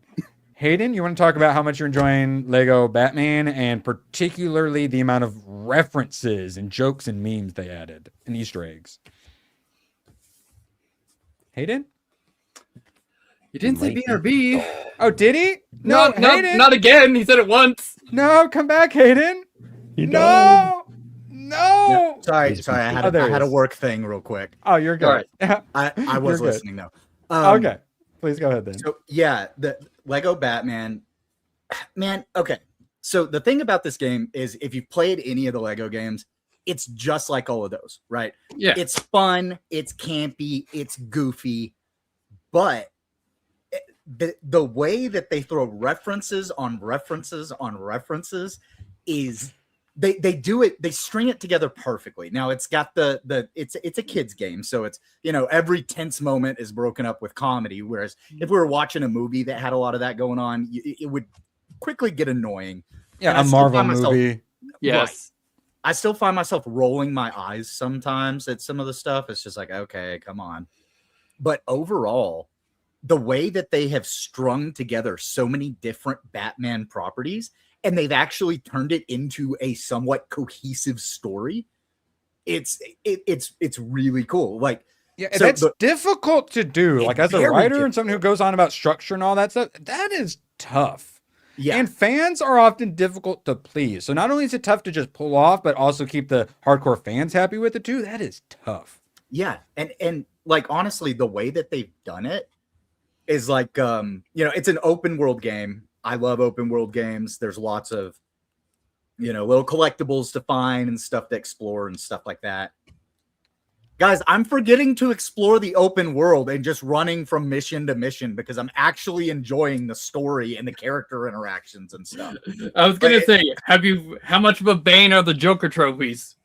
Hayden, you want to talk about how much you're enjoying Lego Batman and particularly the amount of references and jokes and memes they added and Easter eggs? Hayden? He didn't say BRB. Oh, did he? No, not again. He said it once. No, come back, Hayden. No. Sorry. I had a work thing real quick. Oh, you're good. Right. I was listening though. Okay, please go ahead then. So the Lego Batman, man. Okay, so the thing about this game is if you've played any of the Lego games, it's just like all of those, right? Yeah, it's fun, it's campy, it's goofy, but the way that they throw references on references on references is they do it, they string it together perfectly. Now it's got it's a kid's game, so it's every tense moment is broken up with comedy, whereas if we were watching a movie that had a lot of that going on, it would quickly get annoying. Yeah, a Marvel movie. Yes. Right. I still find myself rolling my eyes sometimes at some of the stuff. It's just like, okay, come on. But overall, the way that they have strung together so many different Batman properties, and they've actually turned it into a somewhat cohesive story, it's really cool. Like, yeah, so that's difficult to do. Like as a writer and someone who goes on about structure and all that stuff, that is tough. Yeah. And fans are often difficult to please. So not only is it tough to just pull off, but also keep the hardcore fans happy with it too. That is tough. Yeah. And like, honestly, the way that they've done it is like, it's an open world game. I love open world games. There's lots of, little collectibles to find and stuff to explore and stuff like that. Guys, I'm forgetting to explore the open world and just running from mission to mission because I'm actually enjoying the story and the character interactions and stuff. I was gonna say, how much of a bane are the Joker trophies?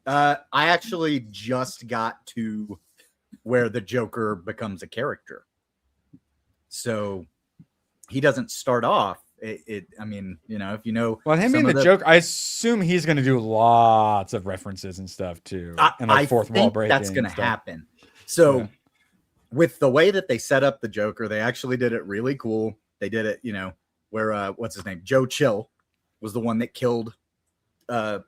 I actually just got to where the Joker becomes a character. So he doesn't start off. If you know. Well, him being the Joker, I assume he's going to do lots of references and stuff too, and like fourth wall breaking. That's going to happen. So, with the way that they set up the Joker, they actually did it really cool. They did it, where what's his name, Joe Chill, was the one that killed the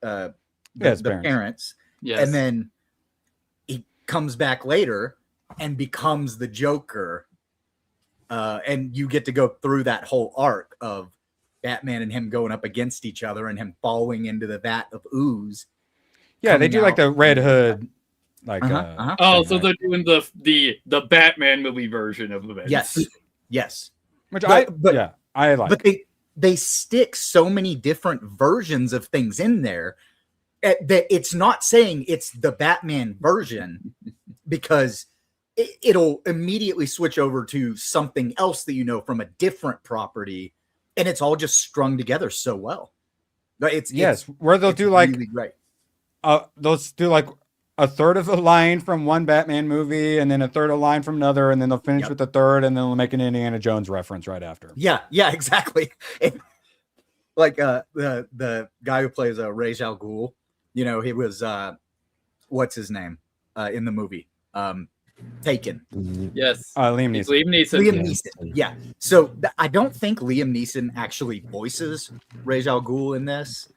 parents. Yes. And then he comes back later and becomes the Joker. And you get to go through that whole arc of Batman and him going up against each other and him falling into the vat of ooze. Yeah, they do like the Red Hood, like. So they're doing the Batman movie version of events. Yes. Which I like. But they stick so many different versions of things in there that it's not saying it's the Batman version because it'll immediately switch over to something else that from a different property, and it's all just strung together so well. Where they'll do like really great. They'll do like a third of a line from one Batman movie, and then a third of a line from another, and then they'll finish with the third, and then they'll make an Indiana Jones reference right after. Yeah, exactly. Like the guy who plays Ra's al Ghul, he was what's his name in the movie. Taken. Yes. Liam Neeson. Liam Neeson. Yeah. So I don't think Liam Neeson actually voices Ra's al Ghul in this,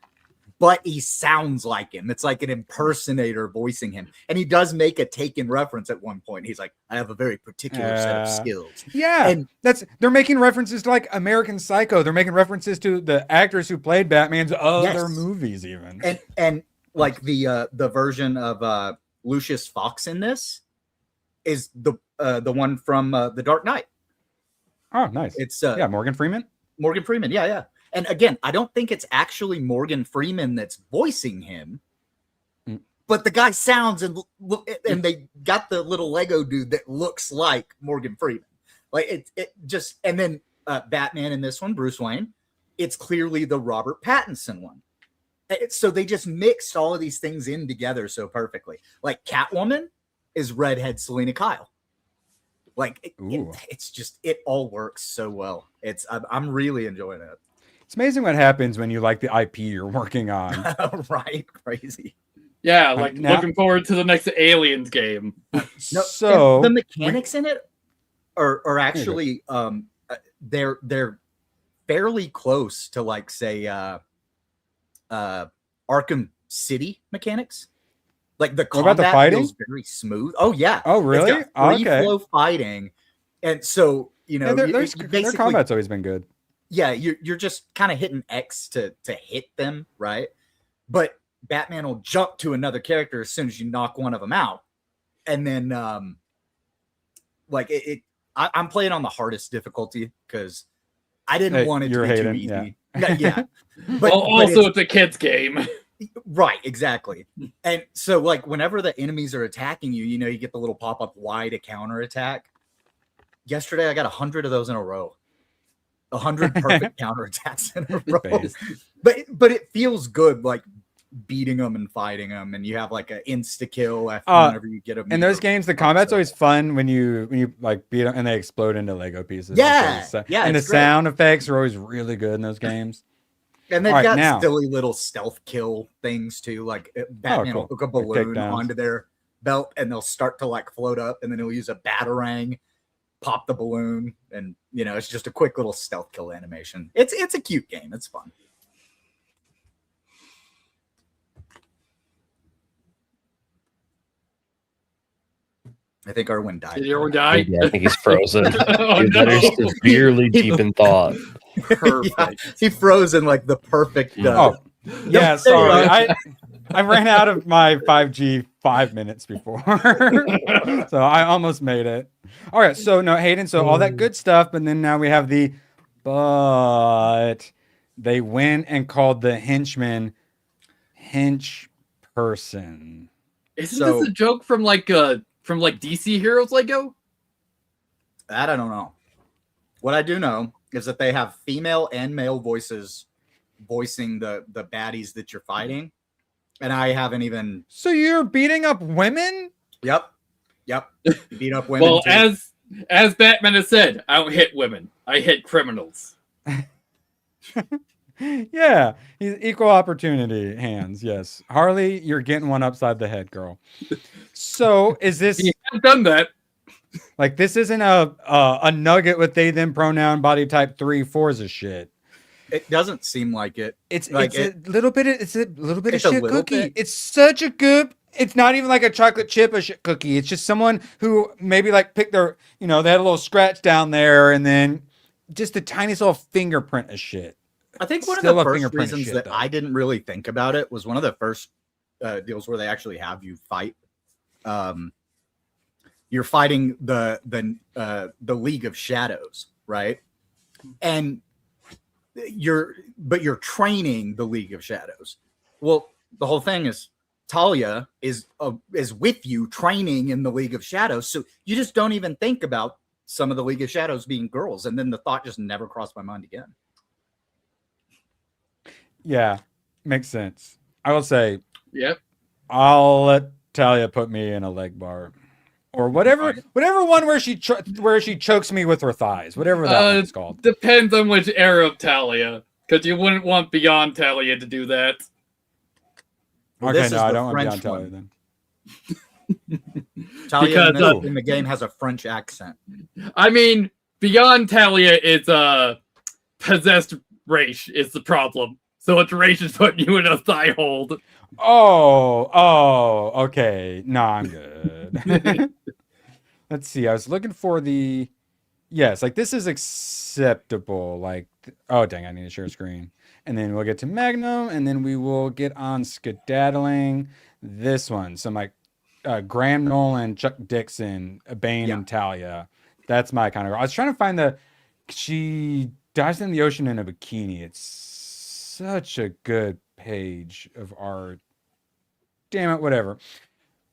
but he sounds like him. It's like an impersonator voicing him. And he does make a Taken reference at one point. He's like, I have a very particular set of skills. Yeah. And they're making references to like American Psycho. They're making references to the actors who played Batman's other movies even. And like the version of Lucius Fox in this is the one from The Dark Knight. Oh, nice. It's Morgan Freeman. Morgan Freeman, yeah. And again, I don't think it's actually Morgan Freeman that's voicing him, but the guy sounds and they got the little Lego dude that looks like Morgan Freeman. Like it just, and then Batman in this one, Bruce Wayne, it's clearly the Robert Pattinson one. So they just mixed all of these things in together so perfectly. Like Catwoman is redhead Selena Kyle. Like it's just, it all works so well. I'm really enjoying it. It's amazing what happens when you like the IP you're working on. Right, crazy. Yeah, looking forward to the next Aliens game. So the mechanics in it are actually they're fairly close to like say Arkham City mechanics. Like the combat feels very smooth. Oh yeah. Oh really? It's got free flow fighting, and so their combat's always been good. Yeah, you're just kind of hitting X to hit them, right? But Batman will jump to another character as soon as you knock one of them out, and then I'm playing on the hardest difficulty because I didn't want it to be too easy. Yeah. But also it's a kid's game. Right, exactly. And so like whenever the enemies are attacking you, you get the little pop-up Y to counter attack. Yesterday I got 100 of those in a row. 100 perfect counter attacks in a row. But it feels good like beating them and fighting them, and you have like an insta kill after whenever you get them. In those games, the combat's always fun when you like beat them and they explode into Lego pieces. Yeah. And the sound effects are always really good in those games. And they've got silly little stealth kill things too. Like Batman will hook a balloon onto their belt and they'll start to like float up, and then he'll use a batarang, pop the balloon, and it's just a quick little stealth kill animation. It's a cute game. It's fun. I think Erwin died. Did Erwin die? Yeah, I think he's frozen. Oh, Dude, no. that is severely deep in thought. Perfect. Yeah, he froze in like the perfect. Oh, yeah. Sorry, I ran out of my 5G 5 minutes before, so I almost made it. All right, so no, Hayden. So all that good stuff, but then now we have but they went and called the henchman hench person. Isn't this a joke from DC Heroes Lego? That I don't know. What I do know is that they have female and male voices voicing the baddies that you're fighting. And I haven't even. So you're beating up women? Yep. You beat up women. Well, too. as Batman has said, I don't hit women. I hit criminals. Yeah, he's equal opportunity hands. Yes, Harley, you're getting one upside the head, girl. So is this? He hasn't done that. Like this isn't a nugget with they them pronoun body type 3 Forza shit. It doesn't seem like it. It's like a little bit of it's shit cookie. bit. It's such a good. It's not even like a chocolate chip a shit cookie. It's just someone who maybe like picked their, they had a little scratch down there and then just the tiniest little fingerprint of shit. I think one Still of a the first fingerprint of reasons shit, that though. I didn't really think about it was one of the first deals where they actually have you fight. You're fighting the League of Shadows, right? And you're training the League of Shadows. Well, the whole thing is Talia is with you training in the League of Shadows, so you just don't even think about some of the League of Shadows being girls, and then the thought just never crossed my mind again. Yeah, makes sense. I will say, yep. I'll let Talia put me in a leg bar, or whatever one where she chokes me with her thighs, whatever that one's called. Depends on which era of Talia, because you wouldn't want Beyond Talia to do that. Well, Okay, this no, is I the don't want French Beyond Talia one. then. Talia Because, in the game has a French accent. I mean, Beyond Talia is possessed Raish is the problem. So it's Raish is putting you in a thigh hold. Oh, okay. No, I'm good. Let's see. I was looking for the. Yes, like this is acceptable. Like, oh, dang, I need to share screen. And then we'll get to Magnum, and then we will get on skedaddling. This one. So, like, Graham Nolan, Chuck Dixon, Bane, and Talia. That's my kind of. I was trying to find she dives in the ocean in a bikini. It's such a good page of art. Damn it, whatever.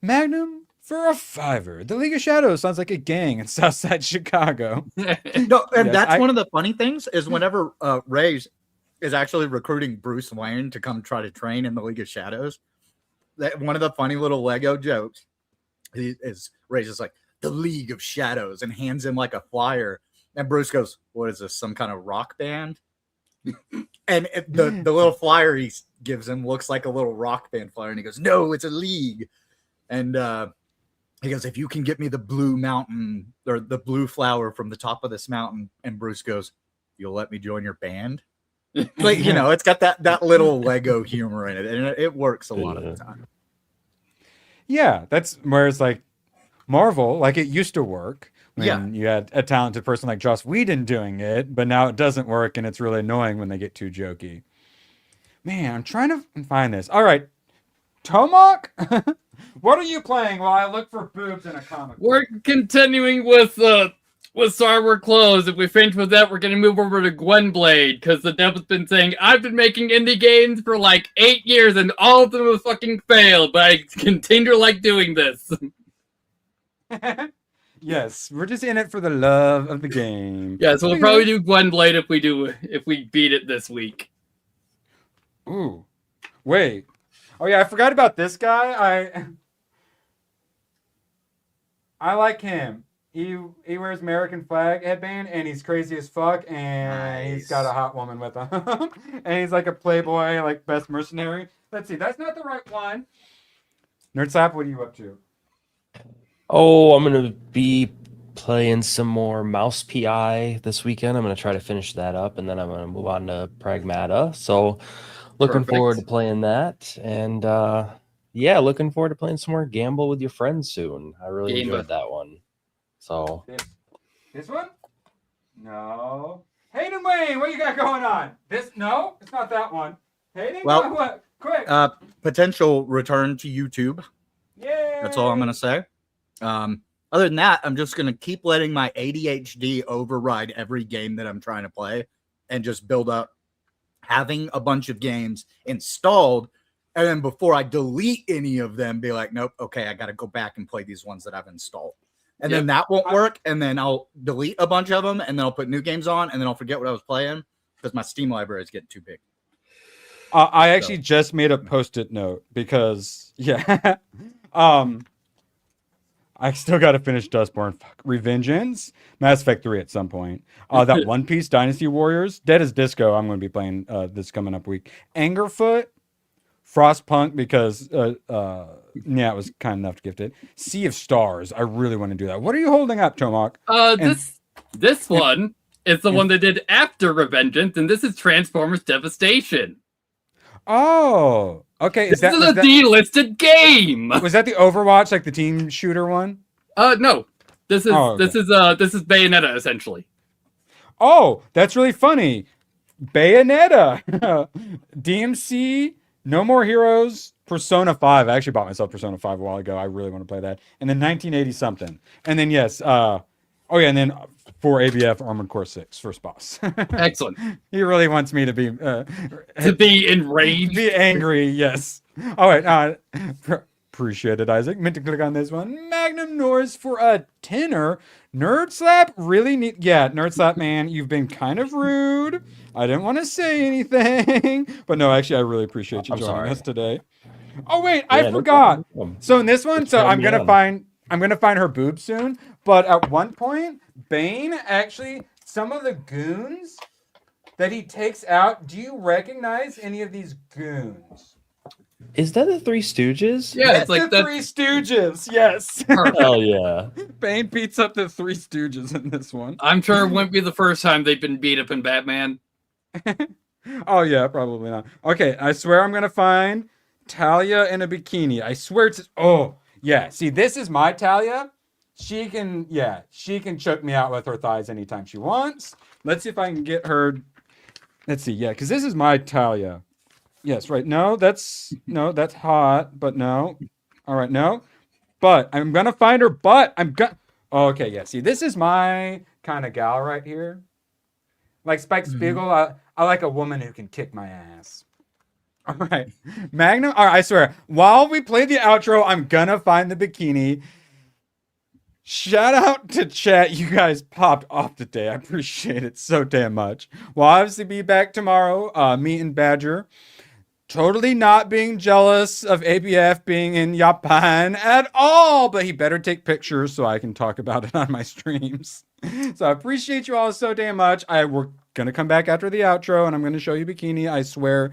Magnum for a $5. The League of Shadows sounds like a gang in Southside Chicago. No, and Yes, that's one of the funny things is whenever Ray is actually recruiting Bruce Wayne to come try to train in the League of Shadows, that one of the funny little Lego jokes is Ray's just like the League of Shadows and hands him like a flyer, and Bruce goes, "What is this? Some kind of rock band?" And the little flyer he gives him looks like a little rock band flyer, and he goes, "No, it's a league." And he goes, "If you can get me the blue mountain or the blue flower from the top of this mountain," and Bruce goes, "You'll let me join your band?" Like, it's got that little Lego humor in it, and it works a lot of the time. Yeah, that's where it's like Marvel, like it used to work when you had a talented person like Joss Whedon doing it, but now it doesn't work, and it's really annoying when they get too jokey. Man, I'm trying to find this. All right, Tomok, what are you playing while I look for boobs in a comic book? We're continuing with Star Wars Close. If we finish with that, we're going to move over to Gwenblade, because the dev has been saying, I've been making indie games for like 8 years, and all of them have fucking failed, but I continue to like doing this. Yes, we're just in it for the love of the game. Yeah, so we'll probably do Gwenblade if we beat it this week. Ooh, wait. Oh yeah, I forgot about this guy. I like him. He wears American flag headband, and he's crazy as fuck, and he's got a hot woman with him. And he's like a playboy, like best mercenary. Let's see, that's not the right one. Nerdslap, what are you up to? Oh, I'm going to be playing some more Mouse PI this weekend. I'm going to try to finish that up, and then I'm going to move on to Pragmata. So looking forward to playing that. And Yeah, looking forward to playing some more Gamble with your friends soon. I really enjoyed that one. So This one? No. Hayden Wayne, what you got going on? This? No, it's not that one. Hayden, Well, what? Quick. Potential return to YouTube. Yeah. That's all I'm gonna say. Other than that, I'm just gonna keep letting my ADHD override every game that I'm trying to play, and just build up having a bunch of games installed, and then before I delete any of them, be like, nope, okay, I got to go back and play these ones that I've installed. And then that won't work, and then I'll delete a bunch of them, and then I'll put new games on, and then I'll forget what I was playing because my Steam library is getting too big. I actually just made a post-it note because, I still got to finish Dustborn. Revengeance, Mass Effect 3 at some point. That One Piece Dynasty Warriors, Dead as Disco. I'm going to be playing this coming up week. Angerfoot, Frostpunk because it was kind enough to gift it. Sea of Stars. I really want to do that. What are you holding up, Tomok? This one is the one they did after Revengeance, and this is Transformers Devastation. Oh, okay. This is a delisted game. Was that the Overwatch, like the team shooter one? No. This is Bayonetta essentially. Oh, that's really funny. Bayonetta, DMC, No More Heroes, Persona 5. I actually bought myself Persona 5 a while ago. I really want to play that. And then 1980 something. And then and then for ABF Armored Core 6 first boss. Excellent. He really wants me to be enraged, be angry. Yes. All right. Appreciate it, Isaac. Meant to click on this one. Magnum Norris for a tenner. Nerd Slap really need. Yeah, Nerd Slap, man, you've been kind of rude. I didn't want to say anything, but no, actually, I really appreciate you joining us today. Oh wait, I forgot. So in this one, I'm gonna find her boob soon. But at one point, Bane actually, some of the goons that he takes out. Do you recognize any of these goons? Is that the Three Stooges? Yeah, it's like the Three Stooges. Yes. Hell yeah. Bane beats up the Three Stooges in this one. I'm sure it wouldn't be the first time they've been beat up in Batman. Oh yeah, probably not. Okay, I swear I'm gonna find Talia in a bikini. I swear it's. Oh yeah, see, this is my Talia. She can choke me out with her thighs anytime she wants. Let's see if I can get her. Let's see, yeah, because this is my Talia. Yes, right. No, that's hot, but no. All right, no. But I'm gonna find her butt. Oh, okay, yeah. See, this is my kind of gal right here. Like Spike Spiegel, I like a woman who can kick my ass. All right, Magnum. All right, I swear. While we play the outro, I'm gonna find the bikini. Shout out to chat. You guys popped off today. I appreciate it so damn much. We'll obviously be back tomorrow. Me and Badger. Totally not being jealous of ABF being in Japan at all, but he better take pictures so I can talk about it on my streams. So I appreciate you all so damn much. We're going to come back after the outro and I'm going to show you bikini, I swear.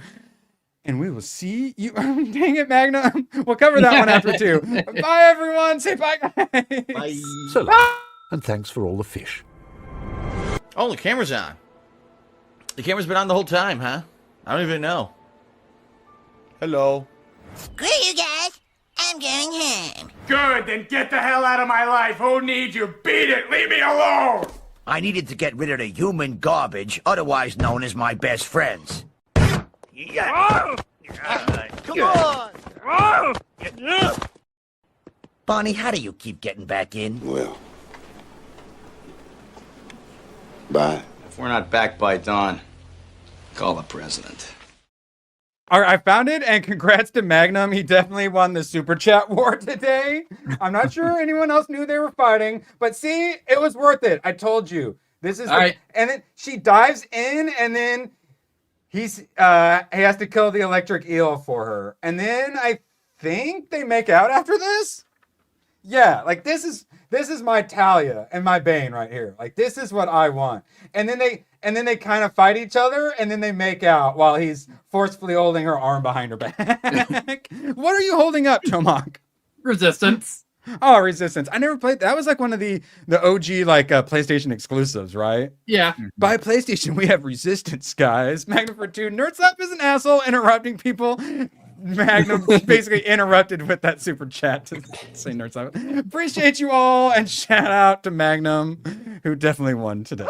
And we will see you. Dang it, Magnum. We'll cover that one after too. Bye, everyone. Say bye, guys. Bye. So long. And thanks for all the fish. Oh, the camera's on. The camera's been on the whole time, huh? I don't even know. Hello. Screw you guys. I'm going home. Good, then get the hell out of my life. Who needs you? Beat it. Leave me alone. I needed to get rid of the human garbage, otherwise known as my best friends. Oh! Come on! Bonnie, how do you keep getting back in? Well, bye. If we're not back by dawn, call the president. All right, I found it, and congrats to Magnum. He definitely won the Super Chat war today. I'm not sure anyone else knew they were fighting, but see, it was worth it. I told you. This is right. And then she dives in, and then he has to kill the electric eel for her. And then I think they make out after this. Yeah, like this is my Talia and my Bane right here. Like this is what I want. And then they kind of fight each other, and then they make out while he's forcefully holding her arm behind her back. What are you holding up, Tomok? Resistance. Oh, Resistance. I never played. That was like one of the OG like PlayStation exclusives, right? Yeah. By PlayStation, we have Resistance, guys. Magnum for 2. Nerd Slap is an asshole interrupting people. Magnum basically interrupted with that super chat to say Nerd Summit. Appreciate you all, and shout out to Magnum, who definitely won today.